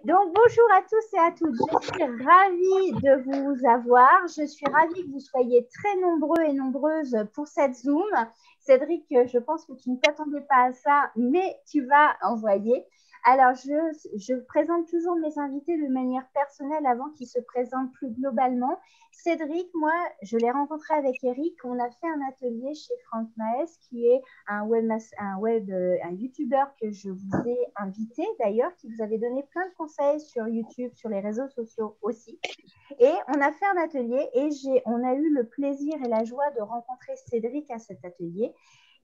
Donc, bonjour à tous et à toutes. Je suis ravie de vous avoir. Je suis ravie que vous soyez très nombreux et nombreuses pour cette Zoom. Cédric, je pense que tu ne t'attendais pas à ça, mais tu vas envoyer. Alors, je présente toujours mes invités de manière personnelle avant qu'ils se présentent plus globalement. Cédric, moi, je l'ai rencontré avec Eric. On a fait un atelier chez Franck Maes, qui est un youtubeur que je vous ai invité d'ailleurs, qui vous avait donné plein de conseils sur YouTube, sur les réseaux sociaux aussi. Et on a fait un atelier et on a eu le plaisir et la joie de rencontrer Cédric à cet atelier.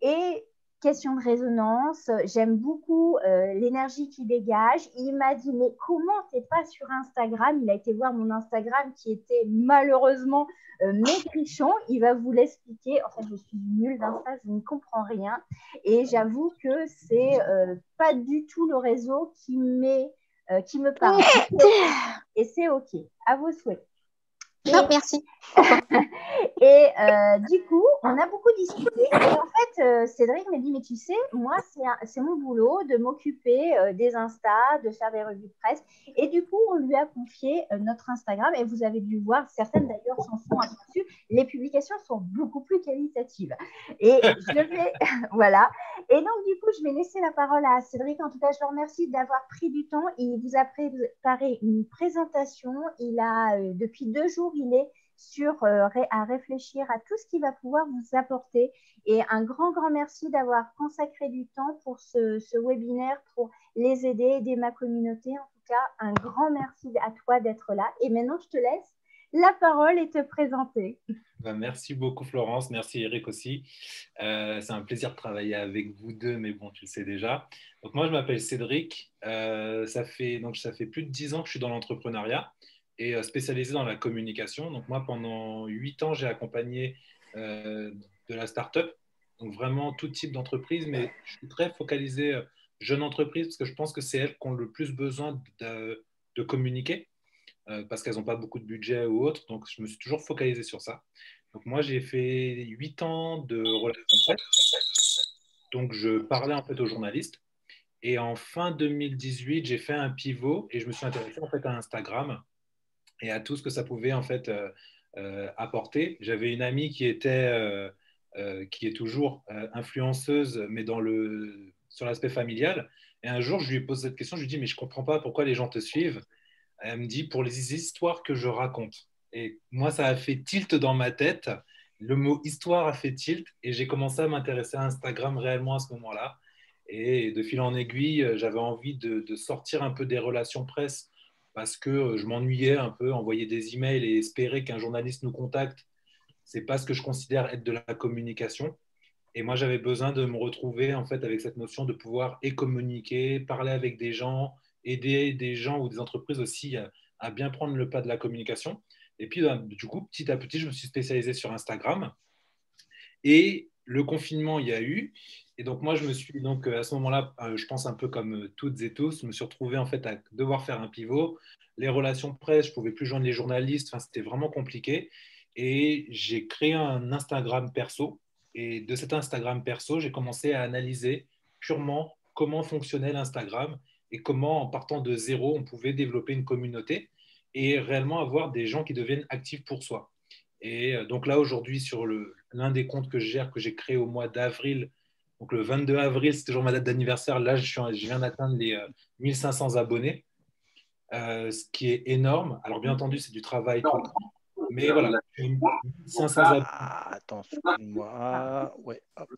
Et question de résonance, j'aime beaucoup l'énergie qu'il dégage. Il m'a dit, mais comment t'es pas sur Instagram? Il a été voir mon Instagram qui était malheureusement maigrichon. Il va vous l'expliquer. En fait, je suis nulle d'Insta, je ne comprends rien. Et j'avoue que c'est pas du tout le réseau qui me parle. Et c'est OK. À vos souhaits. Non, merci. Et du coup, on a beaucoup discuté. Et en fait, Cédric m'a dit, mais tu sais, moi, c'est mon boulot de m'occuper des Insta, de faire des revues de presse. Et du coup, on lui a confié notre Instagram. Et vous avez dû voir, certaines d'ailleurs s'en sont aperçues. Les publications sont beaucoup plus qualitatives. Et je vais, voilà. Et donc, du coup, je vais laisser la parole à Cédric. En tout cas, je le remercie d'avoir pris du temps. Il vous a préparé une présentation. Depuis 2 jours, il est à réfléchir à tout ce qui va pouvoir vous apporter. Et un grand, grand merci d'avoir consacré du temps pour ce webinaire, pour les aider ma communauté. En tout cas, un grand merci à toi d'être là. Et maintenant, je te laisse la parole et te présenter. Merci beaucoup Florence, merci Eric aussi. C'est un plaisir de travailler avec vous deux, mais bon, tu le sais déjà. Donc moi, je m'appelle Cédric. Ça fait plus de 10 ans que je suis dans l'entrepreneuriat et spécialisé dans la communication. Donc moi, pendant 8 ans, j'ai accompagné de la start-up, donc vraiment tout type d'entreprise, mais je suis très focalisé jeune entreprise parce que je pense que c'est elles qui ont le plus besoin de communiquer. Parce qu'elles n'ont pas beaucoup de budget ou autre. Donc, je me suis toujours focalisé sur ça. Donc, moi, j'ai fait 8 ans de relations presse. Donc, je parlais en fait aux journalistes. Et en fin 2018, j'ai fait un pivot et je me suis intéressé en fait à Instagram et à tout ce que ça pouvait en fait apporter. J'avais une amie qui est toujours influenceuse, mais sur l'aspect familial. Et un jour, je lui ai posé cette question. Je lui ai dit, mais je ne comprends pas pourquoi les gens te suivent. Elle me dit pour les histoires que je raconte. Et moi, ça a fait tilt dans ma tête. Le mot histoire a fait tilt et j'ai commencé à m'intéresser à Instagram réellement à ce moment-là. Et de fil en aiguille, j'avais envie de sortir un peu des relations presse parce que je m'ennuyais un peu, envoyer des emails et espérer qu'un journaliste nous contacte. C'est pas ce que je considère être de la communication. Et moi, j'avais besoin de me retrouver en fait avec cette notion de pouvoir et communiquer, parler avec des gens, aider des gens ou des entreprises aussi à bien prendre le pas de la communication. Et puis, du coup, petit à petit, je me suis spécialisé sur Instagram. Et le confinement, il y a eu. Et donc, moi, je me suis, donc, à ce moment-là, je pense un peu comme toutes et tous, je me suis retrouvé en fait à devoir faire un pivot. Les relations presse, je ne pouvais plus joindre les journalistes. Enfin, c'était vraiment compliqué. Et j'ai créé un Instagram perso. Et de cet Instagram perso, j'ai commencé à analyser purement comment fonctionnait l'Instagram et comment, en partant de zéro, on pouvait développer une communauté et réellement avoir des gens qui deviennent actifs pour soi. Et donc là, aujourd'hui, sur l'un des comptes que je gère, que j'ai créé au mois d'avril, donc le 22 avril, c'est toujours ma date d'anniversaire, là, je viens d'atteindre les 1500 abonnés, ce qui est énorme. Alors, bien entendu, c'est du travail tout le temps. Mais voilà, 500 abonnés. Attends, excuse-moi. Ouais, hop.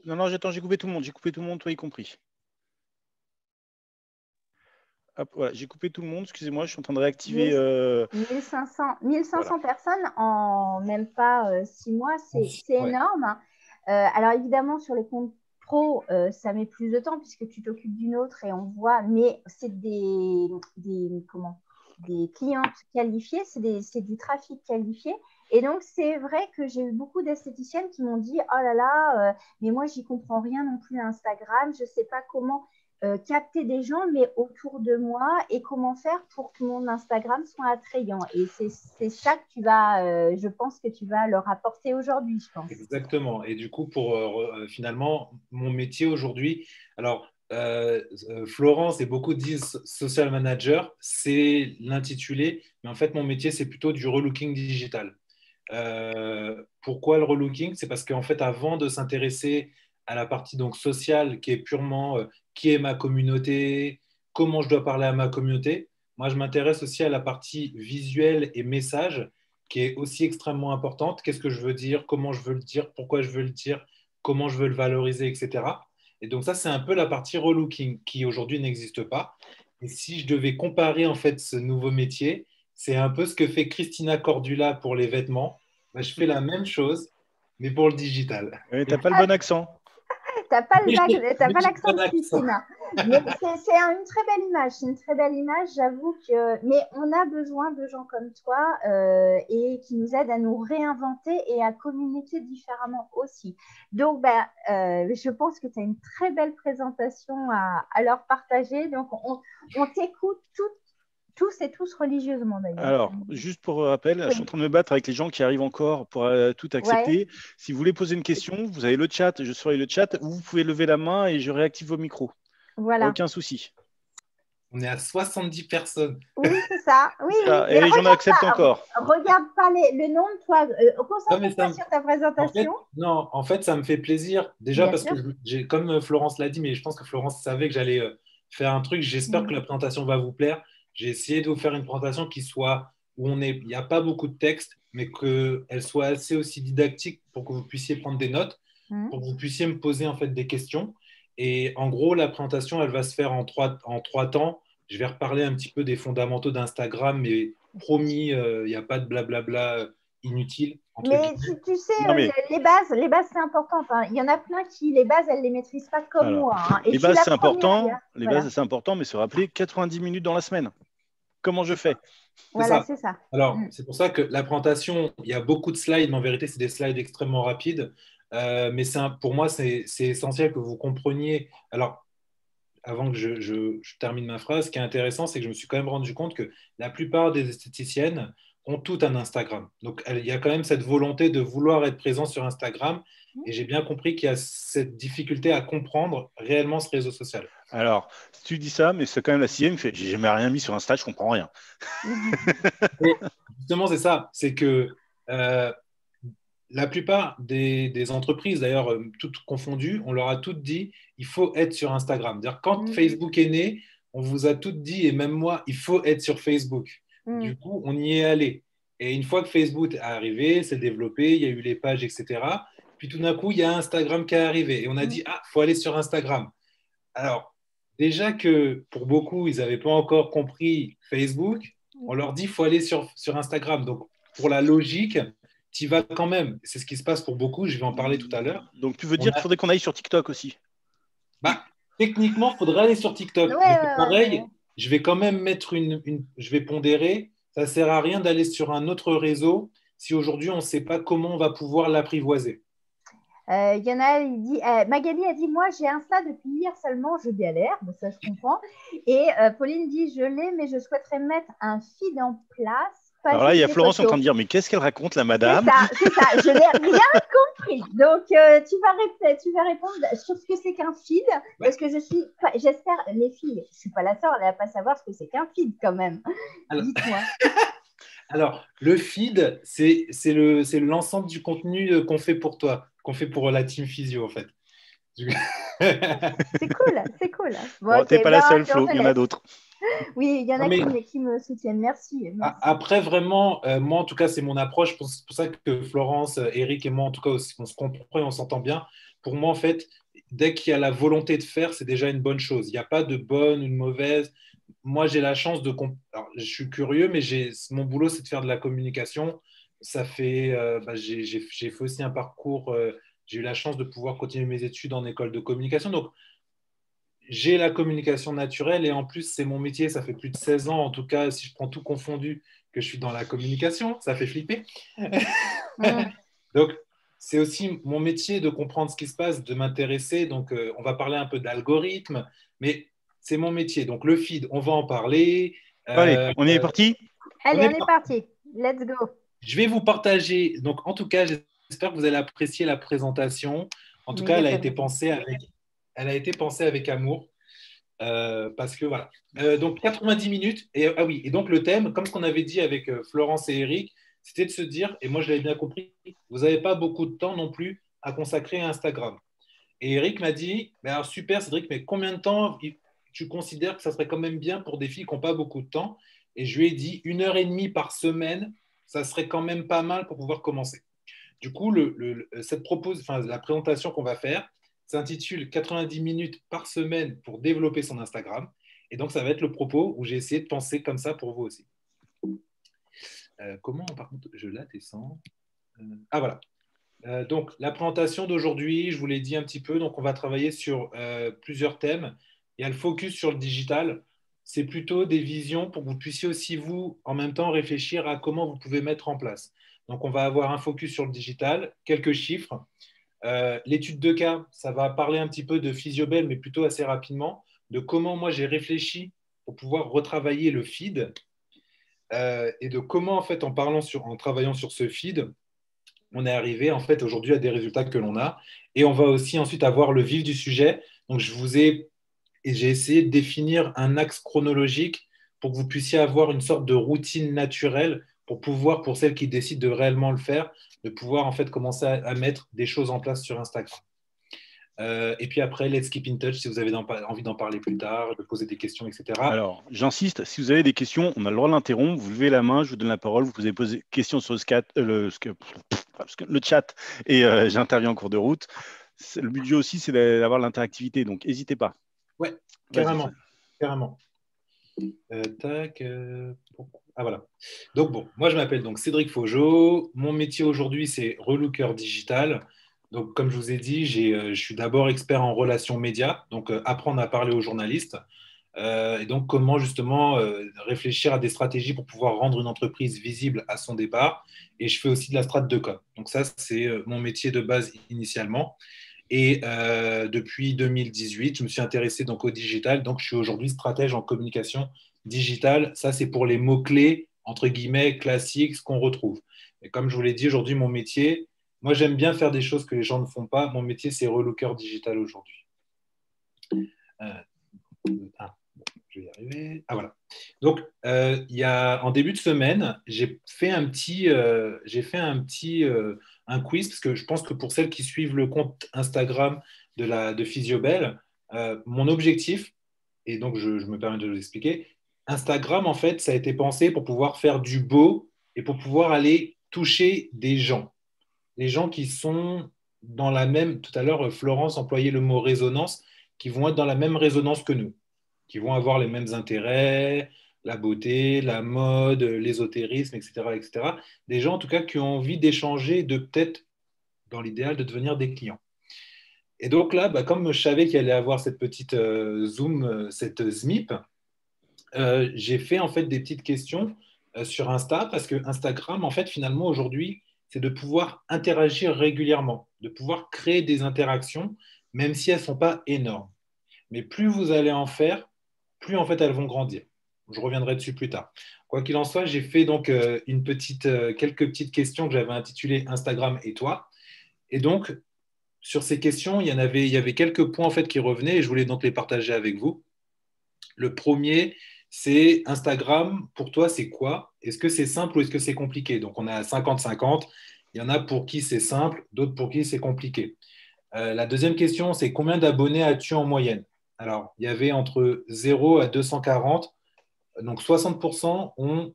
Non, attends, j'ai coupé tout le monde, toi y compris. Hop, voilà, j'ai coupé tout le monde, excusez-moi, je suis en train de réactiver. 1500 voilà. Personnes en même pas 6 mois, c'est ouais. Énorme. Alors évidemment, sur les comptes pro, ça met plus de temps puisque tu t'occupes d'une autre et on voit, mais c'est des clients qualifiés, c'est du trafic qualifié. Et donc, c'est vrai que j'ai eu beaucoup d'esthéticiennes qui m'ont dit « Oh là là, mais moi, j'y comprends rien non plus à Instagram, je ne sais pas comment… » capter des gens, mais autour de moi, et comment faire pour que mon Instagram soit attrayant. Et c'est ça que je pense que tu vas leur apporter aujourd'hui, je pense. Exactement. Et du coup, finalement, mon métier aujourd'hui, alors Florence et beaucoup disent social manager, c'est l'intitulé, mais en fait, mon métier, c'est plutôt du relooking digital. Pourquoi le relooking? C'est parce qu'en fait, avant de s'intéresser à la partie donc sociale, qui est purement qui est ma communauté, comment je dois parler à ma communauté, moi, je m'intéresse aussi à la partie visuelle et message, qui est aussi extrêmement importante. Qu'est-ce que je veux dire? Comment je veux le dire? Pourquoi je veux le dire? Comment je veux le valoriser, etc. Et donc ça, c'est un peu la partie relooking qui aujourd'hui n'existe pas. Et si je devais comparer en fait ce nouveau métier, c'est un peu ce que fait Christina Cordula pour les vêtements. Ben, je fais la même chose, mais pour le digital. Ouais, t'as pas le bon accent. T'as pas Mais t'as pas j'ai l'accent pas de d'accent. Christina. Mais c'est une très belle image. C'est une très belle image, j'avoue que. Mais on a besoin de gens comme toi et qui nous aident à nous réinventer et à communiquer différemment aussi. Donc, je pense que tu as une très belle présentation à leur partager. Donc, on t'écoute tous et tous religieusement d'ailleurs. Alors, juste pour rappel, je suis en train de me battre avec les gens qui arrivent encore pour tout accepter. Ouais. Si vous voulez poser une question, vous avez le chat, je surveille le chat, ou vous pouvez lever la main et je réactive vos micros. Voilà. Aucun souci. On est à 70 personnes. Oui, c'est ça. Oui, Ça, oui. et j'en accepte encore. Regarde pas le nom de toi. Non, mais Concentre-toi sur ta présentation. en fait, ça me fait plaisir. Déjà Bien parce que, sûr. comme Florence l'a dit, mais je pense que Florence savait que j'allais faire un truc. J'espère que la présentation va vous plaire. J'ai essayé de vous faire une présentation qui soit où il n'y a pas beaucoup de texte, mais qu'elle soit assez aussi didactique pour que vous puissiez prendre des notes, pour que vous puissiez me poser en fait des questions. Et en gros, la présentation, elle va se faire en trois temps. Je vais reparler un petit peu des fondamentaux d'Instagram, mais promis, il n'y a pas de blablabla inutile, entre Mais guillemets. tu sais, Non, mais les bases, c'est important. Hein. Il y en a plein qui, les bases, elles ne les maîtrisent pas comme alors, moi. Hein. Et les je suis bases, la c'est première. important. Les Voilà. bases, c'est important, mais se rappeler 90 minutes dans la semaine. Comment je fais? Voilà, Ça. c'est ça. Alors, c'est pour ça que la présentation, il y a beaucoup de slides, mais en vérité, c'est des slides extrêmement rapides. Mais pour moi, c'est essentiel que vous compreniez. Alors, avant que je termine ma phrase, ce qui est intéressant, c'est que je me suis quand même rendu compte que la plupart des esthéticiennes ont toutes un Instagram. Donc, il y a quand même cette volonté de vouloir être présent sur Instagram. Et j'ai bien compris qu'il y a cette difficulté à comprendre réellement ce réseau social. Alors, si tu dis ça, mais c'est quand même la sixième, j'ai jamais rien mis sur Insta, je comprends rien. Et justement, c'est ça. C'est que la plupart des entreprises, d'ailleurs, toutes confondues, on leur a toutes dit il faut être sur Instagram. C'est-à-dire, quand Facebook est né, on vous a toutes dit, et même moi, il faut être sur Facebook. Du coup, on y est allé. Et une fois que Facebook est arrivé, s'est développé, il y a eu les pages, etc. Puis tout d'un coup, il y a Instagram qui est arrivé. Et on a dit ah, il faut aller sur Instagram. Alors, déjà que pour beaucoup, ils n'avaient pas encore compris Facebook, on leur dit il faut aller sur Instagram. Donc, pour la logique, tu y vas quand même. C'est ce qui se passe pour beaucoup. Je vais en parler tout à l'heure. Donc, tu veux dire qu'il faudrait qu'on aille sur TikTok aussi? Techniquement, il faudrait aller sur TikTok. Mais c'est pareil, je vais quand même mettre je vais pondérer. Ça ne sert à rien d'aller sur un autre réseau si aujourd'hui on ne sait pas comment on va pouvoir l'apprivoiser. Il y en a, il dit, Magali a dit, moi j'ai Insta depuis hier seulement, je galère, bon, ça je comprends. Et Pauline dit, je l'ai, mais je souhaiterais mettre un feed en place. Alors là, il y a Florence en train de dire, mais qu'est-ce qu'elle raconte, la madame? C'est ça, je n'ai rien compris. Donc, tu vas répondre sur ce que c'est qu'un feed, parce que j'espère, les filles, je ne suis pas la sœur, elle ne va pas savoir ce que c'est qu'un feed quand même. Dites-moi. Alors, le feed, c'est l'ensemble du contenu qu'on fait pour toi, qu'on fait pour la team physio, en fait. C'est cool. Bon, t'es pas la seule, Flo, il y en a d'autres. Oui, il y en a qui me soutiennent. Merci. Après, vraiment, moi, en tout cas, c'est mon approche. C'est pour ça que Florence, Eric et moi, en tout cas, on se comprend et on s'entend bien. Pour moi, en fait, dès qu'il y a la volonté de faire, c'est déjà une bonne chose. Il n'y a pas de bonne ou de mauvaise. Moi, j'ai la chance Alors, je suis curieux, mais mon boulot, c'est de faire de la communication. Ça fait, j'ai fait aussi un parcours. J'ai eu la chance de pouvoir continuer mes études en école de communication. Donc, j'ai la communication naturelle et en plus, c'est mon métier. Ça fait plus de 16 ans, en tout cas, si je prends tout confondu, que je suis dans la communication. Ça fait flipper. Donc, c'est aussi mon métier de comprendre ce qui se passe, de m'intéresser. Donc, on va parler un peu d'algorithme, mais c'est mon métier. Donc, le feed, on va en parler. Allez, on est parti. Allez, on est parti. Let's go. Je vais vous partager. Donc, en tout cas, j'espère que vous allez apprécier la présentation. En tout cas, elle a été pensée avec amour. Parce que voilà. Donc, 90 minutes. Ah oui, et donc le thème, comme ce qu'on avait dit avec Florence et Eric, c'était de se dire, et moi je l'avais bien compris, vous n'avez pas beaucoup de temps non plus à consacrer à Instagram. Et Eric m'a dit, mais alors super Cédric, mais combien de temps tu considères que ça serait quand même bien pour des filles qui n'ont pas beaucoup de temps? Et je lui ai dit, 1 heure et demie par semaine, ça serait quand même pas mal pour pouvoir commencer. Du coup, la présentation qu'on va faire s'intitule 90 minutes par semaine pour développer son Instagram. Et donc, ça va être le propos où j'ai essayé de penser comme ça pour vous aussi. Par contre, je la descends. Voilà. Donc, la présentation d'aujourd'hui, je vous l'ai dit un petit peu. Donc, on va travailler sur plusieurs thèmes. Il y a le focus sur le digital. C'est plutôt des visions pour que vous puissiez aussi, vous, en même temps, réfléchir à comment vous pouvez mettre en place. Donc, on va avoir un focus sur le digital, quelques chiffres. L'étude de cas, ça va parler un petit peu de Physiobel, mais plutôt assez rapidement, de comment moi j'ai réfléchi pour pouvoir retravailler le feed et de comment, en fait, en travaillant sur ce feed, on est arrivé en fait aujourd'hui à des résultats que l'on a. Et on va aussi ensuite avoir le vif du sujet. Donc, j'ai essayé de définir un axe chronologique pour que vous puissiez avoir une sorte de routine naturelle pour pouvoir, pour celles qui décident de réellement le faire, de pouvoir en fait commencer à mettre des choses en place sur Instagram. Et puis après, let's keep in touch si vous avez envie d'en parler plus tard, de poser des questions, etc. Alors, j'insiste, si vous avez des questions, on a le droit de l'interrompre. Vous levez la main, je vous donne la parole. Vous pouvez poser des questions sur le chat et j'interviens en cours de route. Le budget aussi, c'est d'avoir l'interactivité, donc n'hésitez pas. Ouais, carrément. Voilà. Donc bon, moi je m'appelle donc Cédric Faugeot. Mon métier aujourd'hui c'est relooker digital. Donc comme je vous ai dit, je suis d'abord expert en relations médias, donc apprendre à parler aux journalistes. Et donc comment justement réfléchir à des stratégies pour pouvoir rendre une entreprise visible à son départ. Et je fais aussi de la strate de com. Donc ça c'est mon métier de base initialement. Et depuis 2018, je me suis intéressé donc au digital. Donc, je suis aujourd'hui stratège en communication digitale. Ça, c'est pour les mots-clés, entre guillemets, classiques, ce qu'on retrouve. Et comme je vous l'ai dit, aujourd'hui, mon métier, moi, j'aime bien faire des choses que les gens ne font pas. Mon métier, c'est relooker digital aujourd'hui. Je vais y arriver. Voilà. Donc, en début de semaine, j'ai fait un quiz, parce que je pense que pour celles qui suivent le compte Instagram de Physiobel, mon objectif, et donc je me permets de vous expliquer, Instagram, en fait, ça a été pensé pour pouvoir faire du beau et pour pouvoir aller toucher des gens. Les gens qui sont dans la même, tout à l'heure, Florence employait le mot résonance, qui vont être dans la même résonance que nous, qui vont avoir les mêmes intérêts, la beauté, la mode, l'ésotérisme, etc., etc. Des gens, en tout cas, qui ont envie d'échanger, de peut-être, dans l'idéal, de devenir des clients. Et donc là, comme je savais qu'il allait avoir cette petite cette ZMIP, j'ai fait en fait des petites questions sur Insta, parce que Instagram, en fait, finalement, aujourd'hui, c'est de pouvoir interagir régulièrement, de pouvoir créer des interactions, même si elles ne sont pas énormes. Mais plus vous allez en faire, plus en fait elles vont grandir. Je reviendrai dessus plus tard. Quoi qu'il en soit, j'ai fait donc quelques petites questions que j'avais intitulées Instagram et toi. Et donc, sur ces questions, il y avait quelques points en fait qui revenaient et je voulais donc les partager avec vous. Le premier, c'est Instagram, pour toi, c'est quoi? Est-ce que c'est simple ou est-ce que c'est compliqué? Donc, on a 50-50. Il y en a pour qui c'est simple, d'autres pour qui c'est compliqué. La deuxième question, c'est combien d'abonnés as-tu en moyenne? Alors, il y avait entre 0 à 240. Donc, 60% ont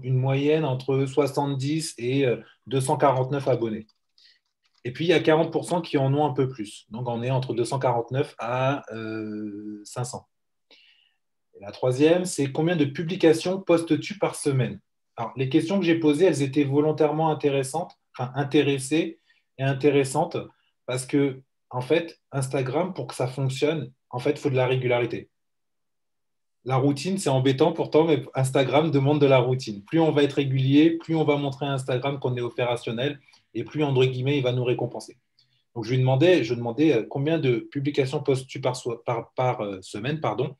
une moyenne entre 70 et 249 abonnés. Et puis, il y a 40% qui en ont un peu plus. Donc, on est entre 249 à 500. Et la troisième, c'est combien de publications postes-tu par semaine? Alors, les questions que j'ai posées, elles étaient volontairement intéressées et intéressantes parce que, en fait, Instagram, pour que ça fonctionne, en fait, il faut de la régularité. La routine, c'est embêtant pourtant, mais Instagram demande de la routine. Plus on va être régulier, plus on va montrer à Instagram qu'on est opérationnel et plus, entre guillemets, il va nous récompenser. Donc, je demandais combien de publications postes-tu par semaine, pardon.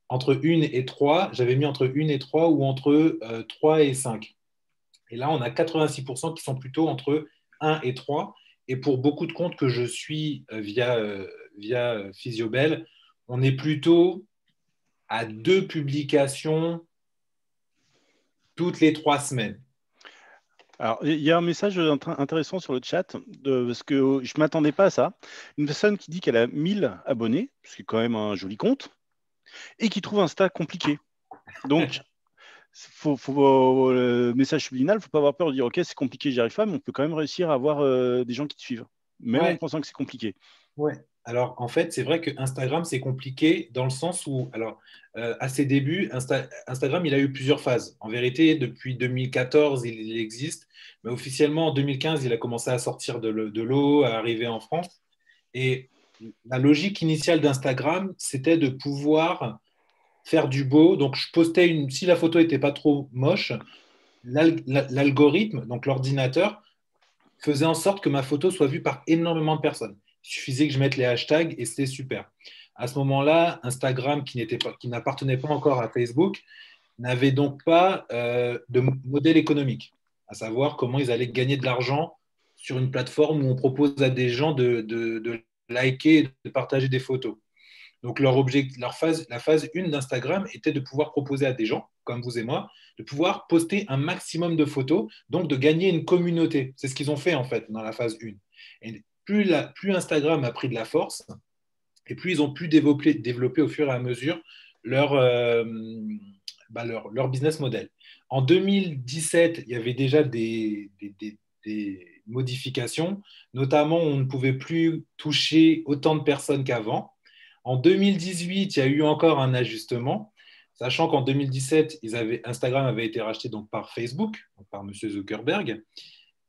Entre 1 et 3, j'avais mis entre 1 et 3 ou entre 3 et 5. Et là, on a 86% qui sont plutôt entre 1 et 3. Et pour beaucoup de comptes que je suis via Physiobel, on est plutôt à 2 publications toutes les 3 semaines. Alors, il y a un message intéressant sur le chat, parce que je ne m'attendais pas à ça. Une personne qui dit qu'elle a 1000 abonnés, ce qui est quand même un joli compte, et qui trouve Insta compliqué. Donc, le message subliminal, il ne faut pas avoir peur de dire « Ok, c'est compliqué, j'y arrive pas », mais on peut quand même réussir à avoir des gens qui te suivent, même en pensant que c'est compliqué. Ouais. Alors, en fait, c'est vrai que Instagram, c'est compliqué dans le sens où, alors, à ses débuts, Instagram, il a eu plusieurs phases. En vérité, depuis 2014, il existe, mais officiellement, en 2015, il a commencé à sortir de l'eau, à arriver en France. Et la logique initiale d'Instagram, c'était de pouvoir faire du beau. Donc, je postais si la photo n'était pas trop moche, l'algorithme, donc l'ordinateur, faisait en sorte que ma photo soit vue par énormément de personnes. Il suffisait que je mette les hashtags et c'était super. À ce moment-là, Instagram, qui n'appartenait pas encore à Facebook, n'avait donc pas de modèle économique, à savoir comment ils allaient gagner de l'argent sur une plateforme où on propose à des gens de liker et de partager des photos. Donc, la phase 1 d'Instagram était de pouvoir proposer à des gens, comme vous et moi, de pouvoir poster un maximum de photos, donc de gagner une communauté. C'est ce qu'ils ont fait, en fait, dans la phase 1. Et plus Instagram a pris de la force, et plus ils ont pu développer au fur et à mesure leur business model. En 2017, il y avait déjà des modifications, notamment on ne pouvait plus toucher autant de personnes qu'avant. En 2018, il y a eu encore un ajustement, sachant qu'en 2017, Instagram avait été racheté donc par Facebook, donc par M. Zuckerberg,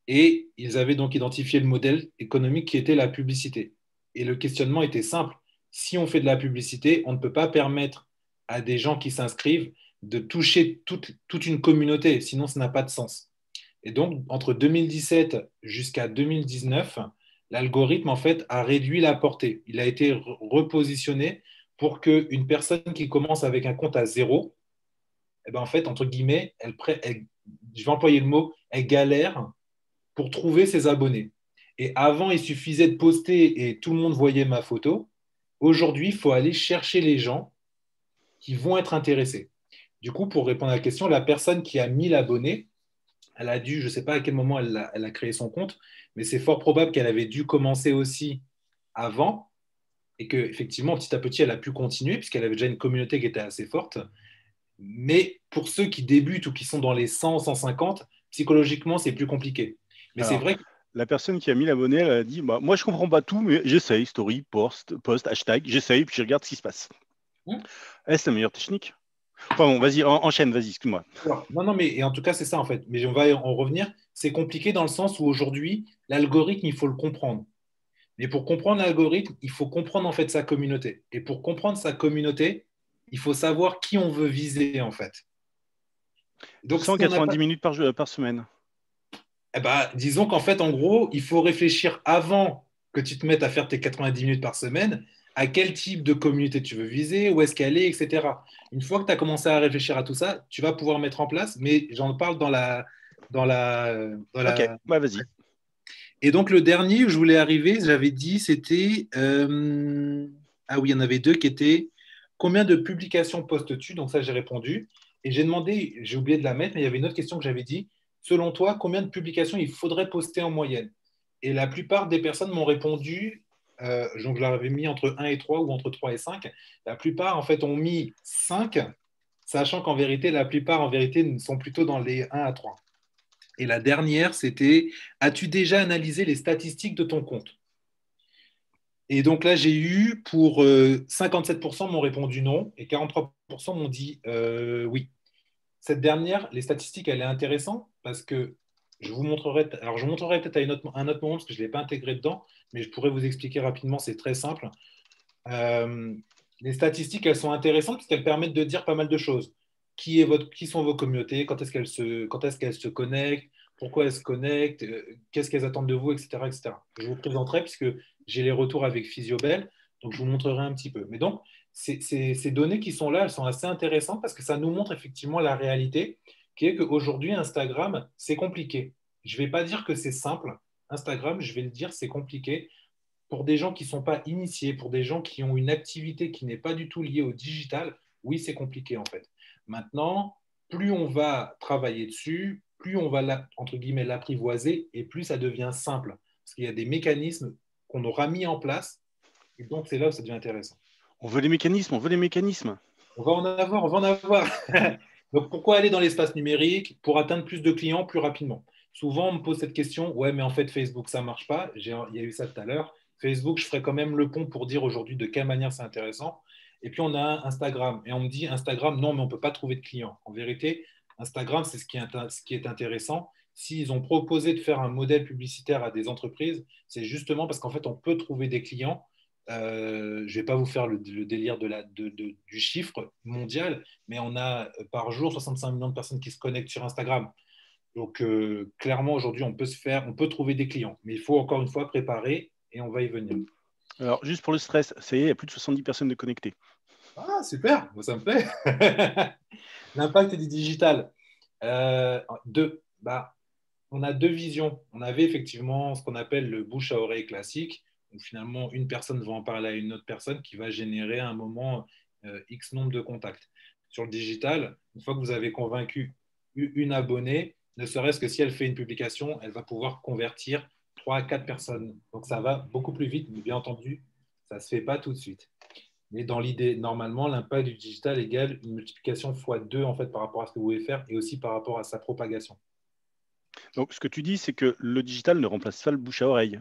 et ils avaient donc identifié le modèle économique qui était la publicité. Et le questionnement était simple. Si on fait de la publicité, on ne peut pas permettre à des gens qui s'inscrivent de toucher toute une communauté, sinon ça n'a pas de sens. Et donc, entre 2017 jusqu'à 2019, l'algorithme, en fait, a réduit la portée. Il a été repositionné pour qu'une personne qui commence avec un compte à zéro, eh ben, en fait, entre guillemets, je vais employer le mot, elle galère pour trouver ses abonnés. Et avant, il suffisait de poster et tout le monde voyait ma photo. Aujourd'hui, il faut aller chercher les gens qui vont être intéressés. Du coup, pour répondre à la question, la personne qui a 1000 abonnés, elle a dû, je ne sais pas à quel moment elle a créé son compte, mais c'est fort probable qu'elle avait dû commencer aussi avant et qu'effectivement, petit à petit, elle a pu continuer puisqu'elle avait déjà une communauté qui était assez forte. Mais pour ceux qui débutent ou qui sont dans les 100, 150, psychologiquement, c'est plus compliqué. Mais c'est vrai que la personne qui a 1000 abonnés, elle a dit bah, moi, je ne comprends pas tout, mais j'essaye, story, post, hashtag, j'essaye, puis je regarde ce qui se passe. C'est la meilleure technique. Enfin bon, vas-y, enchaîne, vas-y, excuse-moi. Non, mais et en tout cas, c'est ça en fait. Mais on va en revenir. C'est compliqué dans le sens où aujourd'hui, l'algorithme, il faut le comprendre. Mais pour comprendre l'algorithme, il faut comprendre en fait sa communauté. Et pour comprendre sa communauté, il faut savoir qui on veut viser en fait. Donc, 190 minutes par semaine. Eh ben, disons qu'en fait, en gros, il faut réfléchir avant que tu te mettes à faire tes 90 minutes par semaine, à quel type de communauté tu veux viser, où est-ce qu'elle est, etc. Une fois que tu as commencé à réfléchir à tout ça, tu vas pouvoir mettre en place, mais j'en parle dans la... Ok, ouais, vas-y. Et donc, le dernier où je voulais arriver, j'avais dit, c'était... Ah oui, il y en avait 2 qui étaient... Combien de publications postes-tu? Donc ça, j'ai répondu. Et j'ai demandé, j'ai oublié de la mettre, mais il y avait une autre question que j'avais dit. Selon toi, combien de publications il faudrait poster en moyenne? Et la plupart des personnes m'ont répondu, donc je leur avais mis entre 1 et 3 ou entre 3 et 5. La plupart, en fait, ont mis 5, sachant qu'en vérité, la plupart, en vérité, sont plutôt dans les 1 à 3. Et la dernière, c'était, as-tu déjà analysé les statistiques de ton compte? Et donc là, j'ai eu pour 57% m'ont répondu non et 43% m'ont dit oui. Cette dernière, les statistiques, elle est intéressante parce que je vous montrerai, alors je vous montrerai peut-être à un autre moment parce que je ne l'ai pas intégré dedans, mais je pourrais vous expliquer rapidement, c'est très simple. Les statistiques, elles sont intéressantes parce qu'elles permettent de dire pas mal de choses. Qui sont vos communautés, quand est-ce qu'elles se connectent, pourquoi elles se connectent, qu'est-ce qu'elles attendent de vous, etc., etc. Je vous présenterai puisque j'ai les retours avec Physiobel, donc je vous montrerai un petit peu. Mais donc, ces données qui sont là, elles sont assez intéressantes parce que ça nous montre effectivement la réalité, qui est qu'aujourd'hui, Instagram, c'est compliqué. Je ne vais pas dire que c'est simple. Instagram, je vais le dire, c'est compliqué. Pour des gens qui ne sont pas initiés, pour des gens qui ont une activité qui n'est pas du tout liée au digital, oui, c'est compliqué en fait. Maintenant, plus on va travailler dessus, plus on va, entre guillemets, l'apprivoiser et plus ça devient simple. Parce qu'il y a des mécanismes qu'on aura mis en place et donc c'est là où ça devient intéressant. On veut les mécanismes, on veut les mécanismes. On va en avoir, on va en avoir. Donc pourquoi aller dans l'espace numérique pour atteindre plus de clients plus rapidement? Souvent, on me pose cette question, ouais, mais en fait, Facebook, ça ne marche pas. Il y a eu ça tout à l'heure. Facebook, je ferai quand même le pont pour dire aujourd'hui de quelle manière c'est intéressant. Et puis, on a Instagram. Et on me dit, Instagram, non, mais on ne peut pas trouver de clients. En vérité, Instagram, c'est ce qui est intéressant. S'ils ont proposé de faire un modèle publicitaire à des entreprises, c'est justement parce qu'en fait, on peut trouver des clients. Je ne vais pas vous faire le délire du chiffre mondial, mais on a par jour 65 millions de personnes qui se connectent sur Instagram. Donc, clairement, aujourd'hui, on peut trouver des clients. Mais il faut encore une fois préparer et on va y venir. Alors, juste pour le stress, ça y est, il y a plus de 70 personnes de connectées. Ah, super, moi, ça me plaît. L'impact du digital. On a deux visions. On avait effectivement ce qu'on appelle le bouche à oreille classique, où finalement, une personne va en parler à une autre personne qui va générer à un moment X nombre de contacts. Sur le digital, une fois que vous avez convaincu une abonnée, ne serait-ce que si elle fait une publication, elle va pouvoir convertir 3 à 4 personnes. Donc, ça va beaucoup plus vite, mais bien entendu, ça ne se fait pas tout de suite. Mais dans l'idée, normalement, l'impact du digital égale une multiplication x2 en fait, par rapport à ce que vous voulez faire et aussi par rapport à sa propagation. Donc, ce que tu dis, c'est que le digital ne remplace pas le bouche à oreille.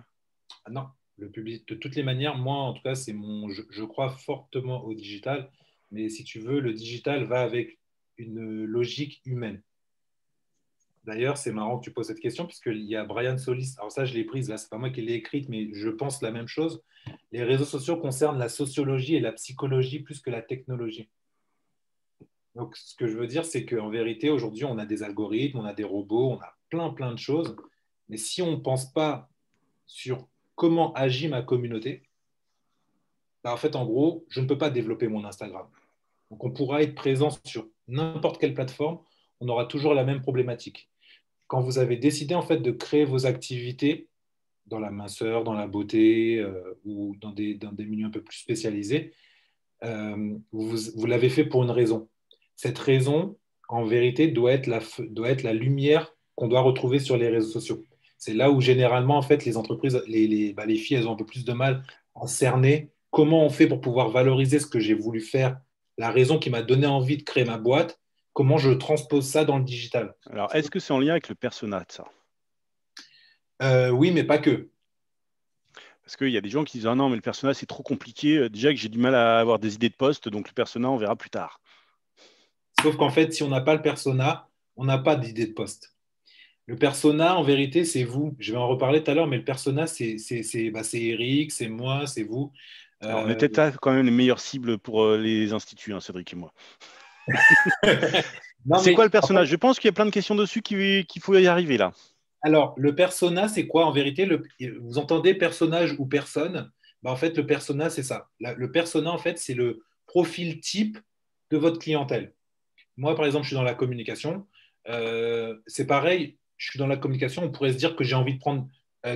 Ah non, le public, de toutes les manières, moi, en tout cas, je crois fortement au digital, mais si tu veux, le digital va avec une logique humaine. D'ailleurs, c'est marrant que tu poses cette question, puisqu'il y a Brian Solis. Alors ça, je l'ai prise, là, c'est pas moi qui l'ai écrite, mais je pense la même chose. Les réseaux sociaux concernent la sociologie et la psychologie plus que la technologie. Donc, ce que je veux dire, c'est qu'en vérité, aujourd'hui, on a des algorithmes, on a des robots, on a plein de choses. Mais si on ne pense pas sur comment agit ma communauté, bah, en fait, en gros, je ne peux pas développer mon Instagram. Donc, on pourra être présent sur n'importe quelle plateforme, on aura toujours la même problématique. Quand vous avez décidé en fait de créer vos activités dans la minceur, dans la beauté ou dans des milieux un peu plus spécialisés, vous l'avez fait pour une raison. Cette raison, en vérité, doit être la lumière qu'on doit retrouver sur les réseaux sociaux. C'est là où généralement, en fait, les entreprises, les filles, elles ont un peu plus de mal à cerner comment on fait pour pouvoir valoriser ce que j'ai voulu faire, la raison qui m'a donné envie de créer ma boîte, comment je transpose ça dans le digital. Alors, est-ce que c'est en lien avec le persona de ça? Oui, mais pas que. Parce qu'il y a des gens qui disent « Ah non, mais le persona, c'est trop compliqué. Déjà que j'ai du mal à avoir des idées de poste, donc le persona, on verra plus tard. » Sauf qu'en fait, si on n'a pas le persona, on n'a pas d'idée de poste. Le persona, en vérité, c'est vous. Je vais en reparler tout à l'heure, mais le persona, c'est Eric, c'est moi, c'est vous. Alors, on est peut-être quand même les meilleures cibles pour les instituts, hein, Cédric et moi. C'est quoi le personnage? En fait, je pense qu'il y a plein de questions dessus qu'il faut y arriver là. Alors, le persona, c'est quoi en vérité? Vous entendez personnage ou personne? En fait, le persona, c'est ça. Le persona, en fait, c'est le profil type de votre clientèle. Moi, par exemple, je suis dans la communication. C'est pareil, je suis dans la communication. On pourrait se dire que j'ai envie de prendre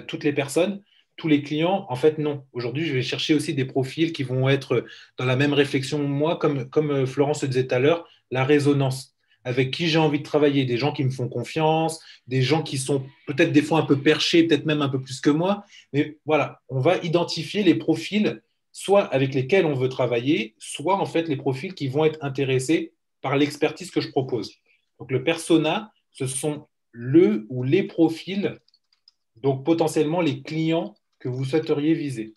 toutes les personnes, tous les clients. En fait, non. Aujourd'hui, je vais chercher aussi des profils qui vont être dans la même réflexion. Moi, comme Florence le disait tout à l'heure, la résonance. Avec qui j'ai envie de travailler, des gens qui me font confiance, des gens qui sont peut-être des fois un peu perchés, peut-être même un peu plus que moi. Mais voilà, on va identifier les profils, soit avec lesquels on veut travailler, soit en fait les profils qui vont être intéressés par l'expertise que je propose. Donc le persona, ce sont le ou les profils, donc potentiellement les clients que vous souhaiteriez viser.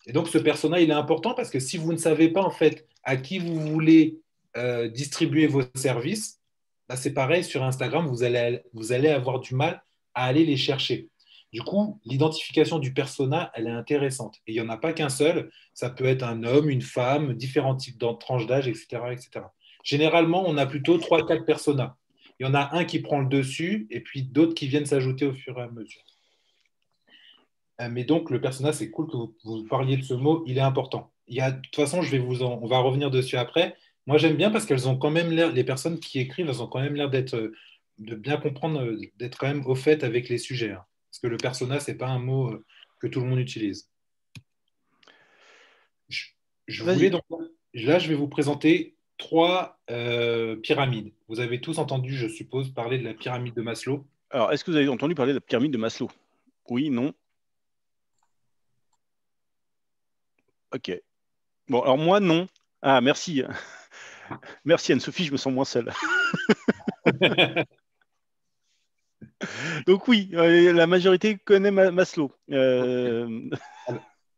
Et donc ce persona, il est important parce que si vous ne savez pas en fait à qui vous voulez distribuer vos services, c'est pareil, sur Instagram, vous allez avoir du mal à aller les chercher. Du coup, l'identification du persona, elle est intéressante. Et il n'y en a pas qu'un seul, ça peut être un homme, une femme, différents types de tranches d'âge, etc., etc. Généralement, on a plutôt 3-4 personas. Il y en a un qui prend le dessus et puis d'autres qui viennent s'ajouter au fur et à mesure. Mais donc, le persona, c'est cool que vous parliez de ce mot, il est important. De toute façon, on va revenir dessus après. Moi, j'aime bien parce qu'elles ont quand même l'air, les personnes qui écrivent, elles ont quand même l'air de bien comprendre, d'être quand même au fait avec les sujets, hein. Parce que le persona, c'est pas un mot que tout le monde utilise. Je, je voulais Vas-y. donc, là, je vais vous présenter trois pyramides. Vous avez tous entendu, je suppose, parler de la pyramide de Maslow. Alors, est-ce que vous avez entendu parler de la pyramide de Maslow? Oui, non? Ok. Bon, alors moi, non. Ah, merci. Merci Anne-Sophie, je me sens moins seul. Donc oui, la majorité connaît Maslow.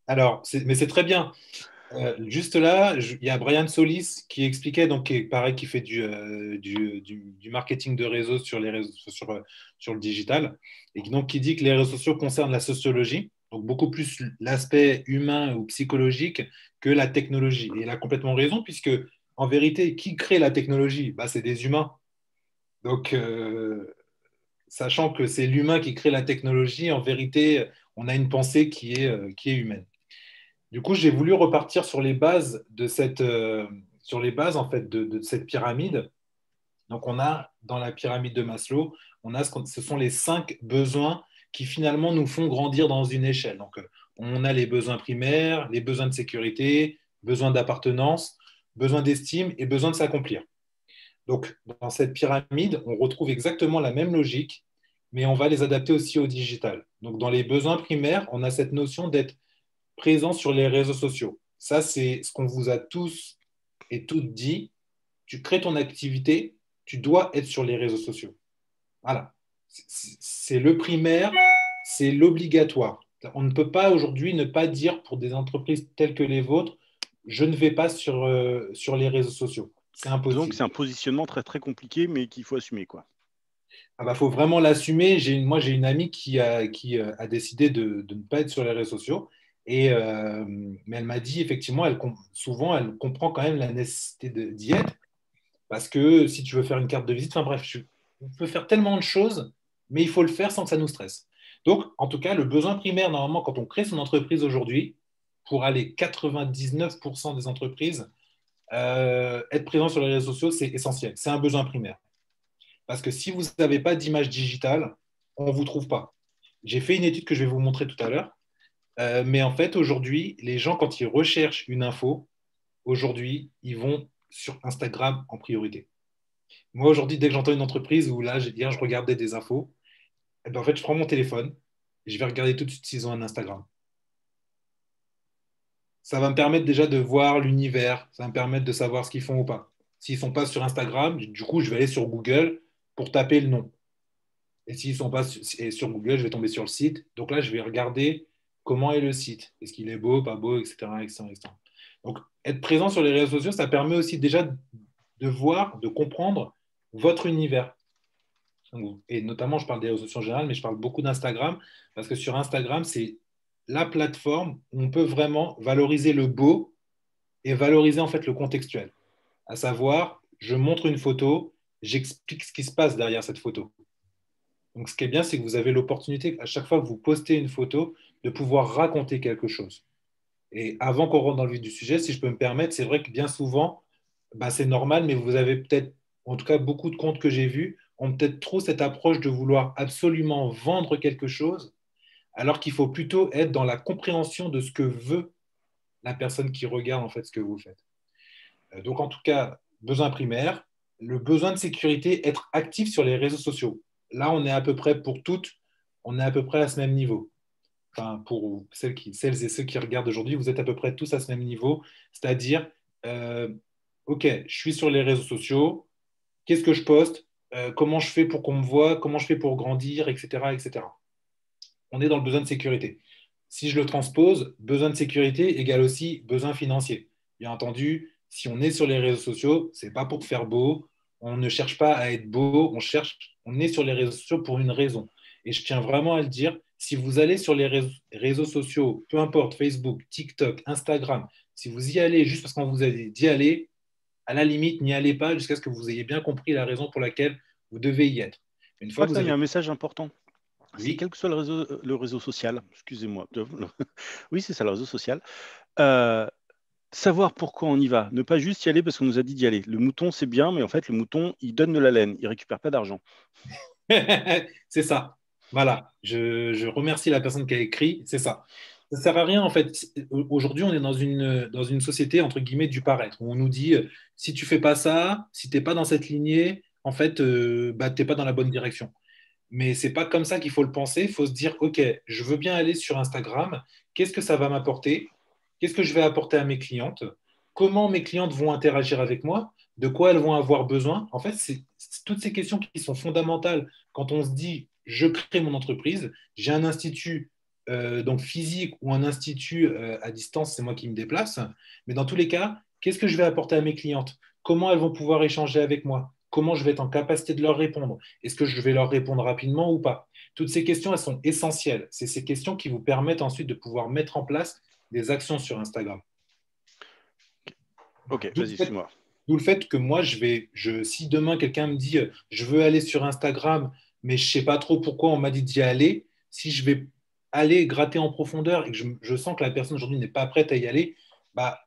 Alors, mais c'est très bien. Juste là, il y a Brian Solis qui expliquait, donc pareil, qui fait du marketing de réseau sur les réseaux, sur le digital, et donc qui dit que les réseaux sociaux concernent la sociologie, donc beaucoup plus l'aspect humain ou psychologique que la technologie. Et il a complètement raison, puisque en vérité, qui crée la technologie? Bah, c'est des humains. Donc, sachant que c'est l'humain qui crée la technologie, en vérité, on a une pensée qui est humaine. Du coup, j'ai voulu repartir sur les bases sur les bases en fait de cette pyramide. Donc, on a dans la pyramide de Maslow, ce sont les 5 besoins qui finalement nous font grandir dans une échelle. Donc, on a les besoins primaires, les besoins de sécurité, besoins d'appartenance, besoins d'estime et besoin de s'accomplir. Donc, dans cette pyramide, on retrouve exactement la même logique, mais on va les adapter aussi au digital. Donc, dans les besoins primaires, on a cette notion d'être présent sur les réseaux sociaux. Ça, c'est ce qu'on vous a tous et toutes dit. Tu crées ton activité, tu dois être sur les réseaux sociaux. Voilà. C'est le primaire, c'est l'obligatoire. On ne peut pas aujourd'hui ne pas dire pour des entreprises telles que les vôtres, je ne vais pas sur les réseaux sociaux. C'est Donc impossible. c'est un positionnement très très compliqué, mais qu'il faut assumer, quoi. Ah bah, faut vraiment l'assumer. Moi, j'ai une amie qui a décidé de ne pas être sur les réseaux sociaux. Mais elle m'a dit, effectivement, souvent, elle comprend quand même la nécessité d'y être. Parce que si tu veux faire une carte de visite, enfin bref, on peut faire tellement de choses, mais il faut le faire sans que ça nous stresse. Donc, en tout cas, le besoin primaire, normalement, quand on crée son entreprise aujourd'hui, pour aller 99% des entreprises, être présent sur les réseaux sociaux, c'est essentiel. C'est un besoin primaire. Parce que si vous n'avez pas d'image digitale, on ne vous trouve pas. J'ai fait une étude que je vais vous montrer tout à l'heure. Mais en fait, aujourd'hui, les gens, quand ils recherchent une info, aujourd'hui, ils vont sur Instagram en priorité. Moi, aujourd'hui, dès que j'entends une entreprise où là, hier, je regardais des infos, eh ben, en fait, je prends mon téléphone et je vais regarder tout de suite s'ils ont un Instagram. Ça va me permettre déjà de voir l'univers, ça va me permettre de savoir ce qu'ils font ou pas. S'ils ne sont pas sur Instagram, du coup, je vais aller sur Google pour taper le nom. Et s'ils sont pas sur Google, je vais tomber sur le site. Donc là, je vais regarder comment est le site. Est-ce qu'il est beau, pas beau, etc., etc., etc. Donc, être présent sur les réseaux sociaux, ça permet aussi déjà de voir, de comprendre votre univers. Et notamment, je parle des réseaux sociaux en général, mais je parle beaucoup d'Instagram, parce que sur Instagram, c'est la plateforme où on peut vraiment valoriser le beau et valoriser en fait le contextuel. À savoir, je montre une photo, j'explique ce qui se passe derrière cette photo. Donc, ce qui est bien, c'est que vous avez l'opportunité, à chaque fois que vous postez une photo, de pouvoir raconter quelque chose. Et avant qu'on rentre dans le vif du sujet, si je peux me permettre, c'est vrai que bien souvent, bah, c'est normal, mais vous avez peut-être, en tout cas beaucoup de comptes que j'ai vus, ont peut-être trop cette approche de vouloir absolument vendre quelque chose, alors qu'il faut plutôt être dans la compréhension de ce que veut la personne qui regarde en fait ce que vous faites. Donc en tout cas, besoin primaire, le besoin de sécurité, être actif sur les réseaux sociaux. Là, on est à peu près pour toutes, on est à peu près à ce même niveau. Enfin, pour celles et ceux qui regardent aujourd'hui, vous êtes à peu près tous à ce même niveau, c'est-à-dire, OK, je suis sur les réseaux sociaux, qu'est-ce que je poste, comment je fais pour qu'on me voit, comment je fais pour grandir, etc., etc. On est dans le besoin de sécurité. Si je le transpose, besoin de sécurité égale aussi besoin financier. Bien entendu, si on est sur les réseaux sociaux, c'est pas pour faire beau, on ne cherche pas à être beau, on est sur les réseaux sociaux pour une raison. Et je tiens vraiment à le dire, si vous allez sur les réseaux sociaux, peu importe Facebook, TikTok, Instagram, si vous y allez juste parce qu'on vous a dit d'y aller, à la limite, n'y allez pas jusqu'à ce que vous ayez bien compris la raison pour laquelle vous devez y être. Une Je fois crois que que vous là, il y a avez... un message important. C'est Oui. quel que soit le réseau social, excusez-moi. Oui, c'est ça, le réseau social. Euh, Savoir pourquoi on y va, ne pas juste y aller parce qu'on nous a dit d'y aller. Le mouton, c'est bien, mais en fait, le mouton, il donne de la laine, il récupère pas d'argent. C'est ça. Voilà. Je remercie la personne qui a écrit. C'est ça. Ça sert à rien, en fait. Aujourd'hui, on est dans une société, entre guillemets, du paraître, où on nous dit, si tu fais pas ça, si t'es pas dans cette lignée, en fait, bah, t'es pas dans la bonne direction. Mais c'est pas comme ça qu'il faut le penser. Il faut se dire, OK, je veux bien aller sur Instagram. Qu'est-ce que ça va m'apporter? Qu'est-ce que je vais apporter à mes clientes? Comment mes clientes vont interagir avec moi? De quoi elles vont avoir besoin? En fait, c'est toutes ces questions qui sont fondamentales quand on se dit, je crée mon entreprise, j'ai un institut donc physique ou un institut à distance, c'est moi qui me déplace. Mais dans tous les cas, qu'est-ce que je vais apporter à mes clientes? Comment elles vont pouvoir échanger avec moi? Comment je vais être en capacité de leur répondre? Est-ce que je vais leur répondre rapidement ou pas? Toutes ces questions, elles sont essentielles. C'est ces questions qui vous permettent ensuite de pouvoir mettre en place des actions sur Instagram. Ok, D'où le vas-y, fait, excuse-moi. d'où le fait que moi, si demain quelqu'un me dit je veux aller sur Instagram, mais je ne sais pas trop pourquoi on m'a dit d'y aller, si je vais aller gratter en profondeur et que je sens que la personne aujourd'hui n'est pas prête à y aller, bah,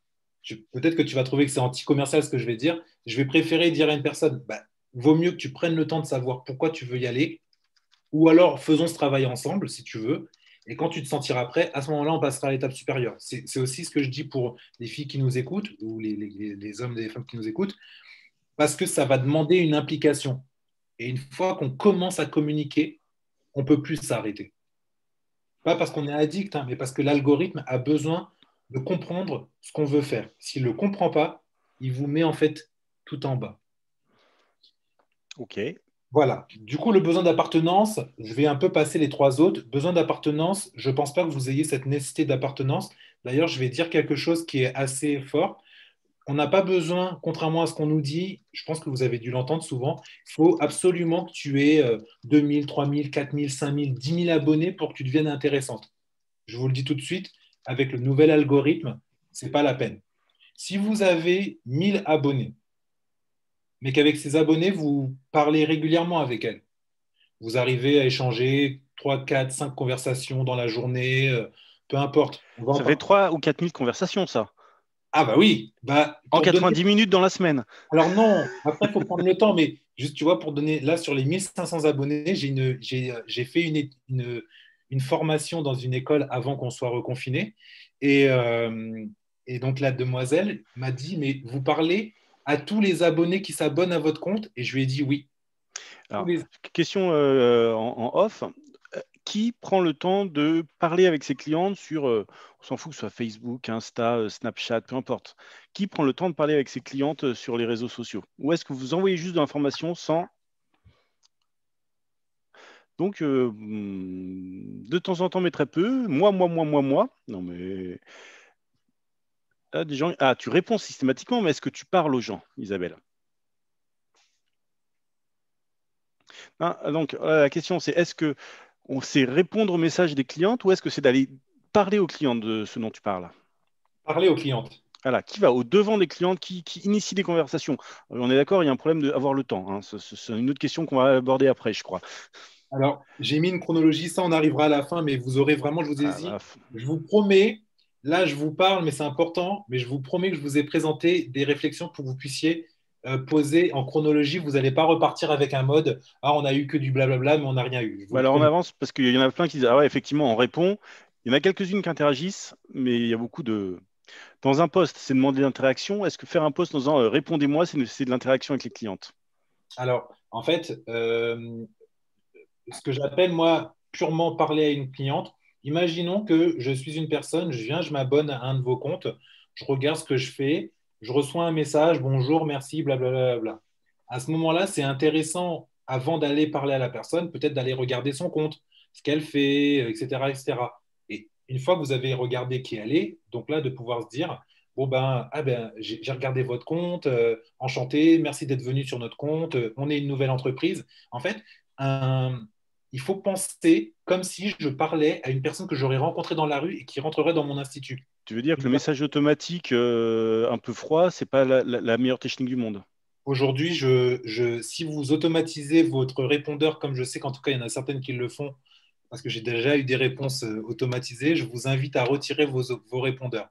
peut-être que tu vas trouver que c'est anti-commercial ce que je vais dire. Je vais préférer dire à une personne, bah, vaut mieux que tu prennes le temps de savoir pourquoi tu veux y aller, ou alors faisons ce travail ensemble si tu veux. Et quand tu te sentiras prêt, à ce moment-là, on passera à l'étape supérieure. C'est aussi ce que je dis pour les filles qui nous écoutent, ou les hommes et les femmes qui nous écoutent, parce que ça va demander une implication. Et une fois qu'on commence à communiquer, on ne peut plus s'arrêter. Pas parce qu'on est addict, hein, mais parce que l'algorithme a besoin de comprendre ce qu'on veut faire. S'il ne le comprend pas, il vous met en fait tout en bas. Ok. Voilà. Du coup, le besoin d'appartenance, je vais un peu passer les trois autres. Besoin d'appartenance, je ne pense pas que vous ayez cette nécessité d'appartenance. D'ailleurs, je vais dire quelque chose qui est assez fort. On n'a pas besoin, contrairement à ce qu'on nous dit, je pense que vous avez dû l'entendre souvent, il faut absolument que tu aies 2000, 3000, 4000, 5000, 10 000 abonnés pour que tu deviennes intéressante. Je vous le dis tout de suite, avec le nouvel algorithme, ce n'est pas la peine. Si vous avez 1000 abonnés, mais qu'avec ces abonnés, vous parlez régulièrement avec elles, vous arrivez à échanger 3, 4, 5 conversations dans la journée, peu importe. On va en Ça fait parler. 3 ou 4 000 conversations, ça. Ah bah oui, bah, En pour donner. 90 minutes dans la semaine. Alors non, après, il faut prendre le temps, mais juste, tu vois, pour donner, là, sur les 1500 abonnés, j'ai fait une formation dans une école avant qu'on soit reconfiné. Et, euh, et donc, la demoiselle m'a dit, mais vous parlez à tous les abonnés qui s'abonnent à votre compte? Et je lui ai dit oui. Tous Alors, les... question en off. Qui prend le temps de parler avec ses clientes sur, on s'en fout que ce soit Facebook, Insta, Snapchat, peu importe. Qui prend le temps de parler avec ses clientes sur les réseaux sociaux? Ou est-ce que vous envoyez juste de l'information sans... Donc, de temps en temps, mais très peu. Moi. Non, mais... Ah, des gens... Ah, tu réponds systématiquement, mais est-ce que tu parles aux gens, Isabelle? Ah, donc, la question, c'est est-ce que on sait répondre aux messages des clientes ou est-ce que c'est d'aller parler aux clients de ce dont tu parles? Parler aux clientes. Voilà, qui va au devant des clientes, qui initie des conversations. On est d'accord, il y a un problème d'avoir le temps, hein. C'est une autre question qu'on va aborder après, je crois. Alors, j'ai mis une chronologie, ça on arrivera à la fin, mais vous aurez vraiment, je vous ai Ah, dit, je vous promets, là je vous parle, mais c'est important, mais je vous promets que je vous ai présenté des réflexions pour que vous puissiez poser en chronologie. Vous n'allez pas repartir avec un mode, ah on a eu que du blablabla, mais on n'a rien eu. Je vous bah le alors on promets. avance parce qu'il y en a plein qui disent, ah ouais, effectivement, on répond. Il y en a quelques-unes qui interagissent, mais il y a beaucoup de... Dans un post, c'est demander l'interaction. Est-ce que faire un post en disant répondez-moi, c'est de l'interaction avec les clientes? Alors, en fait, ce que j'appelle moi purement parler à une cliente, imaginons que je suis une personne, je viens, je m'abonne à un de vos comptes, je regarde ce que je fais, je reçois un message, bonjour, merci, blablabla. À ce moment-là, c'est intéressant, avant d'aller parler à la personne, peut-être d'aller regarder son compte, ce qu'elle fait, etc., etc. Et une fois que vous avez regardé qui elle est, donc là, de pouvoir se dire, bon ben, ah ben j'ai regardé votre compte, enchanté, merci d'être venu sur notre compte, on est une nouvelle entreprise. En fait, un, il faut penser comme si je parlais à une personne que j'aurais rencontrée dans la rue et qui rentrerait dans mon institut. Tu veux dire que le message automatique un peu froid, c'est pas la meilleure technique du monde? Aujourd'hui, si vous automatisez votre répondeur, comme je sais qu'en tout cas, il y en a certaines qui le font, parce que j'ai déjà eu des réponses automatisées. Je vous invite à retirer vos répondeurs.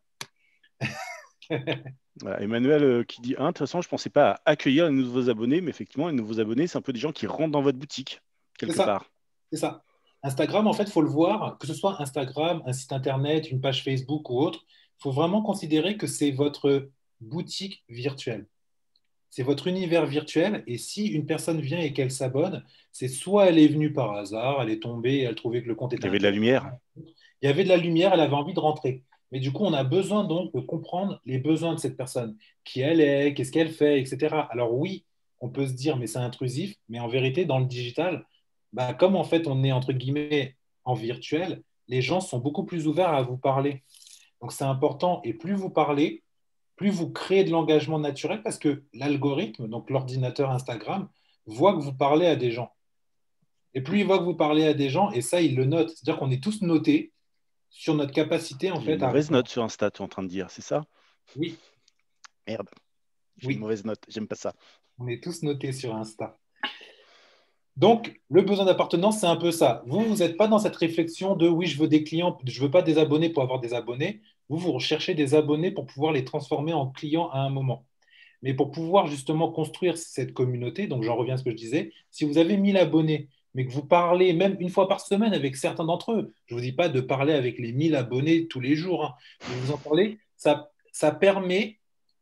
Voilà, Emmanuel qui dit de toute façon, je ne pensais pas à accueillir les nouveaux abonnés, mais effectivement, les nouveaux abonnés, c'est un peu des gens qui rentrent dans votre boutique, C'est quelque ça, part. c'est ça. Instagram, en fait, il faut le voir, que ce soit Instagram, un site internet, une page Facebook ou autre, il faut vraiment considérer que c'est votre boutique virtuelle. C'est votre univers virtuel. Et si une personne vient et qu'elle s'abonne, c'est soit elle est venue par hasard, elle est tombée, elle trouvait que le compte Il était y avait de la lumière. intéressant. Il y avait de la lumière, elle avait envie de rentrer. Mais du coup, on a besoin donc de comprendre les besoins de cette personne, qui elle est, qu'est-ce qu'elle fait, etc. Alors oui, on peut se dire, mais c'est intrusif, mais en vérité, dans le digital, bah, comme en fait on est entre guillemets en virtuel, les gens sont beaucoup plus ouverts à vous parler. Donc c'est important, et plus vous parlez, plus vous créez de l'engagement naturel, parce que l'algorithme, donc l'ordinateur Instagram, voit que vous parlez à des gens. Et plus il voit que vous parlez à des gens, et ça, il le note. C'est-à-dire qu'on est tous notés sur notre capacité en J'ai une fait à mauvaise répondre. note sur Insta, tu es en train de dire, c'est ça? Oui, Merde, j'ai une oui, mauvaise note, j'aime pas ça. on est tous notés sur Insta. Donc, le besoin d'appartenance, c'est un peu ça. Vous n'êtes pas dans cette réflexion de oui, je veux des clients, je ne veux pas des abonnés pour avoir des abonnés. Vous recherchez des abonnés pour pouvoir les transformer en clients à un moment. Mais pour pouvoir justement construire cette communauté, donc j'en reviens à ce que je disais, si vous avez 1000 abonnés, mais que vous parlez même une fois par semaine avec certains d'entre eux, je ne vous dis pas de parler avec les 1000 abonnés tous les jours, hein, mais vous en parlez, ça permet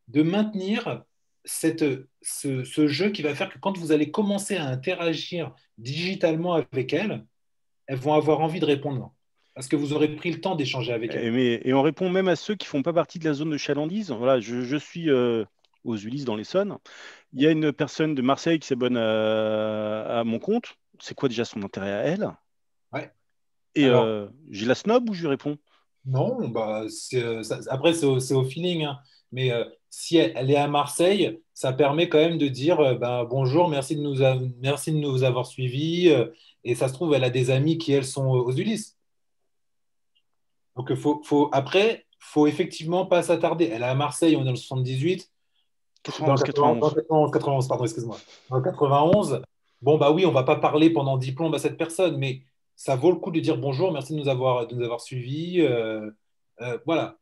de maintenir ce jeu qui va faire que quand vous allez commencer à interagir digitalement avec elles, elles vont avoir envie de répondre. Parce que vous aurez pris le temps d'échanger avec elles. Et on répond même à ceux qui ne font pas partie de la zone de chalandise. Voilà, je suis aux Ulysses dans l'Essonne. Il y a une personne de Marseille qui s'abonne à mon compte. C'est quoi déjà son intérêt à elle? Ouais. Et Alors, j'ai la snob ou je lui réponds? non, bah, après, c'est au feeling, hein. Mais si elle est à Marseille, ça permet quand même de dire bah, bonjour, merci de nous avoir suivis. Et ça se trouve, elle a des amis qui, elles, sont aux Ulysses. Donc, après, faut effectivement pas s'attarder. Elle est à Marseille, on est dans le 78. Dans le 91, 91, 91. 91, pardon, excuse-moi. Dans le 91, bon, bah oui, on va pas parler pendant 10 plombes à cette personne, mais ça vaut le coup de dire bonjour, merci de nous avoir suivis. Voilà.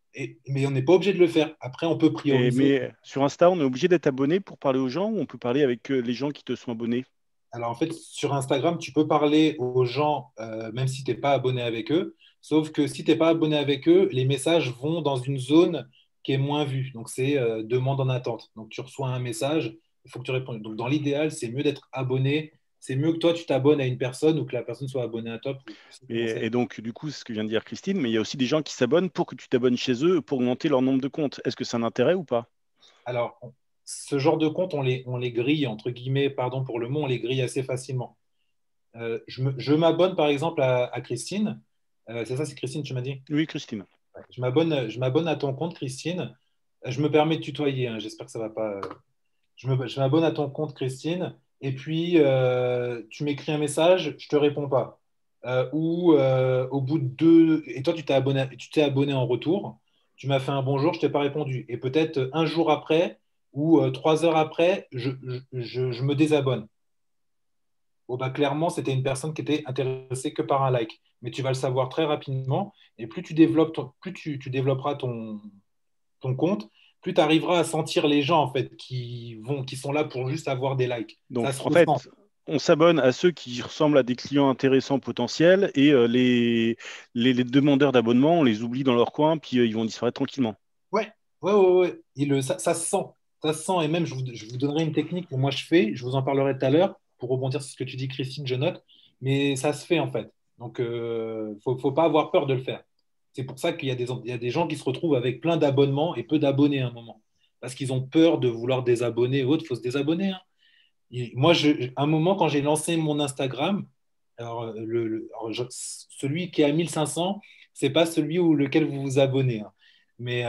Mais on n'est pas obligé de le faire. Après, on peut prioriser. Mais sur Insta, on est obligé d'être abonné pour parler aux gens ou on peut parler avec les gens qui te sont abonnés? Alors, en fait, sur Instagram, tu peux parler aux gens, même si tu n'es pas abonné avec eux. Sauf que si tu n'es pas abonné avec eux, les messages vont dans une zone qui est moins vue. Donc, c'est demande en attente. Donc, tu reçois un message, il faut que tu répondes. Donc, dans l'idéal, c'est mieux d'être abonné. C'est mieux que toi, tu t'abonnes à une personne ou que la personne soit abonnée à toi pour Et donc, du coup, c'est ce que vient de dire Christine, mais il y a aussi des gens qui s'abonnent pour que tu t'abonnes chez eux pour augmenter leur nombre de comptes. Est-ce que c'est un intérêt ou pas? Alors, ce genre de compte, on les grille, entre guillemets, pardon pour le mot, on les grille assez facilement. Je m'abonne par exemple à Christine. C'est ça, c'est Christine, tu m'as dit? Oui, Christine. Ouais. Je m'abonne à ton compte, Christine. Je me permets de tutoyer, hein, j'espère que ça va pas. Je m'abonne à ton compte, Christine. Et puis, tu m'écris un message, je te réponds pas. Ou au bout de deux. Et toi, tu t'es abonné en retour. Tu m'as fait un bonjour, je t'ai pas répondu. Et peut-être un jour après ou 3 heures après, je me désabonne. Bon, bah, clairement, c'était une personne qui était intéressée que par un like. Mais tu vas le savoir très rapidement. Et plus tu développeras ton compte, plus tu arriveras à sentir les gens en fait qui sont là pour juste avoir des likes. Ça Donc, se en ressent. fait, on s'abonne à ceux qui ressemblent à des clients intéressants potentiels et les demandeurs d'abonnement, on les oublie dans leur coin, puis ils vont disparaître tranquillement. Ouais, ouais, ouais, ouais. Ça se sent. Ça se sent. Et même, je vous donnerai une technique que moi je fais. Je vous en parlerai tout à l'heure pour rebondir sur ce que tu dis, Christine, je note. Mais ça se fait en fait. Donc, faut pas avoir peur de le faire. C'est pour ça qu'il y a des gens qui se retrouvent avec plein d'abonnements et peu d'abonnés à un moment. Parce qu'ils ont peur de vouloir désabonner ou autre. Il faut se désabonner, hein. Moi, à un moment, quand j'ai lancé mon Instagram, alors, celui qui est à 1500, c'est pas celui lequel vous vous abonnez, hein. Mais,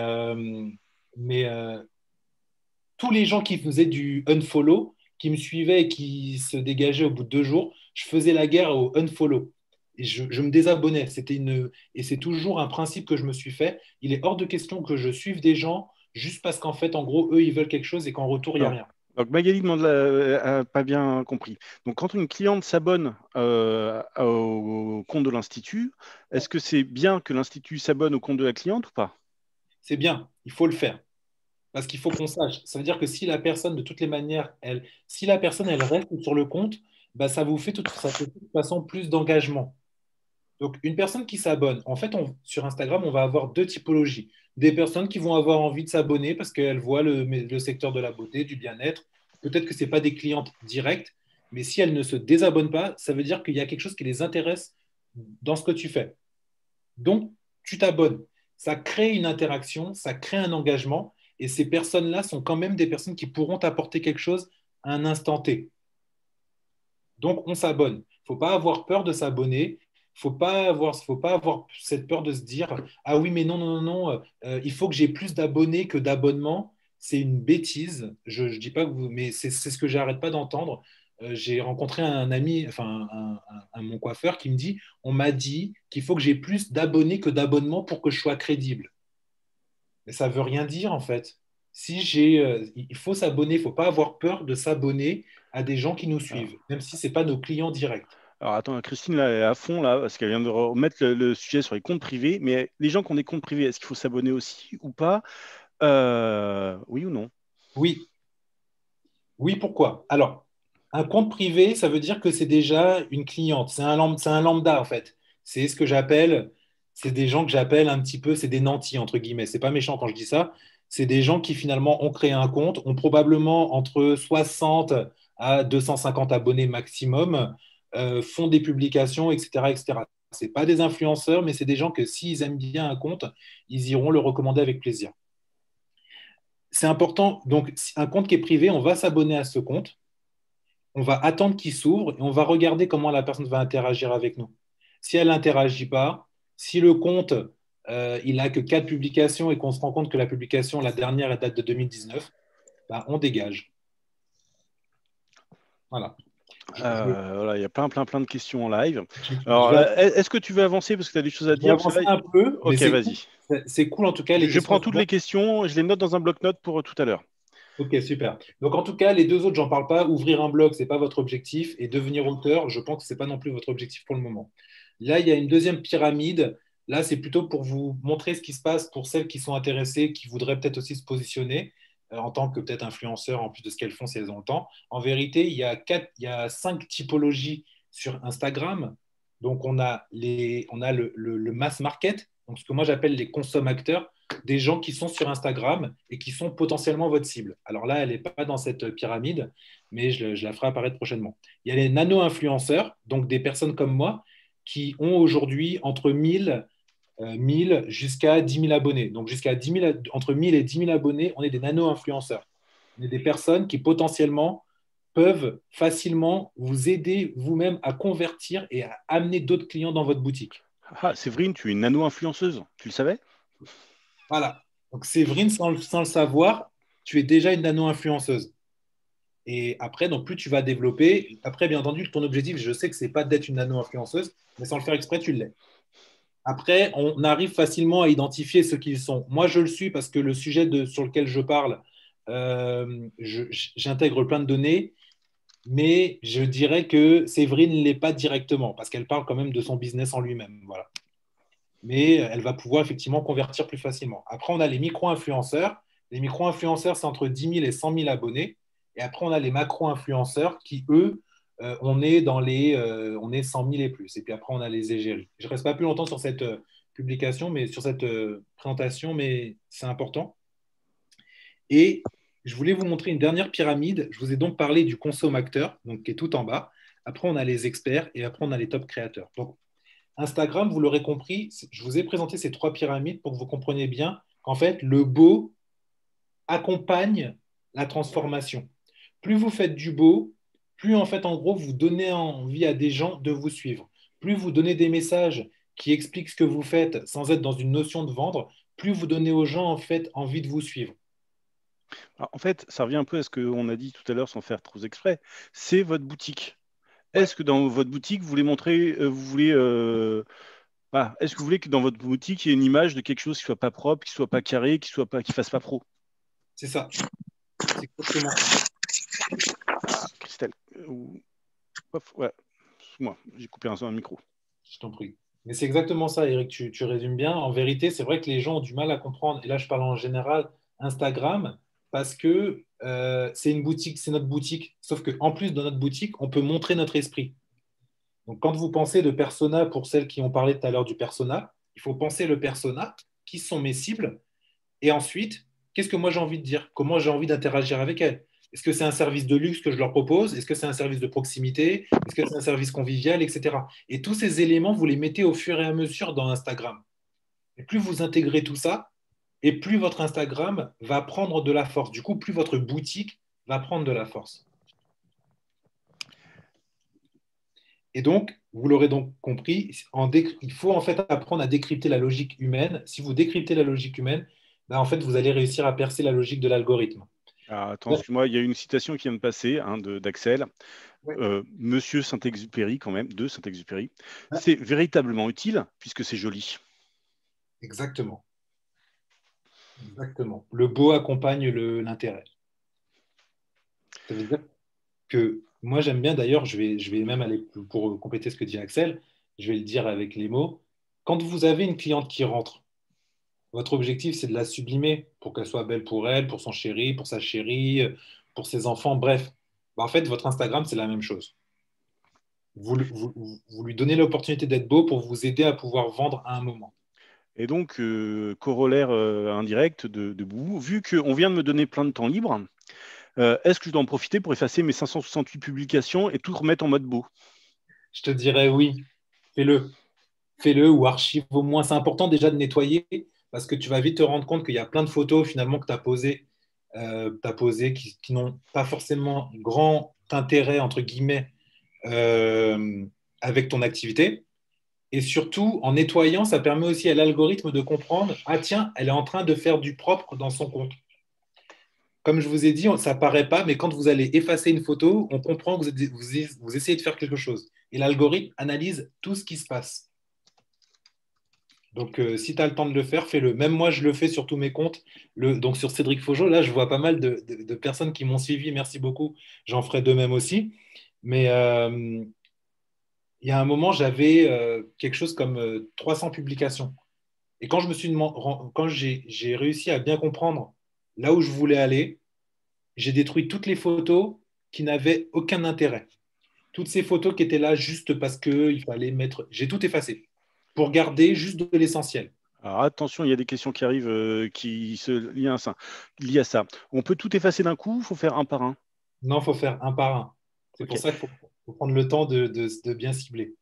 tous les gens qui faisaient du unfollow, qui me suivaient et qui se dégageaient au bout de 2 jours, je faisais la guerre au unfollow. Et je me désabonnais. Et c'est toujours un principe que je me suis fait. Il est hors de question que je suive des gens juste parce qu'en fait, en gros, eux, ils veulent quelque chose et qu'en retour, il n'y a Non. rien. Donc Magali demande a pas bien compris. Donc quand une cliente s'abonne au compte de l'Institut, est-ce que c'est bien que l'Institut s'abonne au compte de la cliente ou pas? C'est bien, il faut le faire. Parce qu'il faut qu'on sache. Ça veut dire que si la personne, de toutes les manières, si la personne, elle reste sur le compte, bah, ça fait de toute façon plus d'engagement. Donc, une personne qui s'abonne, en fait, sur Instagram, on va avoir deux typologies. Des personnes qui vont avoir envie de s'abonner parce qu'elles voient le secteur de la beauté, du bien-être. Peut-être que ce n'est pas des clientes directes, mais si elles ne se désabonnent pas, ça veut dire qu'il y a quelque chose qui les intéresse dans ce que tu fais. Donc, tu t'abonnes. Ça crée une interaction, ça crée un engagement, et ces personnes-là sont quand même des personnes qui pourront t'apporter quelque chose à un instant T. Donc, on s'abonne. Il ne faut pas avoir peur de s'abonner. Faut pas avoir cette peur de se dire, ah oui, mais non, non, non, non, il faut que j'ai plus d'abonnés que d'abonnements. C'est une bêtise. Je ne dis pas que vous, mais c'est ce que j'arrête pas d'entendre. J'ai rencontré un ami, enfin mon coiffeur qui me dit, on m'a dit qu'il faut que j'ai plus d'abonnés que d'abonnements pour que je sois crédible. Mais ça veut rien dire en fait. Il faut s'abonner, il ne faut pas avoir peur de s'abonner à des gens qui nous suivent, même si ce n'est pas nos clients directs. Alors attends, Christine là, est à fond là, parce qu'elle vient de remettre le sujet sur les comptes privés. Mais les gens qui ont des comptes privés, est-ce qu'il faut s'abonner aussi ou pas? Oui ou non? Oui. Oui, pourquoi? Alors, un compte privé, ça veut dire que c'est déjà une cliente. C'est un lambda, en fait. C'est ce que j'appelle, c'est des gens que j'appelle un petit peu, c'est des nantis, entre guillemets. C'est pas méchant quand je dis ça. C'est des gens qui, finalement, ont créé un compte, ont probablement entre 60 à 250 abonnés maximum, font des publications, etc., etc. C'est pas des influenceurs, mais c'est des gens que s'ils aiment bien un compte, ils iront le recommander avec plaisir. C'est important. Donc, un compte qui est privé, on va s'abonner à ce compte, on va attendre qu'il s'ouvre et on va regarder comment la personne va interagir avec nous. Si elle n'interagit pas, si le compte, il n'a que 4 publications et qu'on se rend compte que la publication, la dernière, elle date de 2019, ben, on dégage. Voilà. Voilà, il y a plein de questions en live. Je Alors, vais, est-ce que tu veux avancer parce que tu as des choses à je vais dire? avancer un peu, mais Ok, vas-y. c'est cool en tout cas. Les Je questions. prends toutes les questions, je les note dans un bloc-notes pour tout à l'heure. Ok, super. Donc en tout cas, les deux autres, j'en parle pas. Ouvrir un blog, ce n'est pas votre objectif. Et devenir auteur, je pense que ce n'est pas non plus votre objectif pour le moment. Là, il y a une deuxième pyramide. Là, c'est plutôt pour vous montrer ce qui se passe pour celles qui sont intéressées, qui voudraient peut-être aussi se positionner en tant que peut-être influenceurs, en plus de ce qu'elles font si elles ont le temps. En vérité, il y a 5 typologies sur Instagram. Donc on a le mass market, donc ce que moi j'appelle les consommateurs, des gens qui sont sur Instagram et qui sont potentiellement votre cible. Alors là, elle n'est pas dans cette pyramide, mais je la ferai apparaître prochainement. Il y a les nano-influenceurs, donc des personnes comme moi, qui ont aujourd'hui entre 1000 jusqu'à 10 000 abonnés. Donc jusqu'à 10 000, entre 1000 et 10 000 abonnés, on est des nano-influenceurs. On est des personnes qui potentiellement peuvent facilement vous aider vous-même à convertir et à amener d'autres clients dans votre boutique. Ah, Séverine, tu es une nano-influenceuse, tu le savais? Voilà. Donc, Séverine, sans le savoir, tu es déjà une nano-influenceuse. Et après, donc, plus tu vas développer, après, bien entendu, ton objectif, je sais que ce n'est pas d'être une nano-influenceuse, mais sans le faire exprès, tu l'es. Après, on arrive facilement à identifier ce qu'ils sont. Moi, je le suis parce que le sujet sur lequel je parle, j'intègre plein de données, mais je dirais que Séverine ne l'est pas directement parce qu'elle parle quand même de son business en lui-même. Voilà. Mais elle va pouvoir effectivement convertir plus facilement. Après, on a les micro-influenceurs. Les micro-influenceurs, c'est entre 10 000 et 100 000 abonnés. Et après, on a les macro-influenceurs qui, eux, on est 100 000 et plus. Et puis après, on a les égéries. Je ne reste pas plus longtemps sur cette publication, mais sur cette présentation, mais c'est important. Et je voulais vous montrer une dernière pyramide. Je vous ai donc parlé du consommateur, donc qui est tout en bas. Après, on a les experts et après, on a les top créateurs. Donc, Instagram, vous l'aurez compris, je vous ai présenté ces 3 pyramides pour que vous compreniez bien qu'en fait, le beau accompagne la transformation. Plus vous faites du beau, plus en fait, en gros, vous donnez envie à des gens de vous suivre. Plus vous donnez des messages qui expliquent ce que vous faites sans être dans une notion de vendre, plus vous donnez aux gens en fait envie de vous suivre. Alors, en fait, ça revient un peu à ce qu'on a dit tout à l'heure sans faire trop exprès. C'est votre boutique. Est-ce que dans votre boutique, vous voulez montrer, est-ce que vous voulez que dans votre boutique, il y ait une image de quelque chose qui soit pas propre, qui soit pas carré, qui fasse pas pro? C'est ça. C'est exactement ça. Ouais, moi, j'ai coupé un micro. Je t'en prie. Mais c'est exactement ça, Eric, tu résumes bien. En vérité, c'est vrai que les gens ont du mal à comprendre, et là je parle en général, Instagram, parce que c'est une boutique, c'est notre boutique. Sauf qu'en plus de notre boutique, on peut montrer notre esprit. Donc quand vous pensez de persona, pour celles qui ont parlé tout à l'heure du persona, il faut penser le persona, qui sont mes cibles, et ensuite, qu'est-ce que moi j'ai envie de dire? Comment j'ai envie d'interagir avec elles? Est-ce que c'est un service de luxe que je leur propose? Est-ce que c'est un service de proximité? Est-ce que c'est un service convivial, etc. Et tous ces éléments, vous les mettez au fur et à mesure dans Instagram. Et plus vous intégrez tout ça, et plus votre Instagram va prendre de la force. Du coup, plus votre boutique va prendre de la force. Et donc, vous l'aurez donc compris, il faut en fait apprendre à décrypter la logique humaine. Si vous décryptez la logique humaine, ben, en fait, vous allez réussir à percer la logique de l'algorithme. Alors, attends, excuse-moi, il y a une citation qui vient de passer d'Axel. Ouais. Monsieur Saint-Exupéry, quand même, de Saint-Exupéry. Ouais. C'est véritablement utile puisque c'est joli. Exactement. Exactement. Le beau accompagne l'intérêt. Ça veut dire que moi, j'aime bien, d'ailleurs, je vais même aller pour compléter ce que dit Axel, je vais le dire avec les mots. Quand vous avez une cliente qui rentre, votre objectif, c'est de la sublimer pour qu'elle soit belle pour elle, pour son chéri, pour sa chérie, pour ses enfants, bref. En fait, votre Instagram, c'est la même chose. Vous lui donnez l'opportunité d'être beau pour vous aider à pouvoir vendre à un moment. Et donc, corollaire indirect de Boubou, vu qu'on vient de me donner plein de temps libre, est-ce que je dois en profiter pour effacer mes 568 publications et tout remettre en mode beau? Je te dirais oui, fais-le. Fais-le ou archive au moins. C'est important déjà de nettoyer parce que tu vas vite te rendre compte qu'il y a plein de photos finalement que tu as posées qui n'ont pas forcément grand intérêt, entre guillemets, avec ton activité. Et surtout, en nettoyant, ça permet aussi à l'algorithme de comprendre, ah tiens, elle est en train de faire du propre dans son compte. Comme je vous ai dit, ça ne paraît pas, mais quand vous allez effacer une photo, on comprend que vous essayez de faire quelque chose. Et l'algorithme analyse tout ce qui se passe. Donc, si tu as le temps de le faire, fais-le. Même moi, je le fais sur tous mes comptes. Donc, sur Cédric Faugeot, là, je vois pas mal de personnes qui m'ont suivi. Merci beaucoup. J'en ferai de même aussi. Mais il y a un moment, j'avais quelque chose comme 300 publications. Et quand quand j'ai réussi à bien comprendre là où je voulais aller, j'ai détruit toutes les photos qui n'avaient aucun intérêt. Toutes ces photos qui étaient là juste parce qu'il fallait mettre... J'ai tout effacé pour garder juste de l'essentiel. Alors attention, il y a des questions qui arrivent qui se lient à ça. On peut tout effacer d'un coup ou il faut faire un par un? Non, il faut faire un par un. C'est pour ça qu'il faut prendre le temps de bien cibler.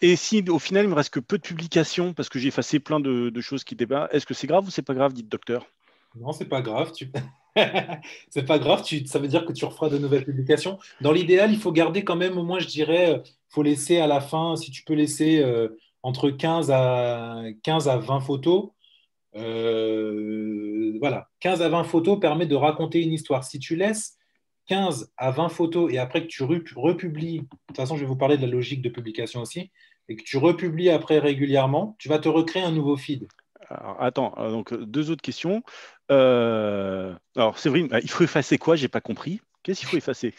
Et si au final, il me reste que peu de publications parce que j'ai effacé plein de choses qui n'étaient pas, est-ce que c'est grave ou c'est pas grave, dites docteur? Non, c'est pas grave. C'est pas grave. Ça veut dire que tu referas de nouvelles publications. Dans l'idéal, il faut garder quand même, au moins, je dirais, il faut laisser à la fin, si tu peux laisser entre 15 à 20 photos. Voilà, 15 à 20 photos permet de raconter une histoire. Si tu laisses 15 à 20 photos et après que tu republies, de toute façon, je vais vous parler de la logique de publication aussi, et que tu republies après régulièrement, tu vas te recréer un nouveau feed. Alors, attends, donc deux autres questions. Alors, Séverine, il faut effacer quoi? J'ai pas compris. Qu'est-ce qu'il faut effacer?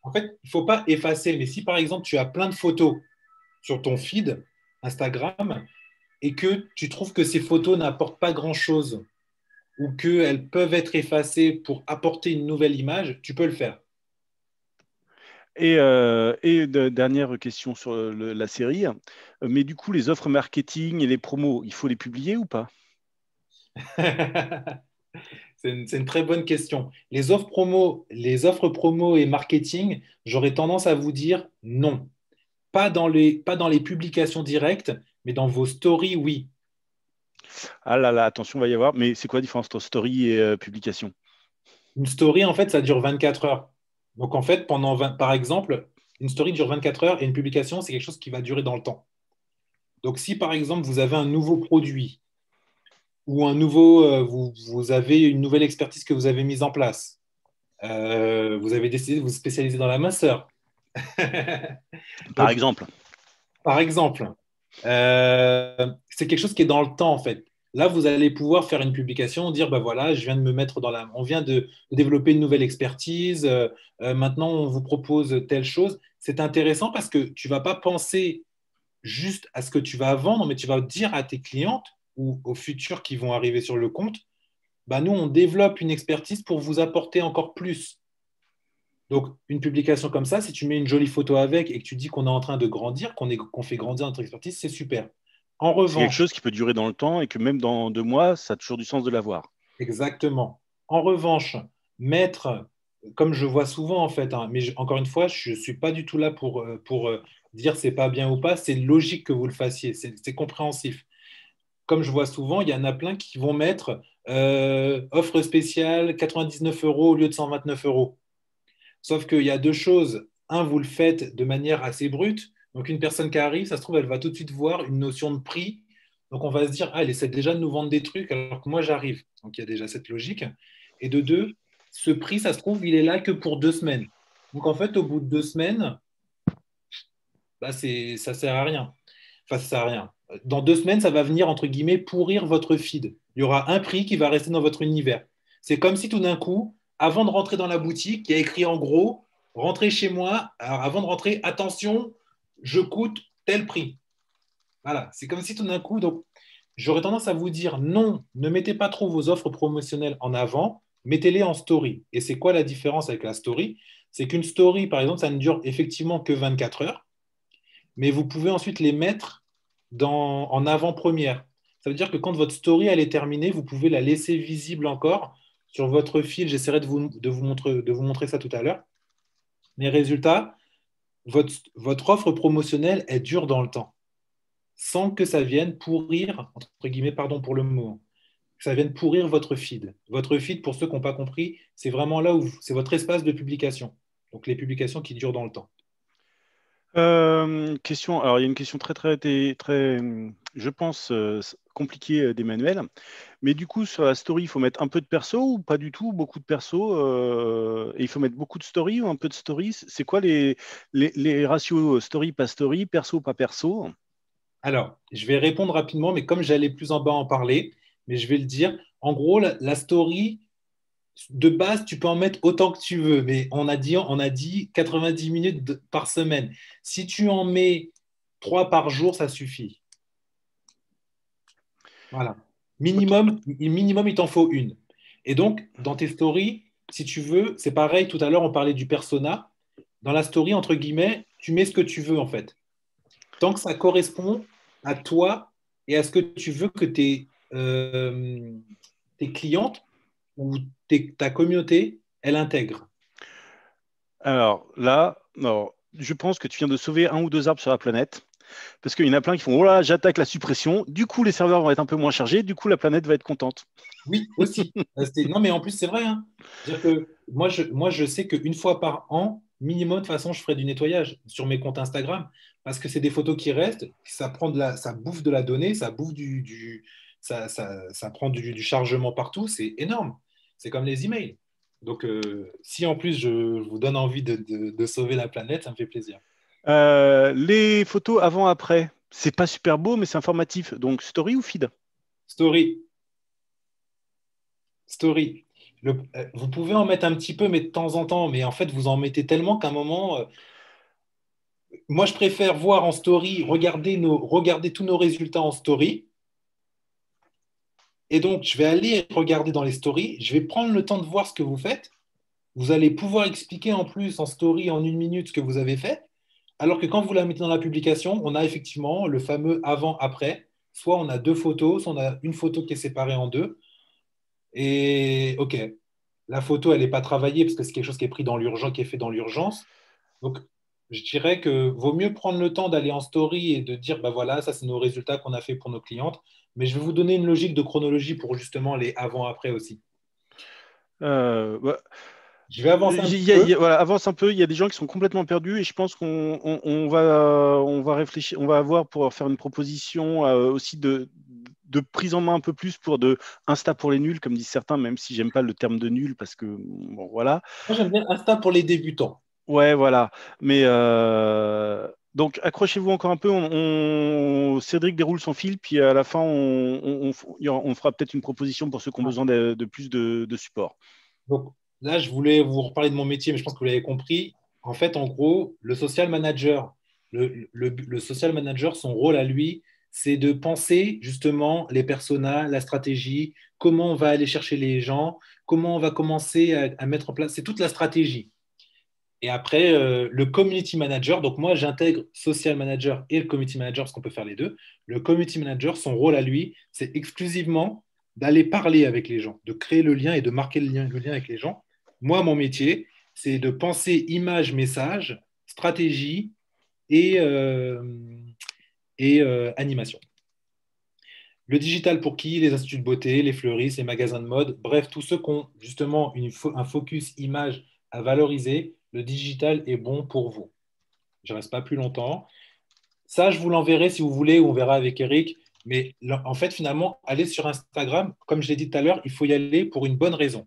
En fait, il ne faut pas effacer, mais si par exemple tu as plein de photos sur ton feed Instagram et que tu trouves que ces photos n'apportent pas grand-chose ou qu'elles peuvent être effacées pour apporter une nouvelle image, tu peux le faire. Et dernière question sur la série. Mais du coup, les offres marketing et les promos, il faut les publier ou pas? C'est une très bonne question. Les offres promo et marketing, j'aurais tendance à vous dire non. Pas dans les publications directes, mais dans vos stories, oui. Ah là là, attention, va y avoir. Mais c'est quoi la différence entre story et publication? Une story, en fait, ça dure 24 heures. Donc, en fait, par exemple, une story dure 24 heures et une publication, c'est quelque chose qui va durer dans le temps. Donc, si par exemple, vous avez un nouveau produit ou vous avez une nouvelle expertise que vous avez mise en place, vous avez décidé de vous spécialiser dans la minceur. Par Donc, exemple. par exemple, c'est quelque chose qui est dans le temps, en fait. Là, vous allez pouvoir faire une publication, dire, bah voilà, je viens de me mettre on vient de développer une nouvelle expertise, maintenant on vous propose telle chose. C'est intéressant parce que tu vas pas penser juste à ce que tu vas vendre, mais tu vas dire à tes clientes ou aux futurs qui vont arriver sur le compte, bah nous, on développe une expertise pour vous apporter encore plus. Donc, une publication comme ça, si tu mets une jolie photo avec et que tu dis qu'on est en train de grandir, qu'on fait grandir notre expertise, c'est super. En C'est quelque revanche, chose qui peut durer dans le temps et que même dans 2 mois, ça a toujours du sens de l'avoir. exactement. En revanche, mettre, comme je vois souvent en fait, hein, mais encore une fois, je ne suis pas du tout là pour dire c'est pas bien ou pas, c'est logique que vous le fassiez, c'est compréhensif. Comme je vois souvent, il y en a plein qui vont mettre offre spéciale 99 euros au lieu de 129 euros. Sauf qu'il y a deux choses. Un, vous le faites de manière assez brute. Donc, une personne qui arrive, ça se trouve, elle va tout de suite voir une notion de prix. Donc, on va se dire, ah, elle essaie déjà de nous vendre des trucs alors que moi, j'arrive. Donc, il y a déjà cette logique. Et de deux, ce prix, ça se trouve, il est là que pour 2 semaines. Donc, en fait, au bout de 2 semaines, bah, ça ne sert à rien. Enfin, ça sert à rien. Dans 2 semaines, ça va venir, entre guillemets, pourrir votre feed. Il y aura un prix qui va rester dans votre univers. C'est comme si tout d'un coup, avant de rentrer dans la boutique, il y a écrit en gros, rentrez chez moi. Alors, avant de rentrer, attention, je coûte tel prix. Voilà, c'est comme si tout d'un coup, donc, j'aurais tendance à vous dire non, ne mettez pas trop vos offres promotionnelles en avant, mettez-les en story. Et c'est quoi la différence avec la story? C'est qu'une story, par exemple, ça ne dure effectivement que 24 heures, mais vous pouvez ensuite les mettre en avant-première. Ça veut dire que quand votre story elle est terminée, vous pouvez la laisser visible encore sur votre fil. J'essaierai de vous montrer ça tout à l'heure. Mais résultat, votre offre promotionnelle, elle dure dans le temps, sans que ça vienne pourrir, entre guillemets, pardon pour le mot, que ça vienne pourrir votre feed. Votre feed, pour ceux qui n'ont pas compris, c'est vraiment là où c'est votre espace de publication. Donc les publications qui durent dans le temps. Question. Alors, il y a une question très, je pense, compliquée d'Emmanuel. Mais du coup, sur la story, il faut mettre un peu de perso ou pas du tout, beaucoup de perso et il faut mettre beaucoup de story ou un peu de story. C'est quoi les ratios story, pas story, perso, pas perso? Alors, je vais répondre rapidement, mais comme j'allais plus en bas en parler, mais je vais le dire. En gros, la story, de base, tu peux en mettre autant que tu veux, mais on a dit 90 minutes par semaine. Si tu en mets 3 par jour, ça suffit. Voilà. Ok. Minimum, il t'en faut une. Et donc, dans tes stories, si tu veux, c'est pareil, tout à l'heure, on parlait du persona. Dans la story, entre guillemets, tu mets ce que tu veux, en fait. Tant que ça correspond à toi et à ce que tu veux que tes clientes ou ta communauté, elle intègre. Alors là, alors, je pense que tu viens de sauver un ou deux arbres sur la planète. Parce qu'il y en a plein qui font oh là, j'attaque la suppression. Du coup, les serveurs vont être un peu moins chargés. Du coup, la planète va être contente. Oui, aussi. Non, mais en plus, c'est vrai, hein. C'est-à-dire que moi, je sais qu'une fois par an, minimum, de toute façon, je ferai du nettoyage sur mes comptes Instagram parce que c'est des photos qui restent, ça bouffe de la donnée, ça bouffe ça prend du chargement partout, c'est énorme. C'est comme les emails. Donc, si en plus je vous donne envie de sauver la planète, ça me fait plaisir. Les photos avant-après, c'est pas super beau, mais c'est informatif. Donc, story ou feed? Story, story. Vous pouvez en mettre un petit peu, mais de temps en temps. Mais en fait, vous en mettez tellement qu'à un moment, moi, je préfère voir en story, regarder tous nos résultats en story. Et donc, je vais aller regarder dans les stories. Je vais prendre le temps de voir ce que vous faites. Vous allez pouvoir expliquer en plus en story en 1 minute ce que vous avez fait. Alors que quand vous la mettez dans la publication, on a effectivement le fameux avant-après. Soit on a deux photos, soit on a une photo qui est séparée en deux. Et OK, la photo, elle n'est pas travaillée parce que c'est quelque chose qui est pris dans l'urgence, qui est fait dans l'urgence. Donc, je dirais que vaut mieux prendre le temps d'aller en story et de dire, bah voilà, ça c'est nos résultats qu'on a fait pour nos clientes. Mais je vais vous donner une logique de chronologie pour justement les avant-après aussi. Bah, Je vais avancer un petit peu. voilà, avance un peu. Il y a des gens qui sont complètement perdus et je pense qu'on va réfléchir, on va avoir pour faire une proposition aussi de prise en main un peu plus pour de Insta pour les nuls, comme disent certains, même si j'aime pas le terme de nul parce que bon, voilà. Moi, j'aime bien Insta pour les débutants. Ouais, voilà. Mais Donc, accrochez-vous encore un peu. Cédric déroule son fil, puis à la fin, on fera peut-être une proposition pour ceux qui ont besoin de plus de support. Donc là, je voulais vous reparler de mon métier, mais je pense que vous l'avez compris. En fait, en gros, le social manager, le social manager, son rôle à lui, c'est de penser justement les personas, la stratégie, comment on va aller chercher les gens, comment on va commencer à mettre en place. C'est toute la stratégie. Et après, le community manager, donc moi j'intègre social manager et le community manager parce qu'on peut faire les deux. Le community manager, son rôle à lui, c'est exclusivement d'aller parler avec les gens, de créer le lien et de marquer le lien avec les gens. Moi, mon métier, c'est de penser image, message, stratégie et animation. Le digital pour qui? Les instituts de beauté, les fleuristes, les magasins de mode, bref, tous ceux qui ont justement un focus image à valoriser, le digital est bon pour vous. Je ne reste pas plus longtemps. Ça, je vous l'enverrai si vous voulez, on verra avec Eric. Mais en fait, finalement, aller sur Instagram, comme je l'ai dit tout à l'heure, il faut y aller pour une bonne raison.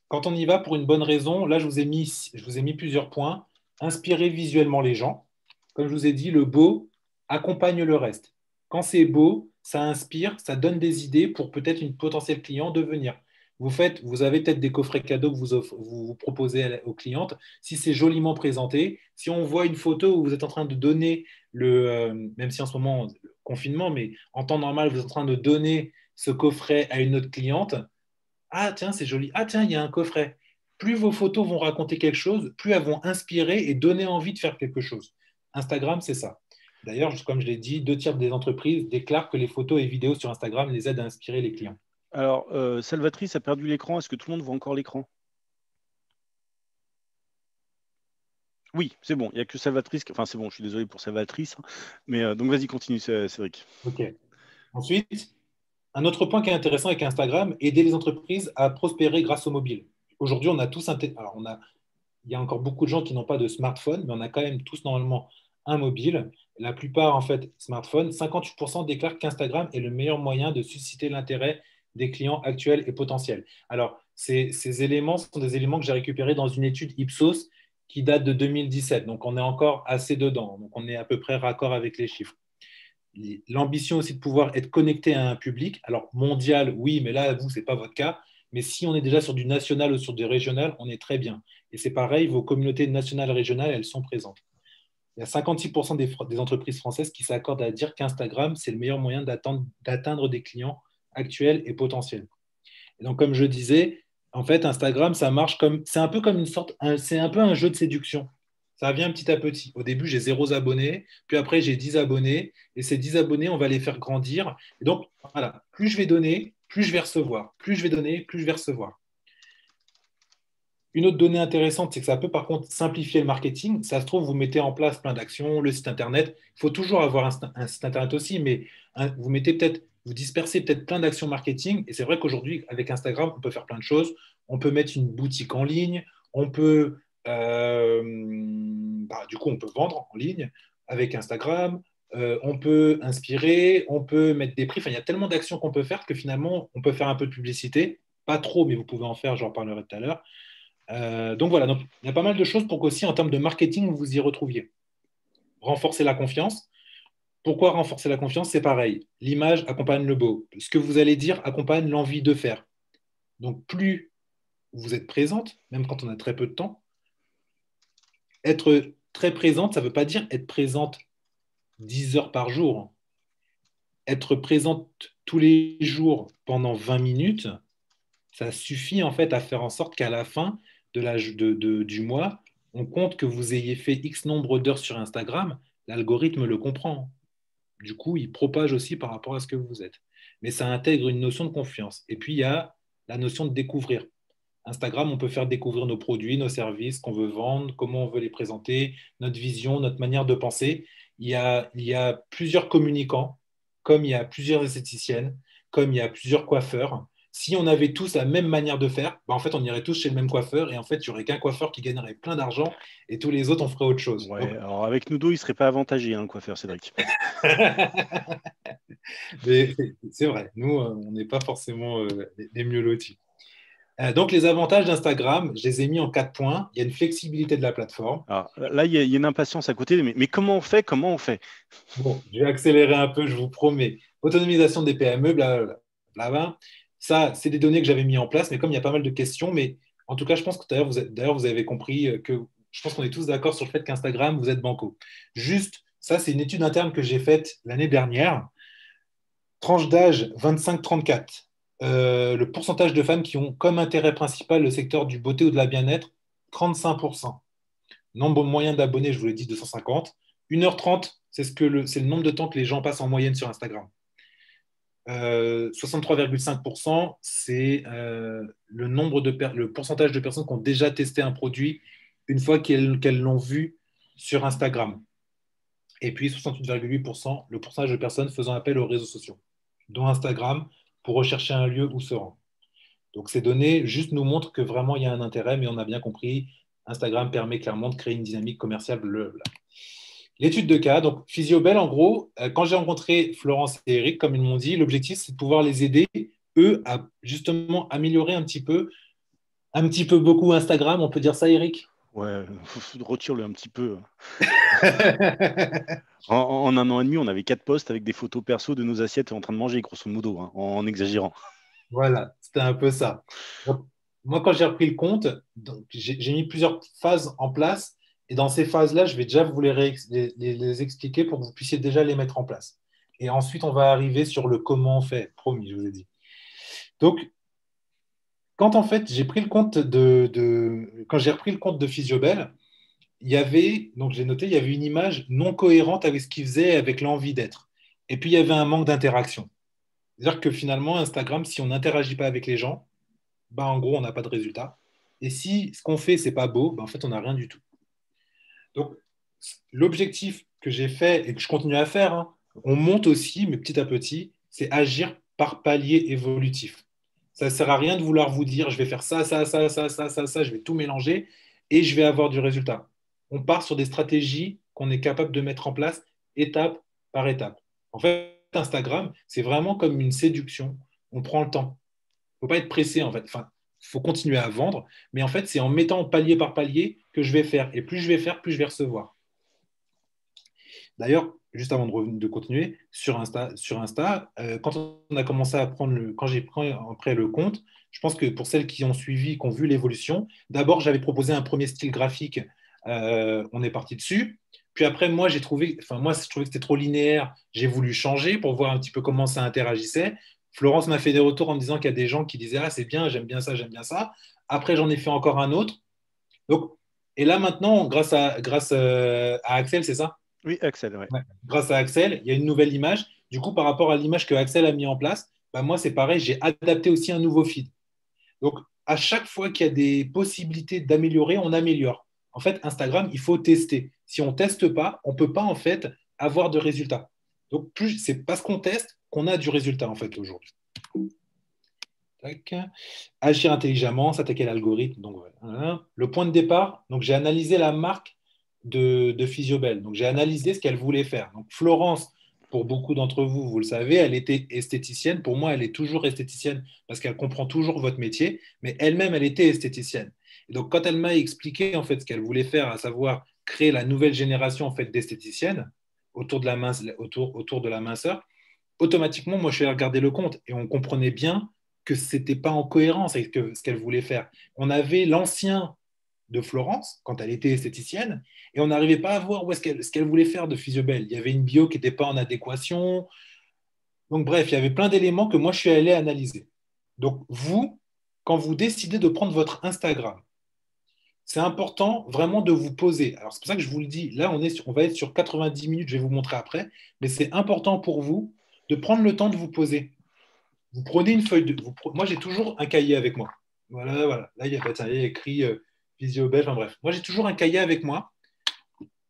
Quand on y va pour une bonne raison, là, je vous ai mis plusieurs points. Inspirer visuellement les gens. Comme je vous ai dit, le beau accompagne le reste. Quand c'est beau, ça inspire, ça donne des idées pour peut-être une potentielle client de venir. Vous avez peut-être des coffrets cadeaux que vous proposez aux clientes. Si c'est joliment présenté, si on voit une photo où vous êtes en train de donner même si en ce moment, confinement, mais en temps normal, vous êtes en train de donner ce coffret à une autre cliente, ah tiens, c'est joli, ah tiens, il y a un coffret. Plus vos photos vont raconter quelque chose, plus elles vont inspirer et donner envie de faire quelque chose. Instagram, c'est ça. D'ailleurs, comme je l'ai dit, 2 tiers des entreprises déclarent que les photos et vidéos sur Instagram les aident à inspirer les clients. Alors, Salvatrice a perdu l'écran. Est-ce que tout le monde voit encore l'écran? Oui, c'est bon. Il n'y a que Salvatrice. Enfin, c'est bon, je suis désolé pour Salvatrice. Mais donc, vas-y, continue, Cédric. OK. Ensuite, un autre point qui est intéressant avec Instagram, aider les entreprises à prospérer grâce au mobile. Aujourd'hui, on a tous alors il y a encore beaucoup de gens qui n'ont pas de smartphone, mais on a quand même tous normalement un mobile. La plupart, en fait, smartphones, 58% déclarent qu'Instagram est le meilleur moyen de susciter l'intérêt des clients actuels et potentiels. Alors, ces éléments sont des éléments que j'ai récupérés dans une étude Ipsos qui date de 2017. Donc, on est encore assez dedans. Donc, on est à peu près raccord avec les chiffres. L'ambition aussi de pouvoir être connecté à un public. Alors, mondial, oui, mais là, vous, ce n'est pas votre cas. Mais si on est déjà sur du national ou sur du régional, on est très bien. Et c'est pareil, vos communautés nationales et régionales, elles sont présentes. Il y a 56% des entreprises françaises qui s'accordent à dire qu'Instagram, c'est le meilleur moyen d'atteindre des clients actuels et potentiels. Et donc, comme je disais, en fait, Instagram, ça marche c'est un peu comme c'est un peu un jeu de séduction. Ça vient petit à petit. Au début, j'ai 0 abonnés, puis après, j'ai 10 abonnés, et ces 10 abonnés, on va les faire grandir. Et donc, voilà, plus je vais donner, plus je vais recevoir. Plus je vais donner, plus je vais recevoir. Une autre donnée intéressante, c'est que ça peut par contre simplifier le marketing. Ça se trouve, vous mettez en place plein d'actions, le site internet. Il faut toujours avoir un site internet aussi, mais vous dispersez peut-être plein d'actions marketing. Et c'est vrai qu'aujourd'hui, avec Instagram, on peut faire plein de choses. On peut mettre une boutique en ligne. On peut, du coup, on peut vendre en ligne avec Instagram. On peut inspirer. On peut mettre des prix. Enfin, il y a tellement d'actions qu'on peut faire que finalement, on peut faire un peu de publicité. Pas trop, mais vous pouvez en faire. J'en parlerai tout à l'heure. Donc voilà, donc, il y a pas mal de choses pour qu'aussi en termes de marketing, vous vous y retrouviez. Renforcer la confiance. Pourquoi renforcer la confiance? C'est pareil. L'image accompagne le beau. Ce que vous allez dire accompagne l'envie de faire. Donc plus vous êtes présente, même quand on a très peu de temps, être très présente, ça ne veut pas dire être présente 10 heures par jour. Être présente tous les jours pendant 20 minutes, ça suffit en fait à faire en sorte qu'à la fin du mois, on compte que vous ayez fait X nombre d'heures sur Instagram, l'algorithme le comprend. Du coup, il propage aussi par rapport à ce que vous êtes. Mais ça intègre une notion de confiance. Et puis, il y a la notion de découvrir. Instagram, on peut faire découvrir nos produits, nos services qu'on veut vendre, comment on veut les présenter, notre vision, notre manière de penser. Il y a plusieurs communicants, comme il y a plusieurs esthéticiennes, comme il y a plusieurs coiffeurs. Si on avait tous la même manière de faire, en fait, on irait tous chez le même coiffeur et en fait, il n'y aurait qu'un coiffeur qui gagnerait plein d'argent et tous les autres, on ferait autre chose. Ouais, alors avec nous deux, il ne serait pas avantagé, le coiffeur, Cédric. Mais c'est vrai, nous, on n'est pas forcément les mieux lotis. Donc, les avantages d'Instagram, je les ai mis en 4 points. Il y a une flexibilité de la plateforme. Alors, là, il y a une impatience à côté, mais comment on fait? Comment on fait? Bon, je vais accélérer un peu, je vous promets. Autonomisation des PME, blablabla. Blablabla. Ça, c'est des données que j'avais mis en place, mais comme il y a pas mal de questions, mais en tout cas, je pense que d'ailleurs, vous avez compris que je pense qu'on est tous d'accord sur le fait qu'Instagram, vous êtes banco. Juste, ça, c'est une étude interne que j'ai faite l'année dernière. Tranche d'âge 25-34. Le pourcentage de femmes qui ont comme intérêt principal le secteur du beauté ou de la bien-être, 35%. Nombre moyen d'abonnés, je vous l'ai dit, 250. 1h30, c'est le nombre de temps que les gens passent en moyenne sur Instagram. 63,5%, c'est le pourcentage de personnes qui ont déjà testé un produit une fois qu'elles l'ont vu sur Instagram. Et puis 68,8%, le pourcentage de personnes faisant appel aux réseaux sociaux, dont Instagram, pour rechercher un lieu où se rendre. Donc ces données juste nous montrent que vraiment il y a un intérêt, mais on a bien compris, Instagram permet clairement de créer une dynamique commerciale. L'étude de cas, donc Physiobel, en gros, quand j'ai rencontré Florence et Eric, comme ils m'ont dit, l'objectif c'est de pouvoir les aider, eux, à justement améliorer un petit peu beaucoup Instagram, on peut dire ça, Eric? Ouais, retire-le un petit peu. En un an et demi, on avait 4 posts avec des photos perso de nos assiettes en train de manger, grosso modo, hein, en exagérant. Voilà, c'était un peu ça. Donc, moi, quand j'ai repris le compte, j'ai mis plusieurs phases en place. Et dans ces phases-là, je vais déjà vous les expliquer pour que vous puissiez déjà les mettre en place. Et ensuite, on va arriver sur le comment on fait. Promis, je vous ai dit. Donc, quand en fait j'ai pris le compte quand j'ai repris le compte de Physiobel, il y avait, donc j'ai noté, il y avait une image non cohérente avec ce qu'il faisait, avec l'envie d'être. Et puis il y avait un manque d'interaction. C'est-à-dire que finalement, Instagram, si on n'interagit pas avec les gens, bah, en gros, on n'a pas de résultat. Et si ce qu'on fait, c'est pas beau, bah, en fait, on n'a rien du tout. Donc, l'objectif que j'ai fait et que je continue à faire, hein, on monte aussi, mais petit à petit, c'est agir par palier évolutif. Ça ne sert à rien de vouloir vous dire, je vais faire ça, ça, ça, ça, ça, ça, ça, je vais tout mélanger et je vais avoir du résultat. On part sur des stratégies qu'on est capable de mettre en place étape par étape. En fait, Instagram, c'est vraiment comme une séduction. On prend le temps. Il ne faut pas être pressé, en fait. Enfin, il faut continuer à vendre, mais en fait, c'est en mettant palier par palier que je vais faire. Et plus je vais faire, plus je vais recevoir. D'ailleurs, juste avant de continuer, sur Insta quand on a commencé à quand j'ai pris après le compte, je pense que pour celles qui ont suivi, qui ont vu l'évolution, d'abord, j'avais proposé un premier style graphique, on est parti dessus. Puis après, moi, je trouvais que c'était trop linéaire. J'ai voulu changer pour voir un petit peu comment ça interagissait. Florence m'a fait des retours en me disant qu'il y a des gens qui disaient ah, c'est bien, j'aime bien ça, j'aime bien ça. Après, j'en ai fait encore un autre. Donc, et là, maintenant, grâce à Axel, c'est ça? Oui, Axel, ouais. Ouais. Grâce à Axel, il y a une nouvelle image. Du coup, par rapport à l'image que Axel a mis en place, bah, moi, c'est pareil, j'ai adapté aussi un nouveau feed. Donc, à chaque fois qu'il y a des possibilités d'améliorer, on améliore. En fait, Instagram, il faut tester. Si on ne teste pas, on ne peut pas en fait avoir de résultats. Donc, c'est parce qu'on teste qu'on a du résultat en fait aujourd'hui. Tac. Agir intelligemment, s'attaquer à l'algorithme. Donc, voilà. Le point de départ, donc j'ai analysé la marque de Physiobel. Donc, j'ai analysé ce qu'elle voulait faire. Donc, Florence, pour beaucoup d'entre vous, vous le savez, elle était esthéticienne. Pour moi, elle est toujours esthéticienne parce qu'elle comprend toujours votre métier, mais elle-même, elle était esthéticienne. Et donc, quand elle m'a expliqué en fait ce qu'elle voulait faire, à savoir créer la nouvelle génération en fait d'esthéticiennes autour de la minceur, automatiquement, moi, je suis allé regarder le compte et on comprenait bien que ce n'était pas en cohérence avec ce qu'elle voulait faire. On avait l'ancien de Florence, quand elle était esthéticienne, et on n'arrivait pas à voir ce qu'elle voulait faire de Physiobel. Il y avait une bio qui n'était pas en adéquation. Donc, bref, il y avait plein d'éléments que moi, je suis allé analyser. Donc, vous, quand vous décidez de prendre votre Instagram, c'est important vraiment de vous poser. Alors, c'est pour ça que je vous le dis, là, on va être sur 90 minutes, je vais vous montrer après, mais c'est important pour vous de prendre le temps de vous poser. Vous prenez une feuille moi, j'ai toujours un cahier avec moi. Voilà, voilà. Là, il y a écrit Physiobel, enfin bref. Moi, j'ai toujours un cahier avec moi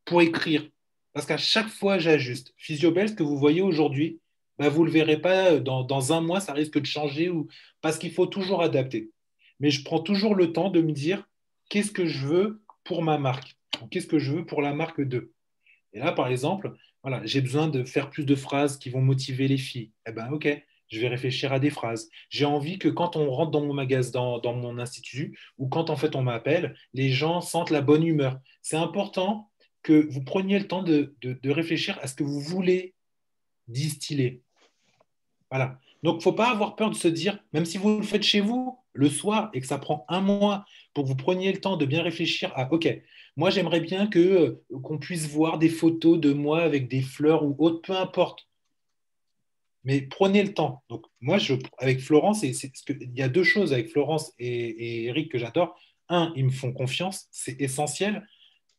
pour écrire. Parce qu'à chaque fois, j'ajuste. Physiobel, ce que vous voyez aujourd'hui, bah, vous ne le verrez pas dans un mois, ça risque de changer parce qu'il faut toujours adapter. Mais je prends toujours le temps de me dire qu'est-ce que je veux pour ma marque, qu'est-ce que je veux pour la marque 2. Et là, par exemple, voilà, j'ai besoin de faire plus de phrases qui vont motiver les filles. Eh bien, OK, je vais réfléchir à des phrases. J'ai envie que quand on rentre dans mon magasin, dans mon institut, ou quand en fait on m'appelle, les gens sentent la bonne humeur. C'est important que vous preniez le temps de réfléchir à ce que vous voulez distiller. Voilà. Donc, il ne faut pas avoir peur de se dire, même si vous le faites chez vous le soir et que ça prend un mois pour que vous preniez le temps de bien réfléchir à, OK, moi j'aimerais bien qu'on puisse voir des photos de moi avec des fleurs ou autre, peu importe. Mais prenez le temps. Donc, moi, avec Florence, il y a deux choses avec Florence et Eric que j'adore. Un, ils me font confiance, c'est essentiel.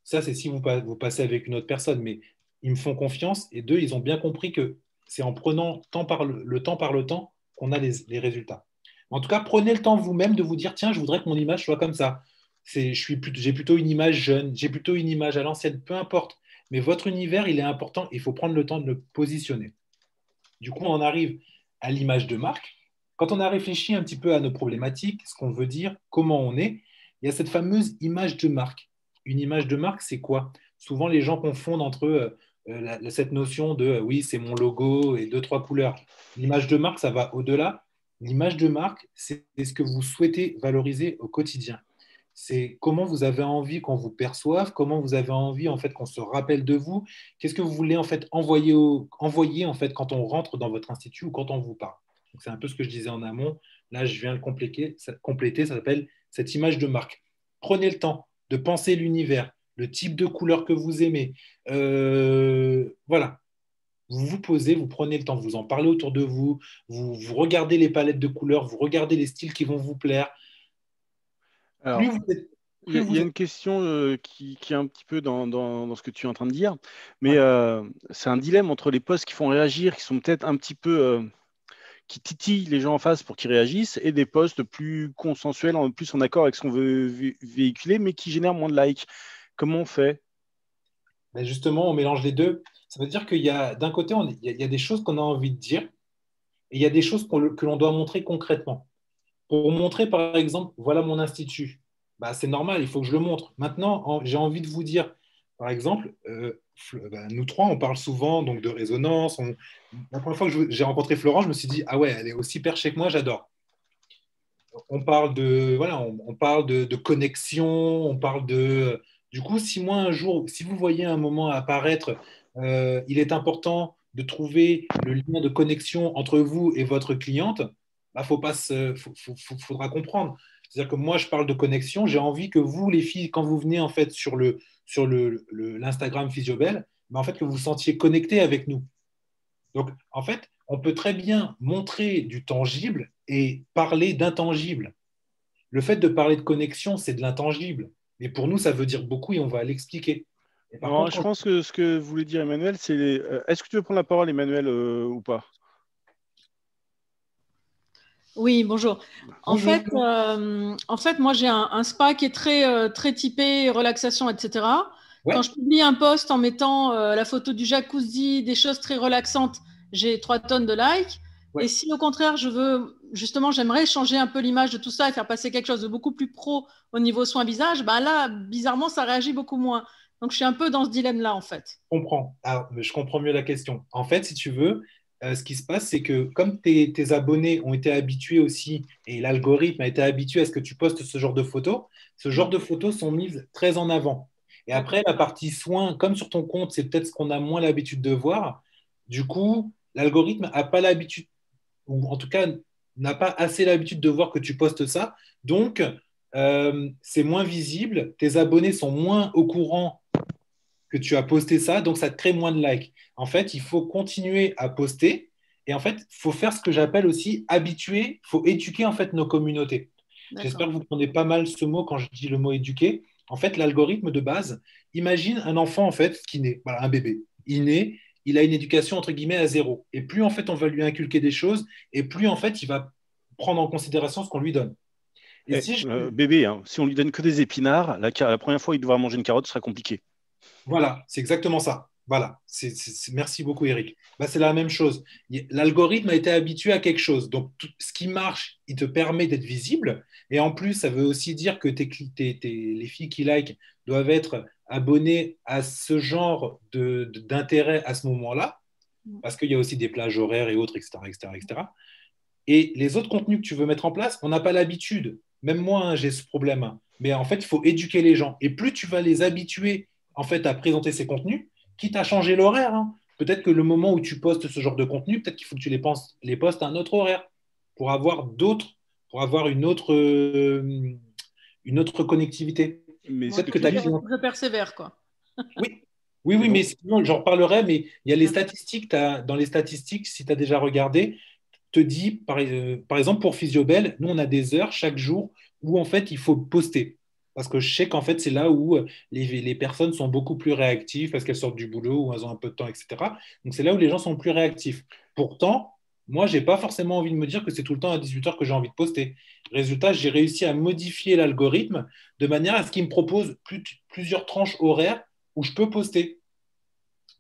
Ça, c'est si vous passez avec une autre personne, mais ils me font confiance. Et deux, ils ont bien compris que c'est en prenant le temps par le temps qu'on a les résultats. En tout cas, prenez le temps vous-même de vous dire, tiens, je voudrais que mon image soit comme ça. J'ai plutôt une image jeune, j'ai plutôt une image à l'ancienne, peu importe. Mais votre univers, il est important, il faut prendre le temps de le positionner. Du coup, on arrive à l'image de marque. Quand on a réfléchi un petit peu à nos problématiques, ce qu'on veut dire, comment on est, il y a cette fameuse image de marque. Une image de marque, c'est quoi? Souvent, les gens confondent entre cette notion de oui, c'est mon logo et deux, trois couleurs. L'image de marque, ça va au-delà. L'image de marque, c'est ce que vous souhaitez valoriser au quotidien. C'est comment vous avez envie qu'on vous perçoive, comment vous avez envie en fait qu'on se rappelle de vous, qu'est-ce que vous voulez en fait envoyer en fait quand on rentre dans votre institut ou quand on vous parle. Donc, c'est un peu ce que je disais en amont. Là, je viens de compléter, ça s'appelle cette image de marque. Prenez le temps de penser l'univers, le type de couleur que vous aimez. Voilà. Vous vous posez, vous prenez le temps, vous en parlez autour de vous, vous regardez les palettes de couleurs, vous regardez les styles qui vont vous plaire. Alors, Plus vous êtes, il y, plus a il y vous a êtes. une question qui est un petit peu dans ce que tu es en train de dire, mais Ouais. c'est un dilemme entre les posts qui font réagir, qui sont peut-être un petit peu, qui titillent les gens en face pour qu'ils réagissent, et des posts plus consensuels, plus en accord avec ce qu'on veut véhiculer, mais qui génèrent moins de likes. Comment on fait? Ben justement, on mélange les deux. Ça veut dire qu'il y a d'un côté, il y a des choses qu'on a envie de dire et il y a des choses que l'on doit montrer concrètement. Pour montrer, par exemple, voilà mon institut. Bah, c'est normal, il faut que je le montre. Maintenant, j'ai envie de vous dire, par exemple, nous trois, on parle souvent donc, de résonance. La première fois que j'ai rencontré Florent, je me suis dit, ah ouais, elle est aussi perchée que moi, j'adore. On parle on parle de connexion, on parle de. Du coup, si moi un jour, si vous voyez un moment apparaître, il est important de trouver le lien de connexion entre vous et votre cliente, bah, faudra comprendre. C'est-à-dire que moi, je parle de connexion, j'ai envie que vous, les filles, quand vous venez en fait l'Instagram Physiobel, bah, en fait, que vous vous sentiez connecté avec nous. Donc, en fait, on peut très bien montrer du tangible et parler d'intangible. Le fait de parler de connexion, c'est de l'intangible. Mais pour nous, ça veut dire beaucoup et on va l'expliquer. Et par Non, contre, je pense que ce que voulait dire Emmanuel, c'est est-ce que tu veux prendre la parole, Emmanuel, ou pas? Oui, bonjour. bonjour. En fait, moi, j'ai un spa qui est très typé relaxation, etc. Quand Ouais, je publie un post en mettant la photo du jacuzzi, des choses très relaxantes, j'ai 3 tonnes de likes. Et ouais. si au contraire, justement, j'aimerais changer un peu l'image de tout ça et faire passer quelque chose de beaucoup plus pro au niveau soin visage, ben là, bizarrement, ça réagit beaucoup moins. Donc, je suis un peu dans ce dilemme-là, en fait. Comprends. Alors, je comprends mieux la question. En fait, si tu veux, ce qui se passe, c'est que comme tes abonnés ont été habitués aussi, et l'algorithme a été habitué à ce que tu postes ce genre de photos, ce genre de photos sont mises très en avant. Et après, D'accord. la partie soins, comme sur ton compte, c'est peut-être ce qu'on a moins l'habitude de voir. Du coup, l'algorithme n'a pas l'habitude, ou en tout cas, n'a pas assez l'habitude de voir que tu postes ça. Donc, c'est moins visible, tes abonnés sont moins au courant que tu as posté ça, donc ça te crée moins de likes. En fait, il faut continuer à poster et en fait, il faut faire ce que j'appelle aussi habituer, il faut éduquer en fait nos communautés. J'espère D'accord. que vous prenez pas mal ce mot quand je dis le mot éduquer. En fait, l'algorithme de base, imagine un enfant en fait qui naît, voilà, un bébé. Il naît, il a une éducation entre guillemets à zéro. Et plus en fait on va lui inculquer des choses, et plus en fait il va prendre en considération ce qu'on lui donne. Et si je... Bébé, hein, si on lui donne que des épinards, la première fois il devra manger une carotte, ce sera compliqué. Voilà, c'est exactement ça. Voilà, merci beaucoup Eric. Bah, c'est la même chose. L'algorithme a été habitué à quelque chose. Donc, tout ce qui marche, il te permet d'être visible. Et en plus, ça veut aussi dire que les filles qui like doivent être abonnées à ce genre d'intérêt à ce moment-là, parce qu'il y a aussi des plages horaires et autres, etc., etc., etc. Et les autres contenus que tu veux mettre en place, on n'a pas l'habitude. Même moi, hein, j'ai ce problème, hein. Mais en fait, il faut éduquer les gens. Et plus tu vas les habituer en fait, à présenter ces contenus, quitte à changer l'horaire, hein. Peut-être que le moment où tu postes ce genre de contenu, peut-être qu'il faut que tu les postes à un autre horaire pour avoir pour avoir une autre connectivité. Mais Bon, ce Peut-être que que tu tu as dis, je persévère, quoi. Oui, oui, c'est oui, bon. mais sinon, j'en reparlerai, mais il y a les statistiques, dans les statistiques, si tu as déjà regardé, te dit, par exemple, pour Physiobel, nous, on a des heures chaque jour où, en fait, il faut poster. Parce que je sais qu'en fait, c'est là où les personnes sont beaucoup plus réactives parce qu'elles sortent du boulot ou elles ont un peu de temps, etc. Donc, c'est là où les gens sont plus réactifs. Pourtant, moi, je n'ai pas forcément envie de me dire que c'est tout le temps à 18 h que j'ai envie de poster. Résultat, j'ai réussi à modifier l'algorithme de manière à ce qu'il me propose plusieurs tranches horaires où je peux poster.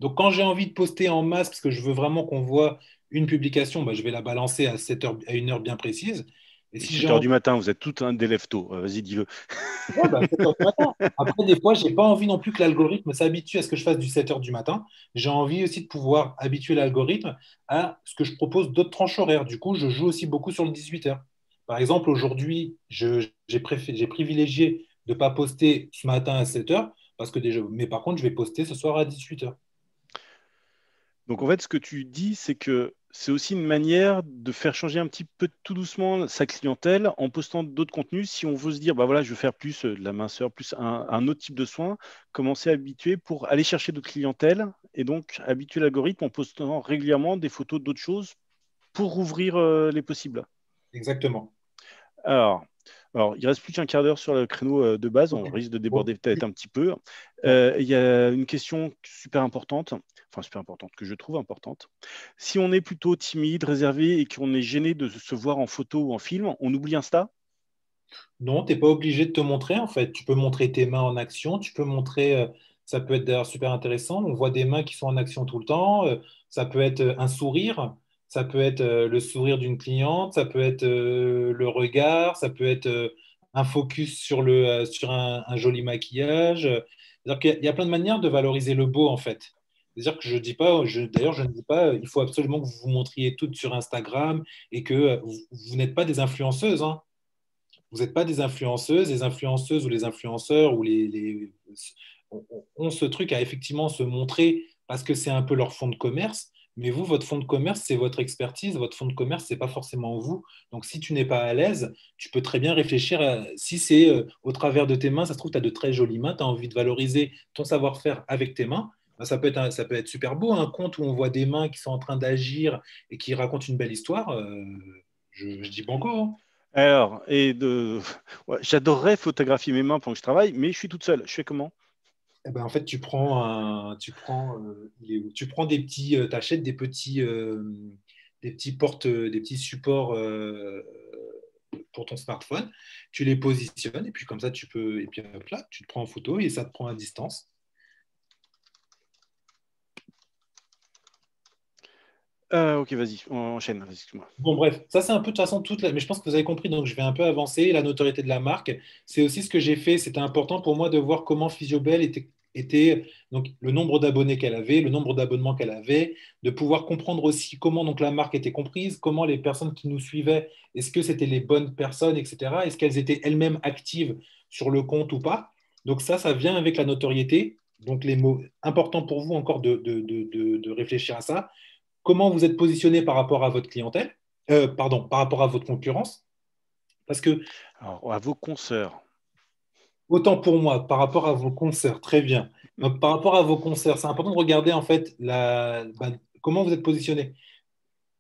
Donc, quand j'ai envie de poster en masse, parce que je veux vraiment qu'on voit une publication, bah, je vais la balancer à 7 heures, à une heure bien précise. Et Mais si j'ai 7 heures envie... du matin, vous êtes tout un des lève-tôt. Vas-y, dis-le. Ouais, bah, 7 heures du matin. Après, des fois, je n'ai pas envie non plus que l'algorithme s'habitue à ce que je fasse du 7 heures du matin. J'ai envie aussi de pouvoir habituer l'algorithme à ce que je propose d'autres tranches horaires. Du coup, je joue aussi beaucoup sur le 18 heures. Par exemple, aujourd'hui, j'ai privilégié de ne pas poster ce matin à 7 heures, parce que déjà, mais par contre, je vais poster ce soir à 18 heures. Donc en fait, ce que tu dis, c'est que c'est aussi une manière de faire changer un petit peu tout doucement sa clientèle en postant d'autres contenus. Si on veut se dire, bah voilà, je veux faire plus de la minceur, plus un autre type de soin, commencer à habituer pour aller chercher d'autres clientèles et donc habituer l'algorithme en postant régulièrement des photos d'autres choses pour ouvrir les possibles. Exactement. Alors, alors, il reste plus qu'un quart d'heure sur le créneau de base. On Ok. risque de Bon. déborder peut-être un petit peu. Ouais. Il y a une question super importante, enfin super importante, que je trouve importante. Si on est plutôt timide, réservé et qu'on est gêné de se voir en photo ou en film, on oublie Insta? Non, tu n'es pas obligé de te montrer en fait. Tu peux montrer tes mains en action, tu peux montrer, ça peut être d'ailleurs super intéressant. On voit des mains qui sont en action tout le temps. Ça peut être un sourire, ça peut être le sourire d'une cliente, ça peut être le regard, ça peut être un focus sur un joli maquillage. C'est-à-dire qu'il y a plein de manières de valoriser le beau en fait. C'est-à-dire que je dis pas, d'ailleurs, je ne dis pas, il faut absolument que vous vous montriez toutes sur Instagram et que vous n'êtes pas des influenceuses, hein. Vous n'êtes pas des influenceuses, les influenceuses ou les influenceurs ou ont ce truc à effectivement se montrer parce que c'est un peu leur fonds de commerce. Mais vous, votre fonds de commerce, c'est votre expertise. Votre fonds de commerce, c'est pas forcément vous. Donc, si tu n'es pas à l'aise, tu peux très bien réfléchir à si c'est au travers de tes mains, ça se trouve, tu as de très jolies mains, tu as envie de valoriser ton savoir-faire avec tes mains. Ben, ça peut être super beau, un conte où on voit des mains qui sont en train d'agir et qui racontent une belle histoire. Je dis banco, hein. Alors, ouais, j'adorerais photographier mes mains pendant que je travaille, mais je suis toute seule. Je fais comment? Eh ben, en fait, tu prends t'achètes des petits des petits supports pour ton smartphone, tu les positionnes et puis comme ça, et puis hop là, tu te prends en photo et ça te prend à distance. Ok, vas-y, on enchaîne. Excuse-moi. Bon, bref, ça c'est un peu de toute façon mais je pense que vous avez compris, donc je vais un peu avancer. La notoriété de la marque, c'est aussi ce que j'ai fait. C'était important pour moi de voir comment Physiobel était donc le nombre d'abonnés qu'elle avait, le nombre d'abonnements qu'elle avait, de pouvoir comprendre aussi comment donc la marque était comprise, comment les personnes qui nous suivaient, est-ce que c'était les bonnes personnes, etc. Est-ce qu'elles étaient elles-mêmes actives sur le compte ou pas. Donc ça vient avec la notoriété. Donc les mots importants pour vous encore de réfléchir à ça. Comment vous êtes positionné par rapport à votre clientèle, pardon, par rapport à votre concurrence. Parce que, Alors, à vos consoeurs. autant pour moi, par rapport à vos concerts, très bien. Donc, par rapport à vos concerts, c'est important de regarder en fait comment vous êtes positionné.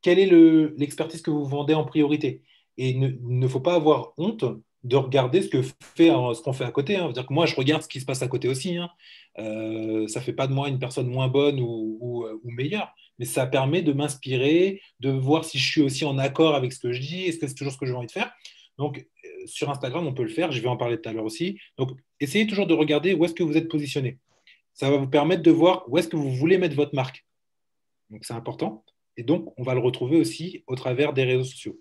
Quelle est l'expertise que vous vendez en priorité? Et il ne faut pas avoir honte de regarder ce qu'on fait à côté, hein. C'est-à-dire que moi, je regarde ce qui se passe à côté aussi, hein. Ça ne fait pas de moi une personne moins bonne ou meilleure, mais ça permet de m'inspirer, de voir si je suis aussi en accord avec ce que je dis, est-ce que c'est toujours ce que j'ai envie de faire. Donc, sur Instagram, on peut le faire, je vais en parler tout à l'heure aussi. Donc, essayez toujours de regarder où est-ce que vous êtes positionné. Ça va vous permettre de voir où est-ce que vous voulez mettre votre marque. Donc, c'est important. Et donc, on va le retrouver aussi au travers des réseaux sociaux.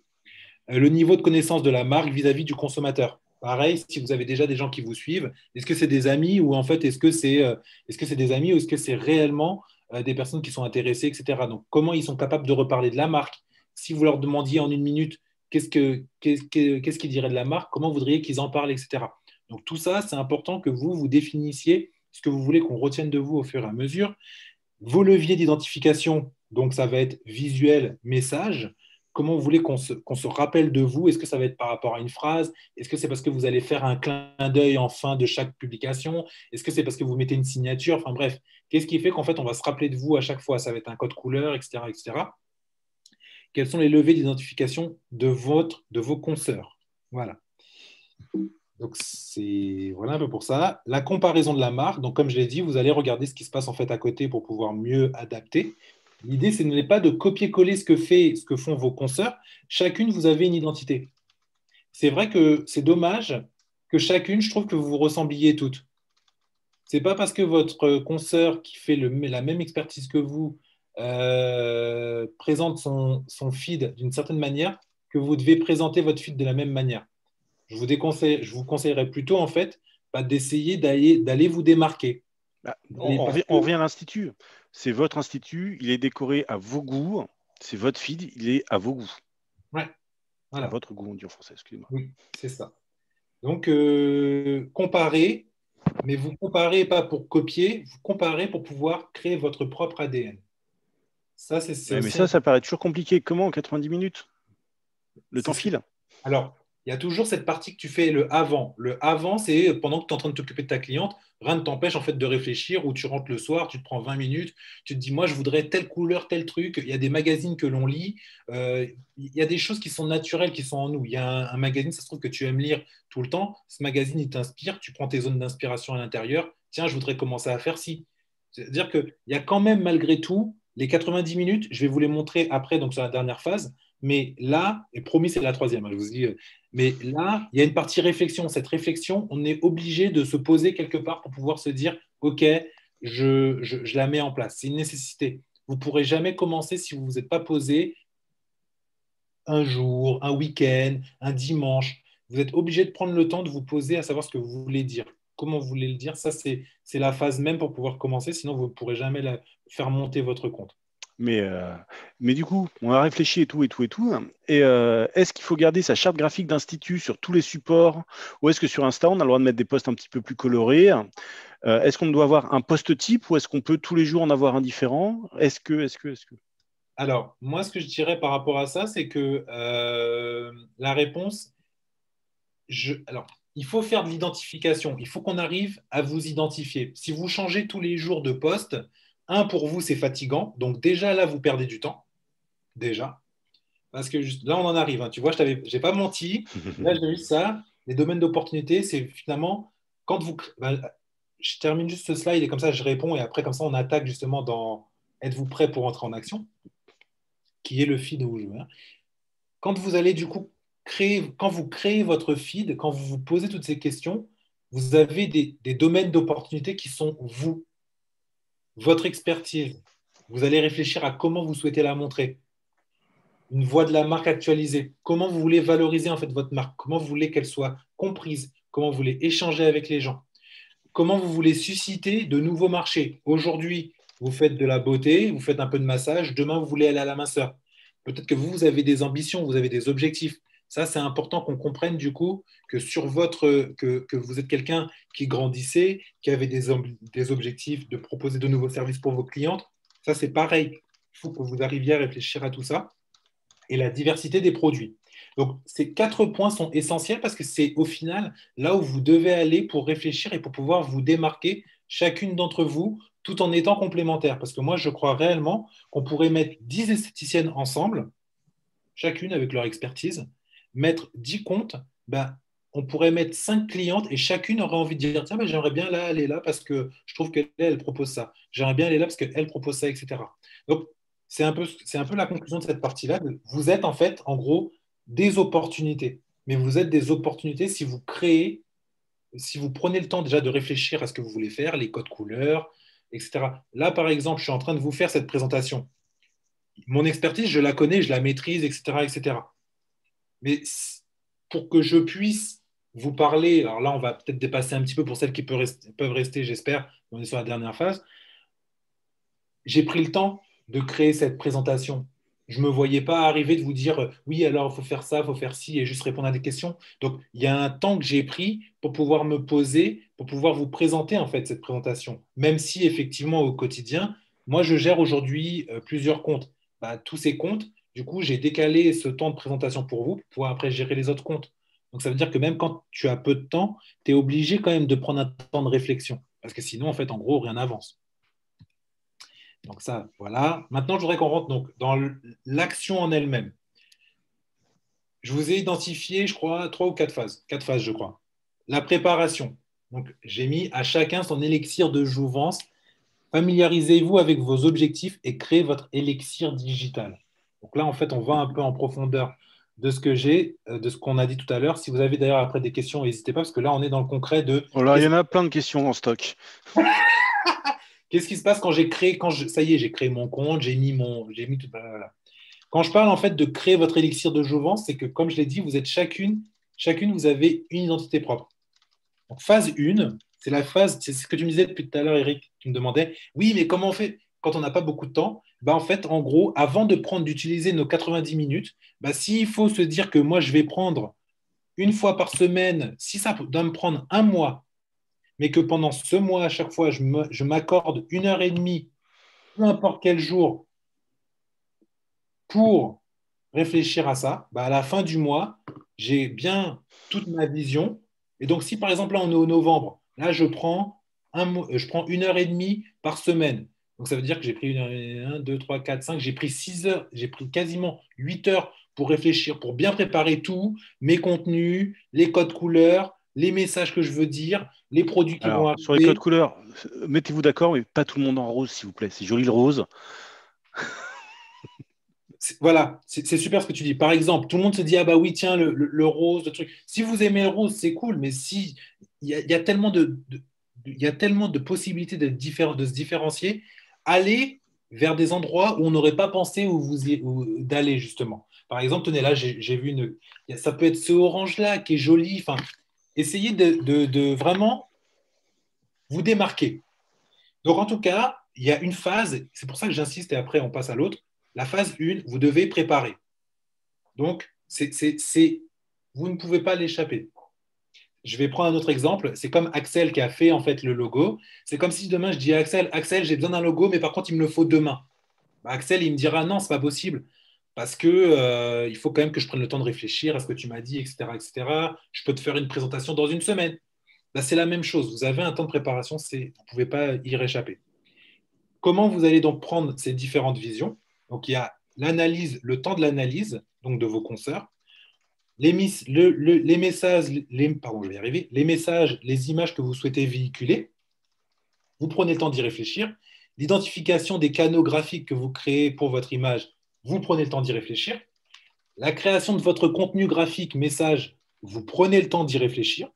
Le niveau de connaissance de la marque vis-à-vis du consommateur. Pareil, si vous avez déjà des gens qui vous suivent, est-ce que c'est des amis ou en fait est-ce que c'est des amis ou est-ce que c'est réellement des personnes qui sont intéressées, etc. Donc, comment ils sont capables de reparler de la marque? si vous leur demandiez en 1 minute qu'est-ce qu'ils diraient de la marque, comment vous voudriez qu'ils en parlent, etc. Donc tout ça, c'est important que vous définissiez ce que vous voulez qu'on retienne de vous au fur et à mesure. Vos leviers d'identification, donc ça va être visuel, message. Comment vous voulez qu'on se rappelle de vous? Est-ce que ça va être par rapport à une phrase? Est-ce que c'est parce que vous allez faire un clin d'œil en fin de chaque publication? Est-ce que c'est parce que vous mettez une signature? Enfin bref, qu'est-ce qui fait qu'en fait, on va se rappeler de vous à chaque fois? Ça va être un code couleur, etc., etc. Quels sont les leviers d'identification de vos consoeurs? Voilà. Donc, voilà un peu pour ça. La comparaison de la marque. Donc, comme je l'ai dit, vous allez regarder ce qui se passe en fait à côté pour pouvoir mieux adapter. L'idée, ce n'est pas de copier-coller ce que font vos consoeurs. Chacune, vous avez une identité. C'est vrai que c'est dommage que chacune, je trouve que vous vous ressembliez toutes. Ce n'est pas parce que votre consoeur qui fait la même expertise que vous présente son feed d'une certaine manière que vous devez présenter votre feed de la même manière. Je vous conseillerais plutôt, en fait, d'essayer d'aller vous démarquer. On revient à l'institut. C'est votre institut, il est décoré à vos goûts. C'est votre feed, il est à vos goûts. Ouais. Voilà. À votre goût, on dit en français, excusez-moi. Oui, c'est ça. Donc, comparez, mais vous comparez pas pour copier, vous comparez pour pouvoir créer votre propre ADN. Ça, mais ça paraît toujours compliqué. Comment en 90 minutes? Le temps file. Alors, il y a toujours cette partie que tu fais le avant. Le avant, c'est pendant que tu es en train de t'occuper de ta cliente, rien ne t'empêche en fait de réfléchir, ou tu rentres le soir, tu te prends 20 minutes, tu te dis, moi, je voudrais telle couleur, tel truc. Il y a des magazines que l'on lit. Il y a des choses qui sont naturelles, qui sont en nous. Il y a un magazine, ça se trouve que tu aimes lire tout le temps. Ce magazine, il t'inspire. Tu prends tes zones d'inspiration à l'intérieur. Tiens, je voudrais commencer à faire ci. C'est-à-dire qu'il y a quand même, malgré tout, les 90 minutes, je vais vous les montrer après, donc sur la dernière phase. Mais là, et promis, c'est la troisième, je vous dis. Mais là, il y a une partie réflexion. Cette réflexion, on est obligé de se poser quelque part pour pouvoir se dire, OK, je la mets en place. C'est une nécessité. Vous ne pourrez jamais commencer si vous ne vous êtes pas posé un jour, un week-end, un dimanche. Vous êtes obligé de prendre le temps de vous poser à savoir ce que vous voulez dire. Comment vous voulez le dire? Ça, c'est la phase même pour pouvoir commencer. Sinon, vous ne pourrez jamais faire monter votre compte. Mais du coup, on a réfléchi et tout. Et est-ce qu'il faut garder sa charte graphique d'institut sur tous les supports? Ou est-ce que sur Insta, on a le droit de mettre des posts un petit peu plus colorés? Est-ce qu'on doit avoir un post type ou est-ce qu'on peut tous les jours en avoir un différent? Est-ce que Alors, moi, ce que je dirais par rapport à ça, c'est que la réponse, alors, il faut faire de l'identification. Il faut qu'on arrive à vous identifier. Si vous changez tous les jours de poste, pour vous, c'est fatigant. Donc, déjà, là, vous perdez du temps. Déjà. Parce que là, on en arrive. Tu vois, je n'ai pas menti. Là, j'ai vu ça. Les domaines d'opportunité, c'est finalement, quand vous... je termine juste ce slide et comme ça, je réponds. Et après, comme ça, on attaque justement dans Êtes-vous prêt pour entrer en action? Qui est le feed où je veux. Quand vous allez du coup quand vous créez votre feed, quand vous vous posez toutes ces questions, vous avez des domaines d'opportunité qui sont vous. Votre expertise. Vous allez réfléchir à comment vous souhaitez la montrer. Une voix de la marque actualisée. Comment vous voulez valoriser en fait votre marque. Comment vous voulez qu'elle soit comprise. Comment vous voulez échanger avec les gens. Comment vous voulez susciter de nouveaux marchés. Aujourd'hui, vous faites de la beauté, vous faites un peu de massage. Demain, vous voulez aller à la minceur. Peut-être que vous avez des ambitions, vous avez des objectifs. Ça, c'est important qu'on comprenne du coup que que vous êtes quelqu'un qui grandissait, qui avait des objectifs de proposer de nouveaux services pour vos clientes. Ça, c'est pareil. Il faut que vous arriviez à réfléchir à tout ça. Et la diversité des produits. Donc, ces 4 points sont essentiels parce que c'est au final là où vous devez aller pour réfléchir et pour pouvoir vous démarquer chacune d'entre vous tout en étant complémentaires. Parce que moi, je crois réellement qu'on pourrait mettre 10 esthéticiennes ensemble, chacune avec leur expertise, mettre 10 comptes, on pourrait mettre 5 clientes et chacune aurait envie de dire tiens, j'aimerais bien là aller là parce que je trouve qu'elle propose ça. J'aimerais bien aller là parce qu'elle propose ça, etc. Donc, c'est un peu la conclusion de cette partie-là. Vous êtes en fait, en gros, des opportunités. Mais vous êtes des opportunités si vous créez, si vous prenez le temps déjà de réfléchir à ce que vous voulez faire, les codes couleurs, etc. Là, par exemple, je suis en train de vous faire cette présentation. Mon expertise, je la connais, je la maîtrise, etc., etc. Mais pour que je puisse vous parler, alors là, on va peut-être dépasser un petit peu pour celles qui peuvent rester, j'espère, on est sur la dernière phase. J'ai pris le temps de créer cette présentation. je ne me voyais pas arriver de vous dire oui, alors il faut faire ça, il faut faire ci et juste répondre à des questions. Donc, il y a un temps que j'ai pris pour pouvoir me poser, pour pouvoir vous présenter en fait cette présentation. Même si effectivement au quotidien, moi je gère aujourd'hui plusieurs comptes. Bah, tous ces comptes, du coup, j'ai décalé ce temps de présentation pour vous pour pouvoir après gérer les autres comptes. Donc, ça veut dire que même quand tu as peu de temps, tu es obligé quand même de prendre un temps de réflexion. Parce que sinon, en fait, en gros, rien n'avance. Donc ça, voilà. Maintenant, je voudrais qu'on rentre donc dans l'action en elle-même. Je vous ai identifié, je crois, 3 ou 4 phases. 4 phases, je crois. La préparation. Donc, j'ai mis à chacun son élixir de jouvence. Familiarisez-vous avec vos objectifs et créez votre élixir digital. Donc là, en fait, on va un peu en profondeur de ce que j'ai, de ce qu'on a dit tout à l'heure. Si vous avez d'ailleurs après des questions, n'hésitez pas, parce que là, on est dans le concret de Alors, il y en a plein de questions en stock. qu'est-ce qui se passe quand j'ai créé, ça y est, j'ai créé mon compte, j'ai mis tout, voilà. Quand je parle en fait de créer votre élixir de jouvence, c'est que comme je l'ai dit, vous êtes chacune, vous avez une identité propre. Donc, phase 1, c'est la phase, c'est ce que tu me disais depuis tout à l'heure, Eric. Tu me demandais, oui, mais comment on fait quand on n'a pas beaucoup de temps? Ben, en fait, en gros, avant d'utiliser nos 90 minutes, ben, s'il faut se dire que moi, je vais prendre une fois par semaine, si ça doit me prendre un mois, mais que pendant ce mois, à chaque fois, je m'accorde 1 heure et demie, peu importe quel jour, pour réfléchir à ça, bah à la fin du mois, j'ai bien toute ma vision. Et donc, si par exemple, là, on est au novembre, là, je prends 1 heure et demie par semaine. Donc, ça veut dire que j'ai pris 1, 2, 3, 4, 5, j'ai pris 6 heures, j'ai pris quasiment 8 heures pour réfléchir, pour bien préparer tout, mes contenus, les codes couleurs, les messages que je veux dire, les produits qui vont Alors, arriver. sur les codes couleurs, mettez-vous d'accord, mais pas tout le monde en rose, s'il vous plaît. C'est joli le rose. Voilà, c'est super ce que tu dis. Par exemple, tout le monde se dit, ah bah oui, tiens, le rose, le truc. Si vous aimez le rose, c'est cool, mais si il y a tellement il y a tellement de possibilités de se différencier, allez vers des endroits où on n'aurait pas pensé d'aller, justement. Par exemple, tenez, là, j'ai vu ça peut être ce orange-là qui est joli. Enfin, essayez de vraiment vous démarquer. Donc, en tout cas, il y a une phase, c'est pour ça que j'insiste et après on passe à l'autre. La phase 1, vous devez préparer. Donc, vous ne pouvez pas l'échapper. Je vais prendre un autre exemple. C'est comme Axel qui a fait en fait le logo. C'est comme si demain je dis à Axel, Axel, j'ai besoin d'un logo, mais par contre, il me le faut demain. Bah, Axel, il me dira non, c'est pas possible. Parce que il faut quand même que je prenne le temps de réfléchir à ce que tu m'as dit, etc., etc. Je peux te faire une présentation dans une semaine. Bah, c'est la même chose. Vous avez un temps de préparation, vous ne pouvez pas y réchapper. Comment vous allez donc prendre ces différentes visions? Donc, il y a l'analyse, le temps de l'analyse, donc de vos consoeurs, les messages, pardon, je vais y arriver, les messages, les images que vous souhaitez véhiculer. Vous prenez le temps d'y réfléchir. L'identification des canaux graphiques que vous créez pour votre image, vous prenez le temps d'y réfléchir. La création de votre contenu graphique, message, vous prenez le temps d'y réfléchir.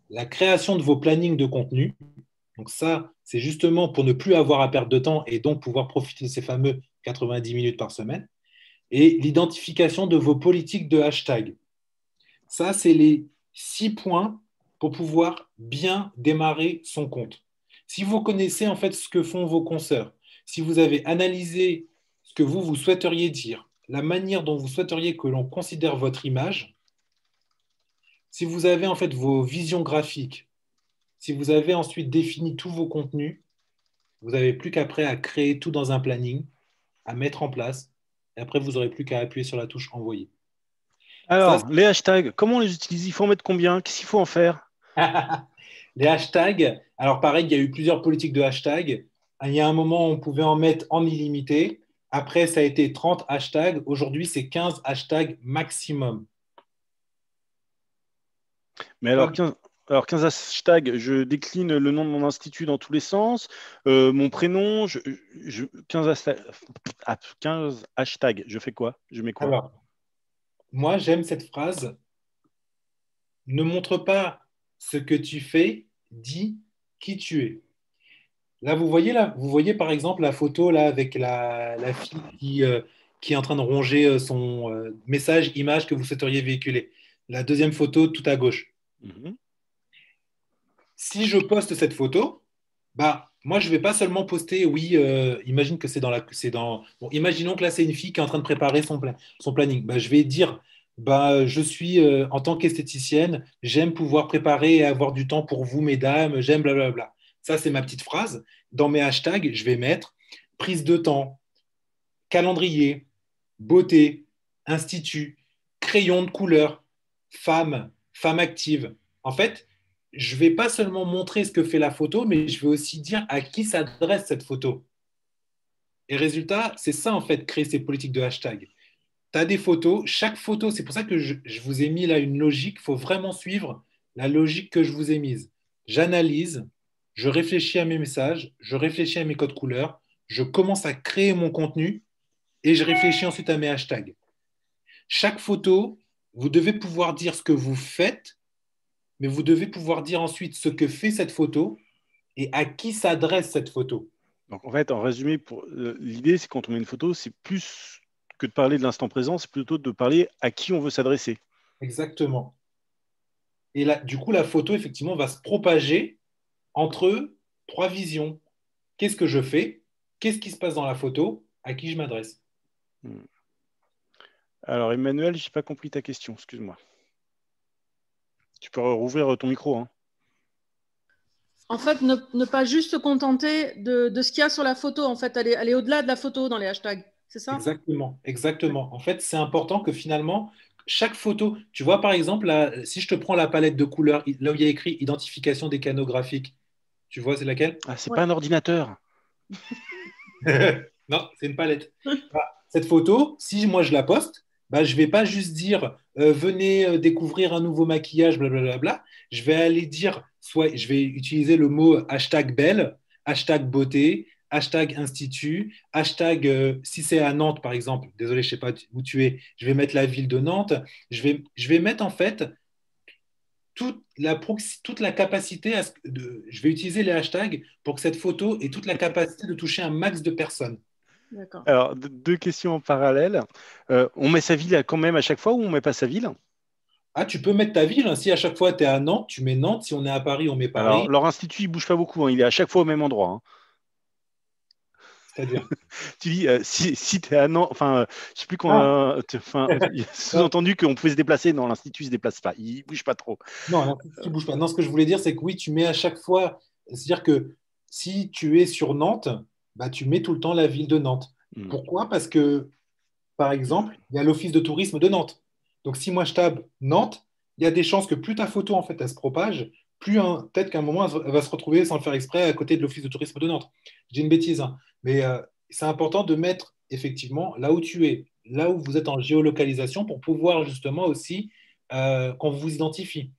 La création de vos plannings de contenu, donc ça, c'est justement pour ne plus avoir à perdre de temps et donc pouvoir profiter de ces fameux 90 minutes par semaine. Et l'identification de vos politiques de hashtag. Ça, c'est les 6 points pour pouvoir bien démarrer son compte. Si vous connaissez en fait ce que font vos consoeurs, si vous avez analysé ce que vous souhaiteriez dire, la manière dont vous souhaiteriez que l'on considère votre image, si vous avez en fait vos visions graphiques, si vous avez ensuite défini tous vos contenus, vous n'avez plus qu'après à créer tout dans un planning, à mettre en place, et après vous n'aurez plus qu'à appuyer sur la touche envoyer. Alors, les hashtags, comment on les utilise? Il faut en mettre combien? Qu'est-ce qu'il faut en faire? Les hashtags, alors pareil, il y a eu plusieurs politiques de hashtags. Il y a un moment, on pouvait en mettre en illimité. Après, ça a été 30 hashtags. Aujourd'hui, c'est 15 hashtags maximum. Mais alors 15 hashtags, je décline le nom de mon institut dans tous les sens. Mon prénom, 15 hashtags, je fais quoi? Je mets quoi? Alors, moi, j'aime cette phrase. Ne montre pas ce que tu fais, dis qui tu es. Là, vous voyez par exemple la photo là, avec la fille qui est en train de ronger son message, image que vous souhaiteriez véhiculer. La deuxième photo tout à gauche. Mhm. Si je poste cette photo, Bah, moi, je ne vais pas seulement poster, oui, imagine que bon, imaginons que là, c'est une fille qui est en train de préparer son planning. Bah, je vais dire, bah, je suis, en tant qu'esthéticienne, j'aime pouvoir préparer et avoir du temps pour vous, mesdames, j'aime blablabla. Ça, c'est ma petite phrase. Dans mes hashtags, je vais mettre prise de temps, calendrier, beauté, institut, crayon de couleur, femme, femme active. En fait, je ne vais pas seulement montrer ce que fait la photo, mais je vais aussi dire à qui s'adresse cette photo. Et résultat, c'est ça en fait, créer ces politiques de hashtag. Tu as des photos, chaque photo, c'est pour ça que je vous ai mis là une logique, il faut vraiment suivre la logique que je vous ai mise. J'analyse, je réfléchis à mes messages, je réfléchis à mes codes couleurs, je commence à créer mon contenu et je réfléchis ensuite à mes hashtags. Chaque photo, vous devez pouvoir dire ce que vous faites, mais vous devez pouvoir dire ensuite ce que fait cette photo et à qui s'adresse cette photo. Donc, en fait, en résumé, l'idée, c'est quand on met une photo, c'est plus que de parler de l'instant présent, c'est plutôt de parler à qui on veut s'adresser. Exactement. Et là, du coup, la photo, effectivement, va se propager entre trois visions. Qu'est-ce que je fais? Qu'est-ce qui se passe dans la photo? À qui je m'adresse? Alors, Emmanuel, je n'ai pas compris ta question, excuse-moi. Tu peux rouvrir ton micro. Hein. En fait, ne pas juste se contenter de ce qu'il y a sur la photo, en fait, aller au-delà de la photo dans les hashtags, c'est ça? Exactement, exactement. En fait, c'est important que finalement, chaque photo, tu vois, par exemple, là, si je te prends la palette de couleurs, là où il y a écrit identification des canaux graphiques, tu vois, c'est laquelle? Ah, c'est pas un ordinateur. Non, c'est une palette. Bah, cette photo, si moi je la poste, bah, je ne vais pas juste dire venez découvrir un nouveau maquillage, blablabla. Je vais aller dire, soit je vais utiliser le mot hashtag belle, hashtag beauté, hashtag institut, hashtag si c'est à Nantes par exemple, désolé, je ne sais pas où tu es, je vais mettre la ville de Nantes. Je vais mettre en fait toute la capacité je vais utiliser les hashtags pour que cette photo ait toute la capacité de toucher un max de personnes. D'accord. Alors, deux questions en parallèle. On met sa ville quand même à chaque fois ou on ne met pas sa ville? Ah, tu peux mettre ta ville, hein. Si à chaque fois tu es à Nantes, tu mets Nantes. Si on est à Paris, on met Alors, Paris. leur institut, il ne bouge pas beaucoup. Hein. Il est à chaque fois au même endroit. Hein. C'est-à-dire Tu dis, si tu es à Nantes, enfin, je ne sais plus quand. Sous-entendu qu'on pouvait se déplacer. Non, l'institut ne se déplace pas. Il ne bouge pas trop. Non, tu ne bouges pas. Non, ce que je voulais dire, c'est que oui, tu mets à chaque fois. C'est-à-dire que si tu es sur Nantes, bah, tu mets tout le temps la ville de Nantes. Pourquoi? Parce que, par exemple, il y a l'office de tourisme de Nantes. Donc, si moi je tape Nantes, il y a des chances que plus ta photo, en fait, elle se propage, plus peut-être qu'à un moment, elle va se retrouver sans le faire exprès à côté de l'office de tourisme de Nantes. Je dis une bêtise, hein. Mais c'est important de mettre effectivement là où tu es, là où vous êtes en géolocalisation pour pouvoir justement aussi qu'on vous identifie.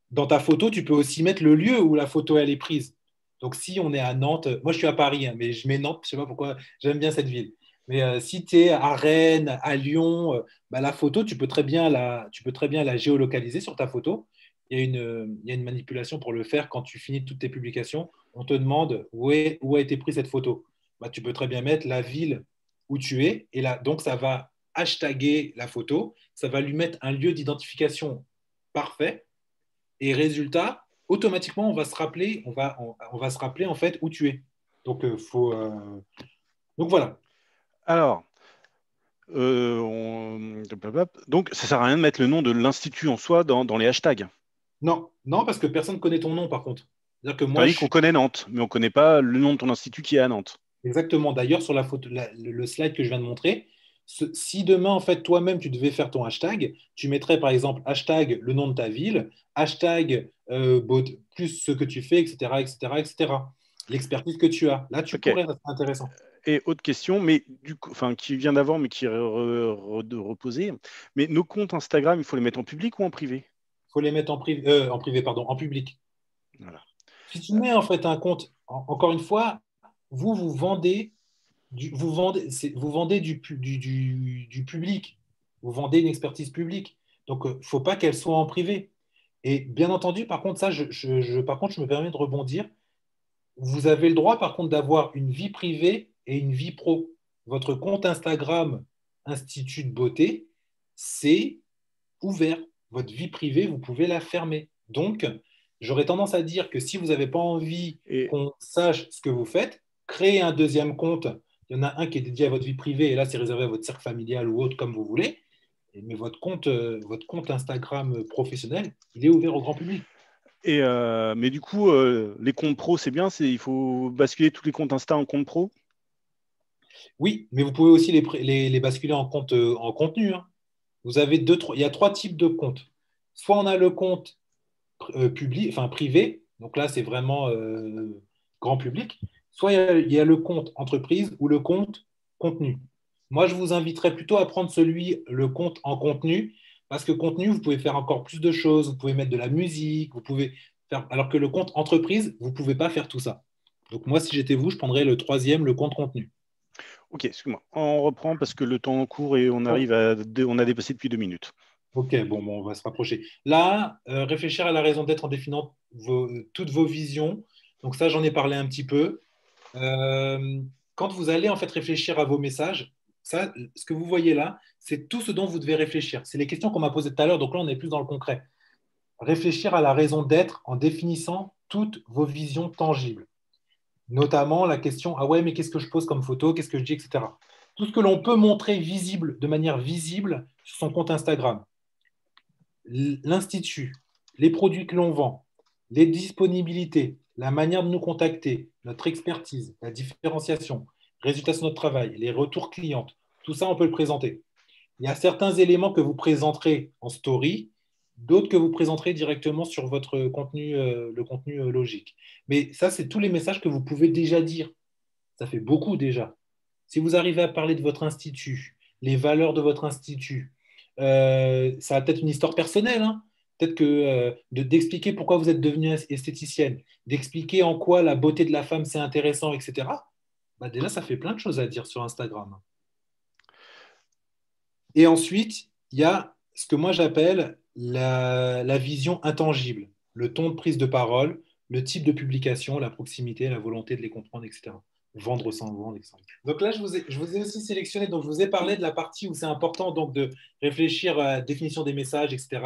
Dans ta photo, tu peux aussi mettre le lieu où la photo elle est prise. Donc si on est à Nantes, moi je suis à Paris, hein, mais je mets Nantes, je ne sais pas pourquoi, j'aime bien cette ville. Mais si tu es à Rennes, à Lyon, bah, la photo, tu peux très bien la géolocaliser sur ta photo. Il y a une manipulation pour le faire quand tu finis toutes tes publications. On te demande où a été prise cette photo. Bah, tu peux très bien mettre la ville où tu es. Et là, donc, ça va hashtaguer la photo. Ça va lui mettre un lieu d'identification parfait. Et résultat, automatiquement, on va se rappeler en fait où tu es. Donc, donc voilà. Alors, donc, ça ne sert à rien de mettre le nom de l'institut en soi dans les hashtags. Non, non, parce que personne ne connaît ton nom par contre. C'est-à-dire que moi, Pareil qu'on connaît Nantes, mais on ne connaît pas le nom de ton institut qui est à Nantes. Exactement. D'ailleurs, sur la photo, le slide que je viens de montrer, si demain, en fait, toi-même, tu devais faire ton hashtag, tu mettrais par exemple hashtag le nom de ta ville, hashtag plus ce que tu fais, etc., etc., etc. L'expertise que tu as. Là, tu pourrais, ça serait intéressant. Et autre question, mais qui vient d'avant, mais qui est reposée. Mais nos comptes Instagram, il faut les mettre en public ou en privé? Il faut les mettre en public. Voilà. Si tu mets en fait un compte, encore une fois, vous vendez vous vendez du public, vous vendez une expertise publique. Donc, il ne faut pas qu'elle soit en privé. Et bien entendu, par contre, ça, par contre, je me permets de rebondir. Vous avez le droit, par contre, d'avoir une vie privée et une vie pro. Votre compte Instagram Institut de beauté, c'est ouvert. Votre vie privée, vous pouvez la fermer. Donc, J'aurais tendance à dire que si vous n'avez pas envie Et qu'on sache ce que vous faites, créez un deuxième compte. Il y en a un qui est dédié à votre vie privée et là, c'est réservé à votre cercle familial ou autre, comme vous voulez. Mais votre compte Instagram professionnel, il est ouvert au grand public. mais du coup, les comptes pro, c'est bien. Il faut basculer tous les comptes Insta en compte pro. Oui, mais vous pouvez aussi les basculer en compte en contenu, hein. Vous avez il y a trois types de comptes. Soit on a le compte public, enfin privé, donc là c'est vraiment grand public. Soit il y a le compte entreprise ou le compte contenu. Moi, je vous inviterais plutôt à prendre le compte en contenu, parce que contenu, vous pouvez faire encore plus de choses. Vous pouvez mettre de la musique, vous pouvez faire, alors que le compte entreprise, vous ne pouvez pas faire tout ça. Donc moi, si j'étais vous, je prendrais le troisième, le compte contenu. Ok, excuse-moi. On reprend parce que le temps court et on a dépassé depuis 2 minutes. Ok, bon, on va se rapprocher. Là, réfléchir à la raison d'être en définant toutes vos visions. Donc ça, j'en ai parlé un petit peu. Euh, Quand vous allez en fait réfléchir à vos messages, ça, ce que vous voyez là, c'est tout ce dont vous devez réfléchir. C'est les questions qu'on m'a posées tout à l'heure, donc là, on est plus dans le concret. Réfléchir à la raison d'être en définissant toutes vos visions tangibles. Notamment la question, ah ouais, mais qu'est-ce que je pose comme photo, qu'est-ce que je dis, etc. Tout ce que l'on peut montrer visible, de manière visible sur son compte Instagram. L'institut, les produits que l'on vend, les disponibilités, la manière de nous contacter, notre expertise, la différenciation, résultats sur notre travail, les retours clients, tout ça, on peut le présenter. Il y a certains éléments que vous présenterez en story, d'autres que vous présenterez directement sur votre contenu, le contenu logique. Mais ça, c'est tous les messages que vous pouvez déjà dire. Ça fait beaucoup déjà. Si vous arrivez à parler de votre institut, les valeurs de votre institut, ça a peut-être une histoire personnelle, hein. Peut-être que d'expliquer pourquoi vous êtes devenue esthéticienne, d'expliquer en quoi la beauté de la femme c'est intéressant, etc. Bah déjà, ça fait plein de choses à dire sur Instagram. Et ensuite, il y a ce que moi j'appelle la vision intangible, le ton de prise de parole, le type de publication, la proximité, la volonté de les comprendre, etc. Vendre sans vendre, etc. Donc là, je vous ai aussi sélectionné, donc je vous ai parlé de la partie où c'est important donc, de réfléchir à la définition des messages, etc.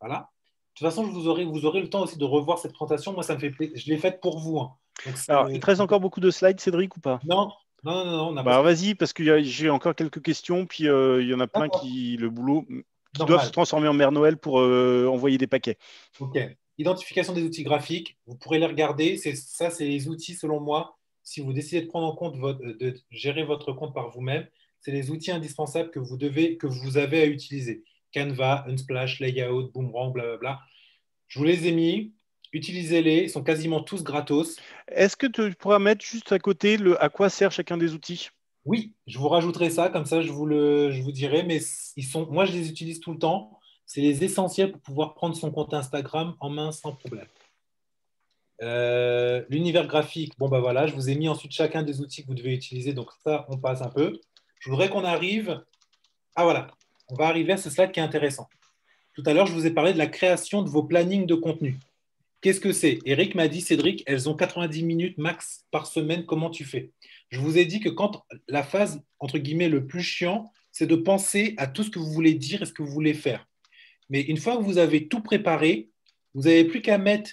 Voilà. De toute façon, vous aurez le temps aussi de revoir cette présentation. Moi, ça me fait plaisir. Je l'ai faite pour vous, hein. Donc, Alors, il te reste encore beaucoup de slides, Cédric, ou pas? non, on n'a Bah, pas. vas-y, parce que j'ai encore quelques questions, puis il y en a plein qui doivent se transformer en Mère Noël pour envoyer des paquets. Ok. Identification des outils graphiques, vous pourrez les regarder. Ça, c'est les outils, selon moi. Si vous décidez de prendre en compte de gérer votre compte par vous-même, c'est les outils indispensables que vous avez à utiliser. Canva, Unsplash, Layout, Boomerang, blablabla. Je vous les ai mis. Utilisez-les. Ils sont quasiment tous gratos. Est-ce que tu pourras mettre juste à côté à quoi sert chacun des outils? Oui, je vous rajouterai ça. Comme ça, je vous dirai. Mais moi, je les utilise tout le temps. C'est les essentiels pour pouvoir prendre son compte Instagram en main sans problème. L'univers graphique, bon bah voilà, je vous ai mis ensuite chacun des outils que vous devez utiliser, donc ça, on passe un peu. Je voudrais qu'on arrive, voilà, on va arriver à ce slide qui est intéressant. Tout à l'heure, je vous ai parlé de la création de vos plannings de contenu. Qu'est-ce que c'est? Eric m'a dit, Cédric, elles ont 90 minutes max par semaine, comment tu fais? Je vous ai dit que quand la phase, entre guillemets, le plus chiant, c'est de penser à tout ce que vous voulez dire et ce que vous voulez faire. Mais une fois que vous avez tout préparé, vous n'avez plus qu'à mettre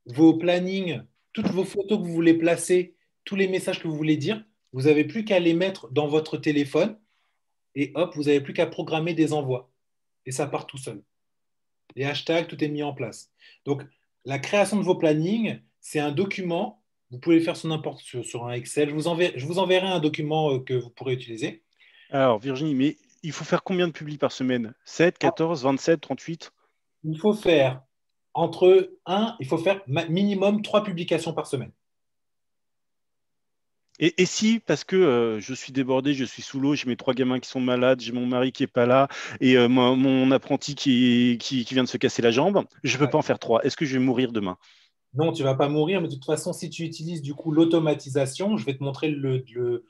vos plannings, toutes vos photos que vous voulez placer, tous les messages que vous voulez dire, vous n'avez plus qu'à les mettre dans votre téléphone et hop, vous n'avez plus qu'à programmer des envois. Et ça part tout seul. Les hashtags, tout est mis en place. Donc, la création de vos plannings, c'est un document. Vous pouvez le faire sur un Excel. Je vous enverrai un document que vous pourrez utiliser. Alors, Virginie, mais il faut faire combien de publis par semaine? 7, 14, 27, 38? Il faut faire il faut faire minimum 3 publications par semaine. Et si, parce que je suis débordé, je suis sous l'eau, j'ai mes 3 gamins qui sont malades, j'ai mon mari qui n'est pas là, et mon apprenti qui vient de se casser la jambe, je ne peux pas en faire 3. Est-ce que je vais mourir demain? Non, tu ne vas pas mourir, mais de toute façon, si tu utilises du coup l'automatisation, je vais te montrer le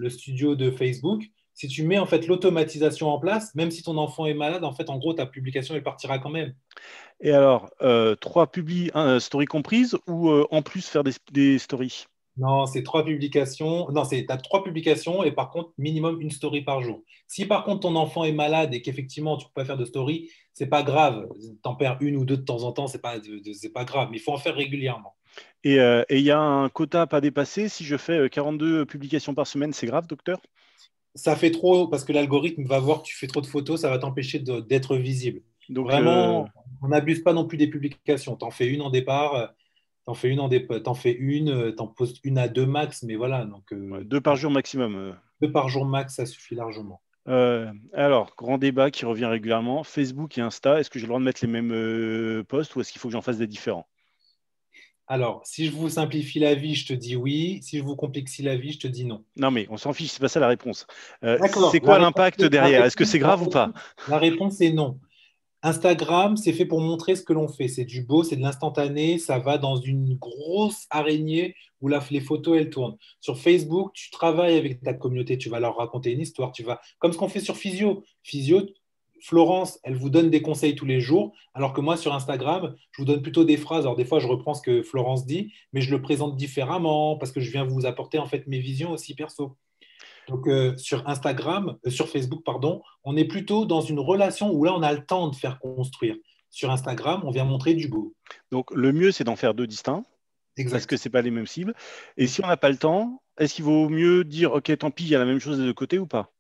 studio de Facebook. Si tu mets en fait l'automatisation en place, même si ton enfant est malade, en fait, en gros, ta publication, elle partira quand même. Et alors, 3 publis, stories comprises, ou en plus faire des stories? Non, c'est 3 publications. Non, tu as 3 publications et par contre, minimum une story par jour. Si par contre ton enfant est malade et qu'effectivement tu ne peux pas faire de story, c'est pas grave. T'en perds une ou deux de temps en temps, c'est pas grave. Mais il faut en faire régulièrement. Et il y a un quota à pas dépasser. Si je fais 42 publications par semaine, c'est grave, docteur? Ça fait trop parce que l'algorithme va voir que tu fais trop de photos, ça va t'empêcher d'être visible. Donc, Vraiment, on n'abuse pas non plus des publications. T'en fais une en départ, t'en fais une, t'en postes une à deux max, mais voilà. Donc, 2 par jour maximum. 2 par jour max, ça suffit largement. Alors, grand débat qui revient régulièrement. Facebook et Insta, est-ce que j'ai le droit de mettre les mêmes posts ou est-ce qu'il faut que j'en fasse des différents? Alors, si je vous simplifie la vie, je te dis oui. Si je vous complexifie la vie, je te dis non. Non, mais on s'en fiche, c'est pas ça la réponse. D'accord. C'est quoi l'impact derrière? Est-ce que c'est grave ou pas? La réponse est non. Instagram, c'est fait pour montrer ce que l'on fait. C'est du beau, c'est de l'instantané. Ça va dans une grosse araignée où les photos, elles tournent. Sur Facebook, tu travailles avec ta communauté. Tu vas leur raconter une histoire. Comme ce qu'on fait sur Physio. Physio, Florence, elle vous donne des conseils tous les jours, alors que moi, sur Instagram, je vous donne plutôt des phrases. Alors, des fois, je reprends ce que Florence dit, mais je le présente différemment parce que je viens vous apporter en fait mes visions aussi perso. Donc, sur Facebook, pardon, on est plutôt dans une relation où là, on a le temps de faire construire. Sur Instagram, on vient montrer du beau. Donc, le mieux, c'est d'en faire 2 distincts parce que ce n'est pas les mêmes cibles. Et si on n'a pas le temps, est-ce qu'il vaut mieux dire, OK, tant pis, il y a la même chose des deux côtés ou pas?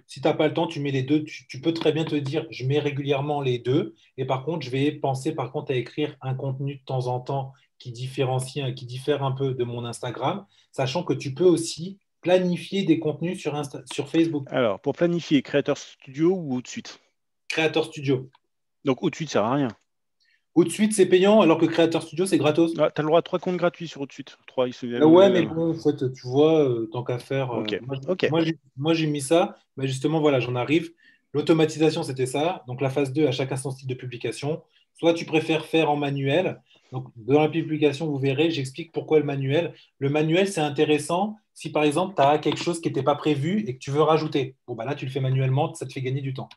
Si tu n'as pas le temps, tu mets les deux. Tu peux très bien te dire, je mets régulièrement les deux. Et par contre, je vais penser par contre à écrire un contenu de temps en temps qui qui diffère un peu de mon Instagram, sachant que tu peux aussi planifier des contenus sur Facebook. Alors, pour planifier, Creator Studio ou tout de suite? Creator Studio. Donc, au-dessus, ça ne sert à rien. Tout de suite, c'est payant, alors que Creator Studio, c'est gratos. Ah, tu as le droit à 3 comptes gratuits sur au-dessus. Ouais, mais bon, en fait, tu vois, tant qu'à faire. OK. Moi, j'ai mis ça. Mais justement, voilà, j'en arrive. L'automatisation, c'était ça. Donc, la phase 2, à chacun son style de publication. Soit tu préfères faire en manuel. Donc, dans la publication, vous verrez, j'explique pourquoi le manuel. Le manuel, c'est intéressant si, par exemple, tu as quelque chose qui n'était pas prévu et que tu veux rajouter. Bon, bah là, tu le fais manuellement, ça te fait gagner du temps.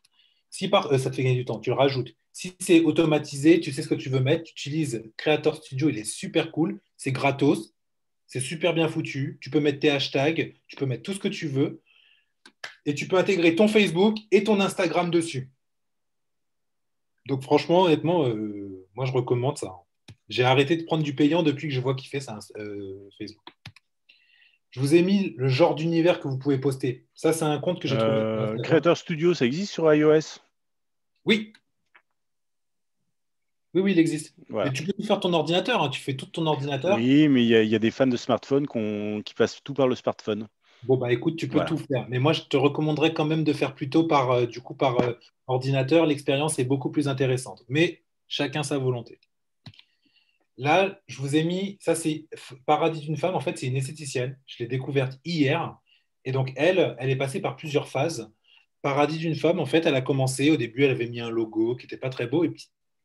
Ça te fait gagner du temps, tu le rajoutes. Si c'est automatisé, tu sais ce que tu veux mettre, tu utilises Creator Studio, il est super cool, c'est gratos, c'est super bien foutu, tu peux mettre tes hashtags, tu peux mettre tout ce que tu veux, et tu peux intégrer ton Facebook et ton Instagram dessus. Donc franchement, honnêtement, moi je recommande ça. J'ai arrêté de prendre du payant depuis que je vois qu'il fait ça, Facebook. Je vous ai mis le genre d'univers que vous pouvez poster. Ça, c'est un compte que j'ai trouvé. Creator Studio, ça existe sur iOS? Oui. Oui, il existe. Voilà. Mais tu peux tout faire ton ordinateur, hein. Tu fais tout ton ordinateur. Oui, mais il y a des fans de smartphone qui passent tout par le smartphone. Bon, bah écoute, tu peux tout faire. Mais moi, je te recommanderais quand même de faire plutôt par ordinateur. L'expérience est beaucoup plus intéressante. Mais chacun sa volonté. Là, je vous ai mis, ça c'est Paradis d'une femme. En fait, c'est une esthéticienne. Je l'ai découverte hier. Et donc, elle est passée par plusieurs phases. Paradis d'une femme, en fait, elle a commencé. Au début, elle avait mis un logo qui n'était pas très beau. Et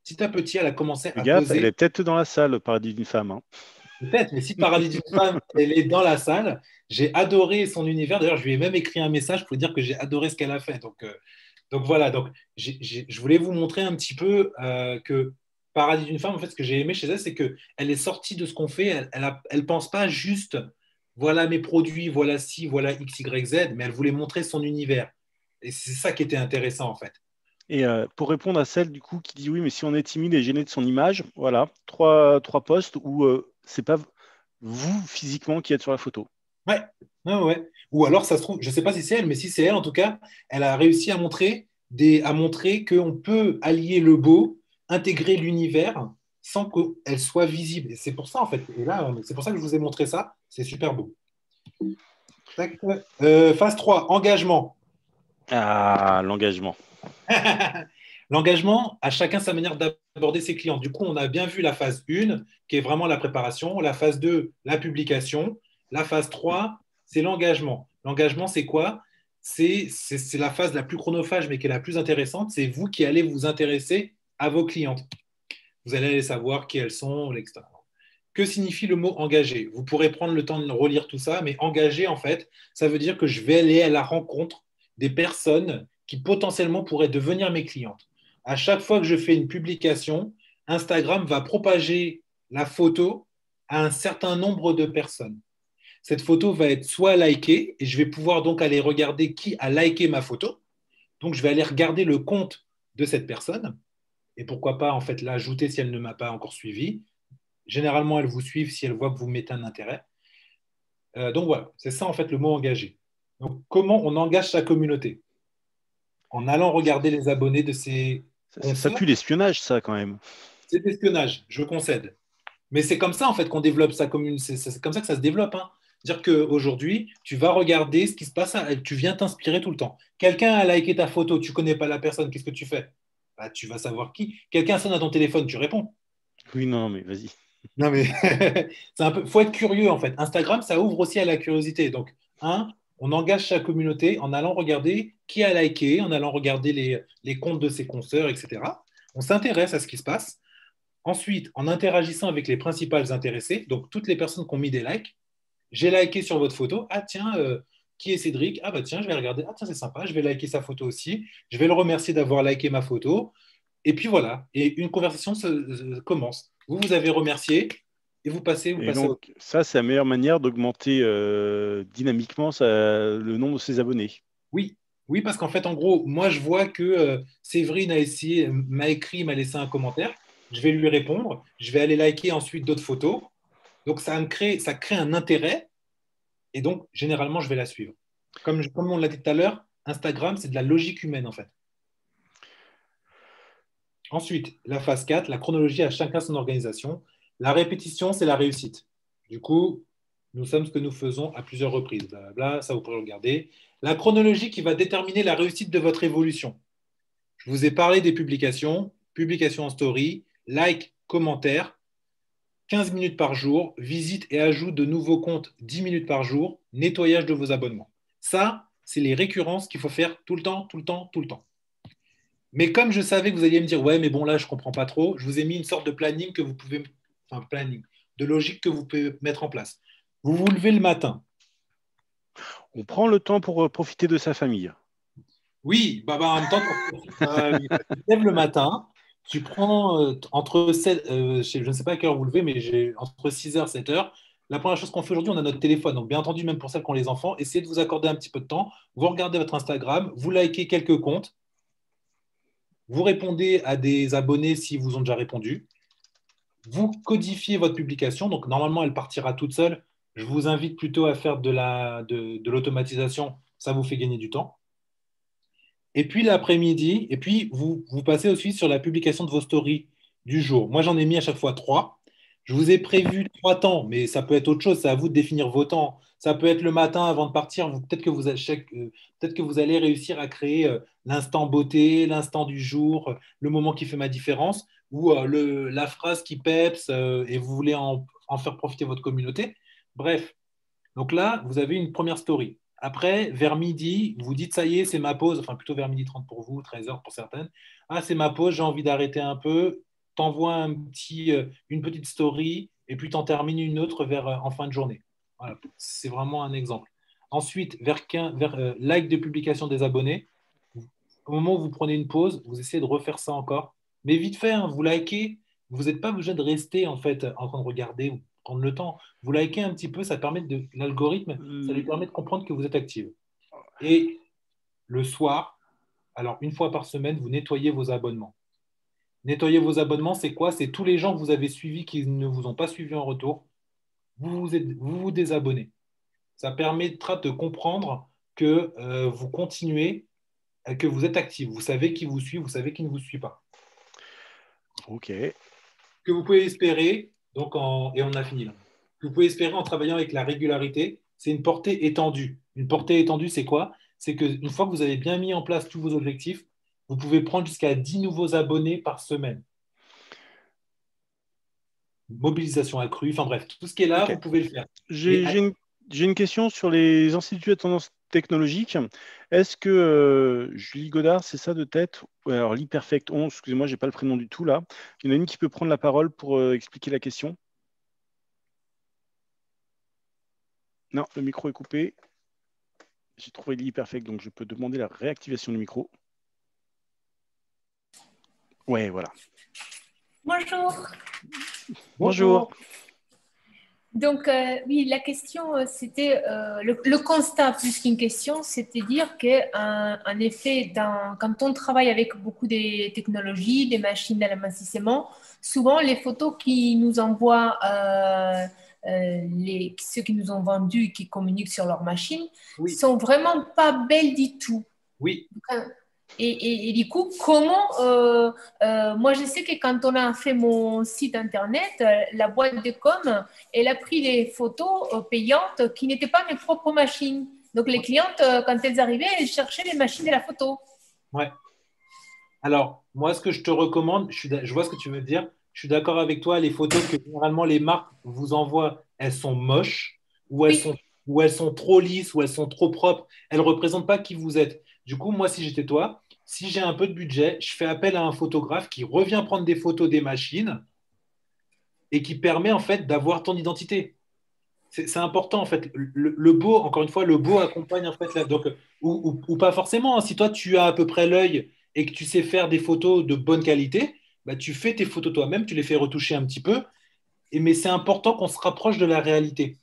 petit à petit, elle a commencé à Regarde, poser. elle est peut-être dans la salle, Paradis d'une femme. Hein. Peut-être, mais si Paradis d'une femme, elle est dans la salle, j'ai adoré son univers. D'ailleurs, je lui ai même écrit un message pour lui dire que j'ai adoré ce qu'elle a fait. Donc voilà, je voulais vous montrer un petit peu que Paradis d'une femme, en fait, ce que j'ai aimé chez elle, c'est qu'elle est sortie de ce qu'on fait. Elle pense pas juste, voilà mes produits, voilà ci, voilà X, Y, Z, mais elle voulait montrer son univers. Et c'est ça qui était intéressant, en fait. Et pour répondre à celle du coup qui dit oui, mais si on est timide et gêné de son image, voilà, trois posts où c'est pas vous physiquement qui êtes sur la photo. Ouais. Ou alors, ça se trouve, je ne sais pas si c'est elle, mais si c'est elle, en tout cas, elle a réussi à montrer qu'on peut allier le beau, intégrer l'univers sans qu'elle soit visible. Et c'est pour ça, en fait. Et là, c'est pour ça que je vous ai montré ça. C'est super beau. Phase 3, engagement. Ah, l'engagement. L'engagement, à chacun sa manière d'aborder ses clients. Du coup, on a bien vu la phase 1, qui est vraiment la préparation. La phase 2, la publication. La phase 3, c'est l'engagement. L'engagement, c'est quoi? C'est la phase la plus chronophage, mais qui est la plus intéressante. C'est vous qui allez vous intéresser à vos clientes. Vous allez savoir qui elles sont, etc. Que signifie le mot engagé? Vous pourrez prendre le temps de relire tout ça, mais engagé, en fait, ça veut dire que je vais aller à la rencontre des personnes qui potentiellement pourraient devenir mes clientes. À chaque fois que je fais une publication, Instagram va propager la photo à un certain nombre de personnes. cette photo va être soit likée, et je vais pouvoir donc aller regarder qui a liké ma photo. Donc, je vais aller regarder le compte de cette personne, et pourquoi pas, en fait, l'ajouter si elle ne m'a pas encore suivi. Généralement, elles vous suivent si elles voient que vous mettez un intérêt. Donc, voilà, c'est ça, en fait, le mot engagé. Donc, comment on engage sa communauté? En allant regarder les abonnés de ses Ça consoeurs. pue l'espionnage, ça, quand même. C'est l'espionnage, je concède. Mais c'est comme ça, en fait, qu'on développe sa communauté. C'est comme ça que ça se développe. Hein. C'est-à-dire qu'aujourd'hui, tu vas regarder ce qui se passe, tu viens t'inspirer tout le temps. Quelqu'un a liké ta photo, tu ne connais pas la personne, qu'est-ce que tu fais? Bah, tu vas savoir qui. Quelqu'un sonne à ton téléphone, tu réponds. Oui, non, mais vas-y. Non, mais c'est un peu. Faut être curieux, en fait. Instagram, ça ouvre aussi à la curiosité. Donc, on engage sa communauté en allant regarder qui a liké, en allant regarder les comptes de ses consoeurs, etc. On s'intéresse à ce qui se passe. Ensuite, en interagissant avec les principales intéressées, donc toutes les personnes qui ont mis des likes, j'ai liké sur votre photo. Ah tiens, qui est Cédric? Ah bah tiens, je vais regarder. Ah tiens, c'est sympa, je vais liker sa photo aussi. Je vais le remercier d'avoir liké ma photo. Et puis voilà, et une conversation commence. Vous avez remercié et vous passez. Et donc, ça, c'est la meilleure manière d'augmenter dynamiquement le nombre de ses abonnés. Oui, oui, parce qu'en fait, en gros, moi, je vois que Séverine m'a écrit, m'a laissé un commentaire. Je vais lui répondre. Je vais aller liker ensuite d'autres photos. Donc, ça crée un intérêt. Et donc, généralement, je vais la suivre. Comme on l'a dit tout à l'heure, Instagram, c'est de la logique humaine, en fait. Ensuite, la phase 4, la chronologie à chacun son organisation. La répétition, c'est la réussite. Du coup, nous sommes ce que nous faisons à plusieurs reprises. Blablabla, ça, vous pourrez regarder. La chronologie qui va déterminer la réussite de votre évolution. Je vous ai parlé des publications, publications en story, like, commentaires, 15 minutes par jour, visite et ajout de nouveaux comptes 10 minutes par jour, nettoyage de vos abonnements. Ça, c'est les récurrences qu'il faut faire tout le temps, tout le temps, tout le temps. Mais comme je savais que vous alliez me dire, ouais, mais bon, là, je ne comprends pas trop, je vous ai mis une sorte de planning que vous pouvez, enfin, planning, de logique que vous pouvez mettre en place. Vous vous levez le matin. On prend le temps pour profiter de sa famille. Oui, en même temps, tu te lèves le matin, tu prends entre 7, je ne sais pas à quelle heure vous levez, mais j'ai entre 6h et 7h. La première chose qu'on fait aujourd'hui, on a notre téléphone. Donc, bien entendu, même pour celles qui ont les enfants, essayez de vous accorder un petit peu de temps. Vous regardez votre Instagram, vous likez quelques comptes, vous répondez à des abonnés si vous ont déjà répondu. Vous codifiez votre publication. Donc, normalement, elle partira toute seule. Je vous invite plutôt à faire de l'automatisation. Ça vous fait gagner du temps. Et puis l'après-midi, et puis vous passez aussi sur la publication de vos stories du jour. Moi, j'en ai mis à chaque fois 3. Je vous ai prévu 3 temps, mais ça peut être autre chose. C'est à vous de définir vos temps. Ça peut être le matin avant de partir. Peut-être que vous allez réussir à créer l'instant beauté, l'instant du jour, le moment qui fait ma différence, ou la phrase qui peps et vous voulez en faire profiter votre communauté. Bref, donc là, vous avez une première story. Après, vers midi, vous dites, ça y est, c'est ma pause, enfin plutôt vers midi 30 pour vous, 13h pour certaines. Ah, c'est ma pause, j'ai envie d'arrêter un peu. T'envoies une petite story et puis t'en termines une autre en fin de journée. Voilà, c'est vraiment un exemple. Ensuite, vers like de publication des abonnés, au moment où vous prenez une pause, vous essayez de refaire ça encore. Mais vite fait, hein, vous likez, vous n'êtes pas obligé de rester en fait en train de regarder ou prendre le temps. Vous likez un petit peu, ça permet l'algorithme, ça lui permet de comprendre que vous êtes active. Et le soir, alors une fois par semaine, vous nettoyez vos abonnements. Nettoyer vos abonnements, c'est quoi? C'est tous les gens que vous avez suivis qui ne vous ont pas suivi en retour. Vous désabonnez. Ça permettra de comprendre que vous continuez, que vous êtes actif. Vous savez qui vous suit, vous savez qui ne vous suit pas. Ok. Que vous pouvez espérer, et on a fini là. Que vous pouvez espérer en travaillant avec la régularité, c'est une portée étendue. Une portée étendue, c'est quoi? C'est qu'une fois que vous avez bien mis en place tous vos objectifs, vous pouvez prendre jusqu'à 10 nouveaux abonnés par semaine. Mobilisation accrue, enfin bref, tout ce qui est là, Okay. vous pouvez le faire. J'ai une question sur les instituts à tendance technologique. Est-ce que Julie Godard, c'est ça de tête? Alors, l'Hyperfect 11, excusez-moi, je n'ai pas le prénom du tout là. Il y en a une qui peut prendre la parole pour expliquer la question? Non, le micro est coupé. J'ai trouvé l'Hyperfect, donc je peux demander la réactivation du micro. Ouais, voilà. Bonjour. Bonjour. Donc, oui, la question, c'était le constat plus qu'une question, c'était dire qu'en effet, quand on travaille avec beaucoup de technologies, des machines d'amincissement, souvent les photos qui nous envoient, ceux qui nous ont vendus et qui communiquent sur leur machine, Oui, sont vraiment pas belles du tout. oui. Et du coup, moi, je sais que quand on a fait mon site internet, la boîte de com, elle a pris des photos payantes qui n'étaient pas mes propres machines. Donc, les clientes, quand elles arrivaient, elles cherchaient les machines de la photo. Ouais. Alors, moi, ce que je te recommande, je vois ce que tu veux dire. Je suis d'accord avec toi. Les photos que généralement les marques vous envoient, elles sont moches, Oui, ou elles sont trop lisses, ou elles sont trop propres. Elles ne représentent pas qui vous êtes. Du coup, moi, si j'étais toi, si j'ai un peu de budget, je fais appel à un photographe qui revient prendre des photos des machines et qui permet en fait d'avoir ton identité. C'est important en fait. Le beau, encore une fois, le beau accompagne en fait là. Donc, ou pas forcément, hein. Si toi tu as à peu près l'œil et que tu sais faire des photos de bonne qualité, bah, tu fais tes photos toi-même, tu les fais retoucher un petit peu. Mais c'est important qu'on se rapproche de la réalité.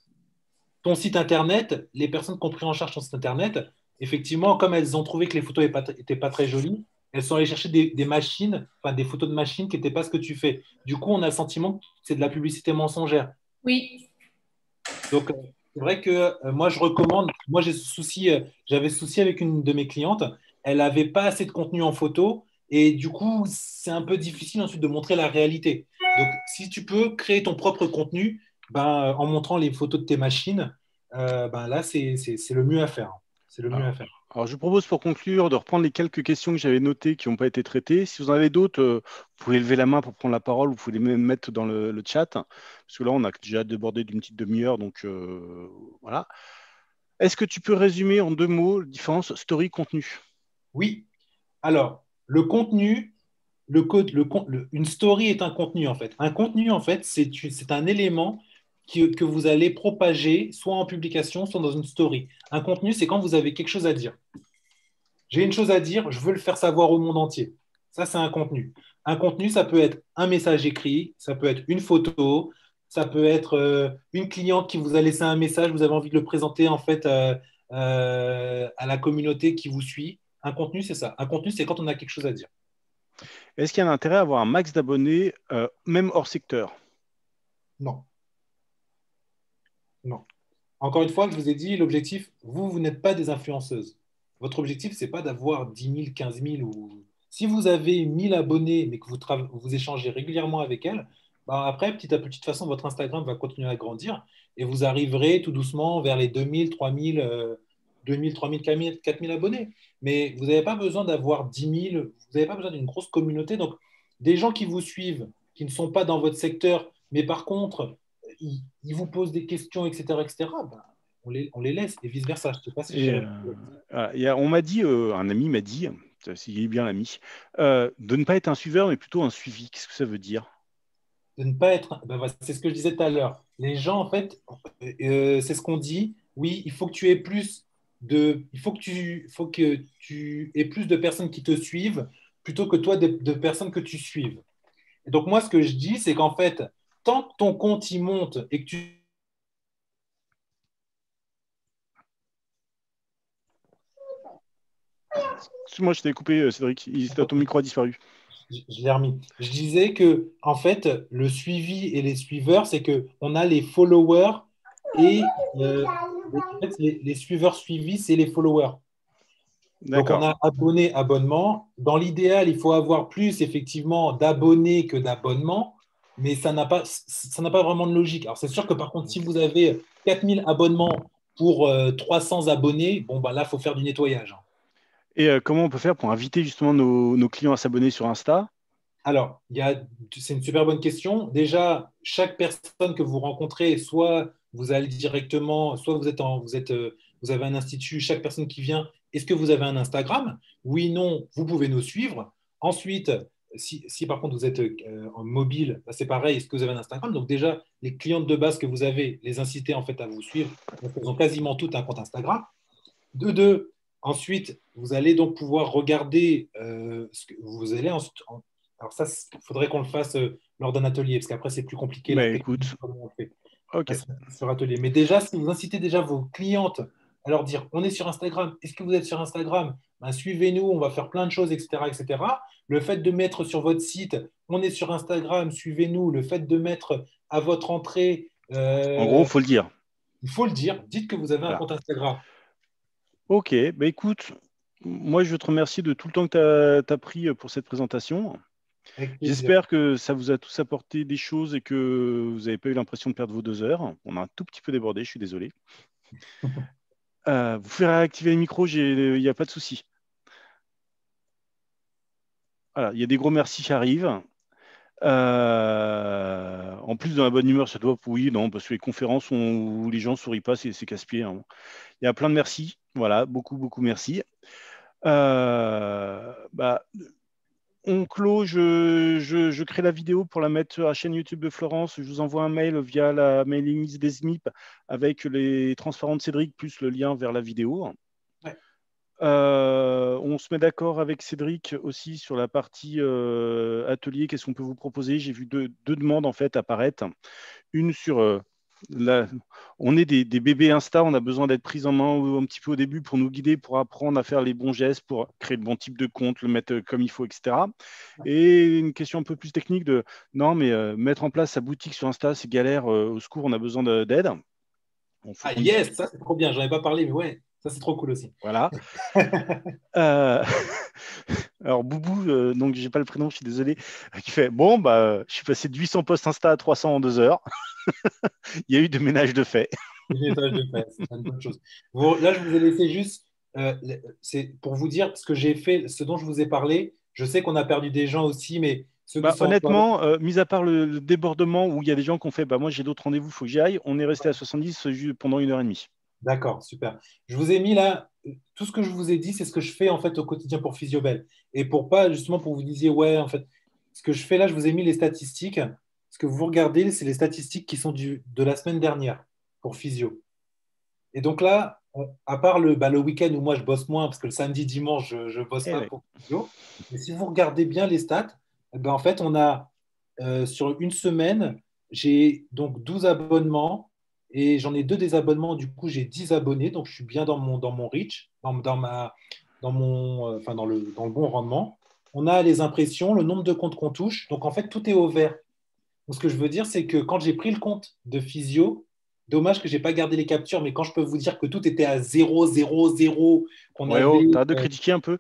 Ton site internet, les personnes qui ont pris en charge ton site internet, effectivement, comme elles ont trouvé que les photos n'étaient pas très jolies, elles sont allées chercher des machines, enfin des photos de machines qui n'étaient pas ce que tu fais. Du coup, on a le sentiment que c'est de la publicité mensongère. oui, Donc, c'est vrai que moi, je recommande. Moi, j'avais souci avec une de mes clientes. Elle n'avait pas assez de contenu en photo et du coup, c'est un peu difficile ensuite de montrer la réalité. Donc, si tu peux créer ton propre contenu, ben, en montrant les photos de tes machines, ben là, c'est le mieux à faire. C'est le mieux à Alors, faire. alors, je vous propose pour conclure de reprendre les quelques questions que j'avais notées qui n'ont pas été traitées. Si vous en avez d'autres, vous pouvez lever la main pour prendre la parole, vous pouvez les même mettre dans le chat, parce que là, on a déjà débordé d'une petite demi-heure, donc voilà. Est-ce que tu peux résumer en 2 mots la différence story-contenu? Oui. Alors, le contenu, une story est un contenu en fait. Un contenu en fait, c'est un élément que vous allez propager soit en publication, soit dans une story. Un contenu, c'est quand vous avez quelque chose à dire. J'ai une chose à dire, je veux le faire savoir au monde entier. Ça, c'est un contenu. Un contenu, ça peut être un message écrit, ça peut être une photo, ça peut être une cliente qui vous a laissé un message, vous avez envie de le présenter en fait à la communauté qui vous suit. Un contenu, c'est ça. Un contenu, c'est quand on a quelque chose à dire. Est-ce qu'il y a un intérêt à avoir un max d'abonnés, même hors secteur? Non, non. Encore une fois, je vous ai dit, l'objectif, vous n'êtes pas des influenceuses. Votre objectif, c'est pas d'avoir 10 000, 15 000 ou... Si vous avez 1000 abonnés, mais que vous échangez régulièrement avec elles, bah après, petit à petit, de toute façon, votre Instagram va continuer à grandir et vous arriverez tout doucement vers les 2000, 3000, 2000, 3000, 4000 abonnés. Mais vous n'avez pas besoin d'avoir 10 000, vous n'avez pas besoin d'une grosse communauté. Donc, des gens qui vous suivent, qui ne sont pas dans votre secteur, mais par contre, ils vous posent des questions, etc., ben, on les laisse et vice-versa. Je ne sais pas si Et, j'ai... voilà, on m'a dit, un ami m'a dit, s'il est bien l'ami, de ne pas être un suiveur, mais plutôt un suivi. Qu'est-ce que ça veut dire? De ne pas être... Ben, voilà, c'est ce que je disais tout à l'heure. Les gens, en fait, c'est ce qu'on dit. Oui, il faut que tu aies plus il faut que tu aies plus de personnes qui te suivent plutôt que toi de personnes que tu suives. Et donc, moi, ce que je dis, c'est qu'en fait, tant que ton compte y monte et que tu... Excuse-moi, je t'ai coupé, Cédric. Ton micro a disparu. Je l'ai remis. Je disais que, en fait, le suivi et les suiveurs, c'est que on a les followers et en fait, les suiveurs suivis, c'est les followers. Donc, on D'accord. a abonné, abonnement. Dans l'idéal, il faut avoir plus, effectivement, d'abonnés que d'abonnements, mais ça n'a pas vraiment de logique. Alors, c'est sûr que, par contre, si vous avez 4000 abonnements pour 300 abonnés, bon, bah, là, il faut faire du nettoyage. Et comment on peut faire pour inviter justement nos clients à s'abonner sur Insta? Alors, c'est une super bonne question. Déjà, chaque personne que vous rencontrez, soit vous allez directement, soit vous avez un institut, chaque personne qui vient, est-ce que vous avez un Instagram? Oui, non, vous pouvez nous suivre. Ensuite, si par contre vous êtes en mobile, bah, c'est pareil, est-ce que vous avez un Instagram? Donc déjà, les clientes de base que vous avez, les inciter en fait à vous suivre. Donc, elles ont quasiment toutes un compte Instagram. De deux, ensuite, vous allez donc pouvoir regarder ce que vous allez alors ça, il faudrait qu'on le fasse lors d'un atelier, parce qu'après, c'est plus compliqué la Bah technique, écoute, comment on le fait. Ok. Sur Atelier. Mais déjà, si vous incitez déjà vos clientes à leur dire, on est sur Instagram, est-ce que vous êtes sur Instagram? Ben, suivez-nous, on va faire plein de choses, etc., etc. Le fait de mettre sur votre site, on est sur Instagram, suivez-nous. Le fait de mettre à votre entrée, En gros, il faut le dire. il faut le dire, dites que vous avez un Voilà. compte Instagram. Ok, bah écoute, moi je veux te remercier de tout le temps que tu as pris pour cette présentation. Avec plaisir. J'espère que ça vous a tous apporté des choses et que vous n'avez pas eu l'impression de perdre vos 2 heures. On a un tout petit peu débordé, je suis désolé. Vous pouvez réactiver les micros, il n'y a pas de souci. Voilà, il y a des gros merci qui arrivent. En plus, dans la bonne humeur, ça doit, oui, non, parce que les conférences où les gens ne sourient pas, c'est casse-pied. Hein. Il y a plein de merci. Voilà, beaucoup, beaucoup merci. On clôt, je crée la vidéo pour la mettre sur la chaîne YouTube de Florence. Je vous envoie un mail via la mailing list des SMIP avec les transparents de Cédric plus le lien vers la vidéo. Ouais. On se met d'accord avec Cédric aussi sur la partie atelier. Qu'est-ce qu'on peut vous proposer? J'ai vu deux demandes en fait apparaître. Une sur on est des bébés Insta, on a besoin d'être pris en main un petit peu au début pour nous guider, pour apprendre à faire les bons gestes, pour créer le bon type de compte, le mettre comme il faut, etc. Et une question un peu plus technique de non, mais mettre en place sa boutique sur Insta, c'est galère, au secours, on a besoin d'aide. Ah yes, ça c'est trop bien, j'en ai pas parlé, mais ouais, ça c'est trop cool aussi. Voilà. Alors Boubou, donc j'ai pas le prénom, je suis désolé, qui fait bon, bah, je suis passé de 800 posts Insta à 300 en 2 heures. Il y a eu de ménage de fait. Ménage de fait, c'est une bonne chose. Là, je vous ai laissé juste, c'est pour vous dire ce que j'ai fait, ce dont je vous ai parlé. Je sais qu'on a perdu des gens aussi, mais ceux qui sont honnêtement, mis à part le débordement où il y a des gens qui ont fait bah, moi j'ai d'autres rendez-vous, il faut que j'y aille, on est resté à 70 pendant 1h30. D'accord, super. Je vous ai mis là, tout ce que je vous ai dit, c'est ce que je fais en fait au quotidien pour Physiobel. Et pour pas, justement, pour vous disiez, ouais, en fait, ce que je fais là, je vous ai mis les statistiques. Ce que vous regardez, c'est les statistiques qui sont de la semaine dernière pour Physio. Et donc là, à part le week-end où moi je bosse moins, parce que le samedi, dimanche, je bosse pas pour Physio, mais si vous regardez bien les stats, en fait, on a sur une semaine, j'ai donc 12 abonnements. Et j'en ai 2 désabonnements, du coup j'ai 10 abonnés, donc je suis bien dans mon reach, dans le bon rendement. On a les impressions, le nombre de comptes qu'on touche, donc en fait tout est au vert. Donc, ce que je veux dire, c'est que quand j'ai pris le compte de Physio, dommage que je n'ai pas gardé les captures, mais quand je peux vous dire que tout était à 0, 0, 0, qu'on avait. T'as de critiquer un peu.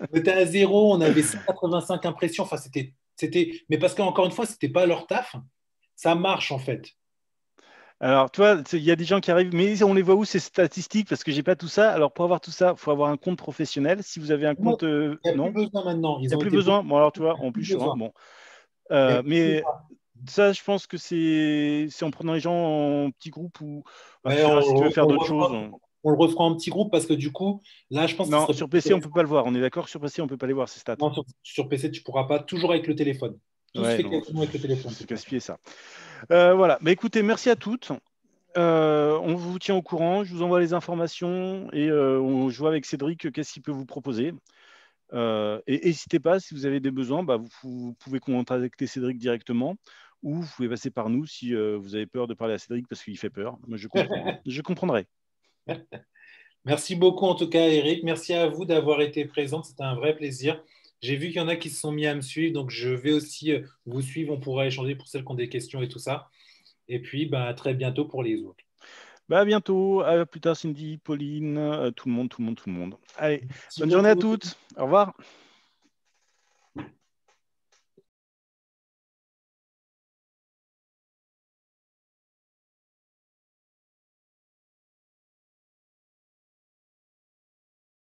On était à 0, on avait 185 impressions, enfin mais parce qu'encore une fois, ce n'était pas leur taf. Ça marche en fait. Alors, tu vois, il y a des gens qui arrivent, mais on les voit où ces statistiques? Parce que j'ai pas tout ça. Alors, pour avoir tout ça, il faut avoir un compte professionnel. Si vous avez un compte, il n'y a plus besoin maintenant. Il n'y a plus besoin. Bon, alors, tu vois, en plus, je suis bon. Mais ça, je pense que c'est en prenant les gens en petits groupes ou si tu veux faire d'autres choses. On le refera en petit groupe parce que du coup, là, je pense que. Non, sur PC, on ne peut pas le voir. On est d'accord? Sur PC, on ne peut pas les voir, ces stats. Non, sur PC, tu ne pourras pas. Toujours avec le téléphone. Tout se fait quasiment avec le téléphone. C'est casse-pied, ça. Voilà. Mais écoutez, merci à toutes. On vous tient au courant. Je vous envoie les informations et on joue avec Cédric. Qu'est-ce qu'il peut vous proposer? Et n'hésitez pas, si vous avez des besoins, vous pouvez contacter Cédric directement ou vous pouvez passer par nous si vous avez peur de parler à Cédric parce qu'il fait peur. Moi, je comprends. Je comprendrai. Merci beaucoup en tout cas, Eric. Merci à vous d'avoir été présent. C'était un vrai plaisir. J'ai vu qu'il y en a qui se sont mis à me suivre, donc je vais aussi vous suivre. On pourra échanger pour celles qui ont des questions et tout ça. Et puis, à très bientôt pour les autres. À bientôt. À plus tard, Cindy, Pauline, tout le monde. Allez, bonne journée à toutes. Au revoir.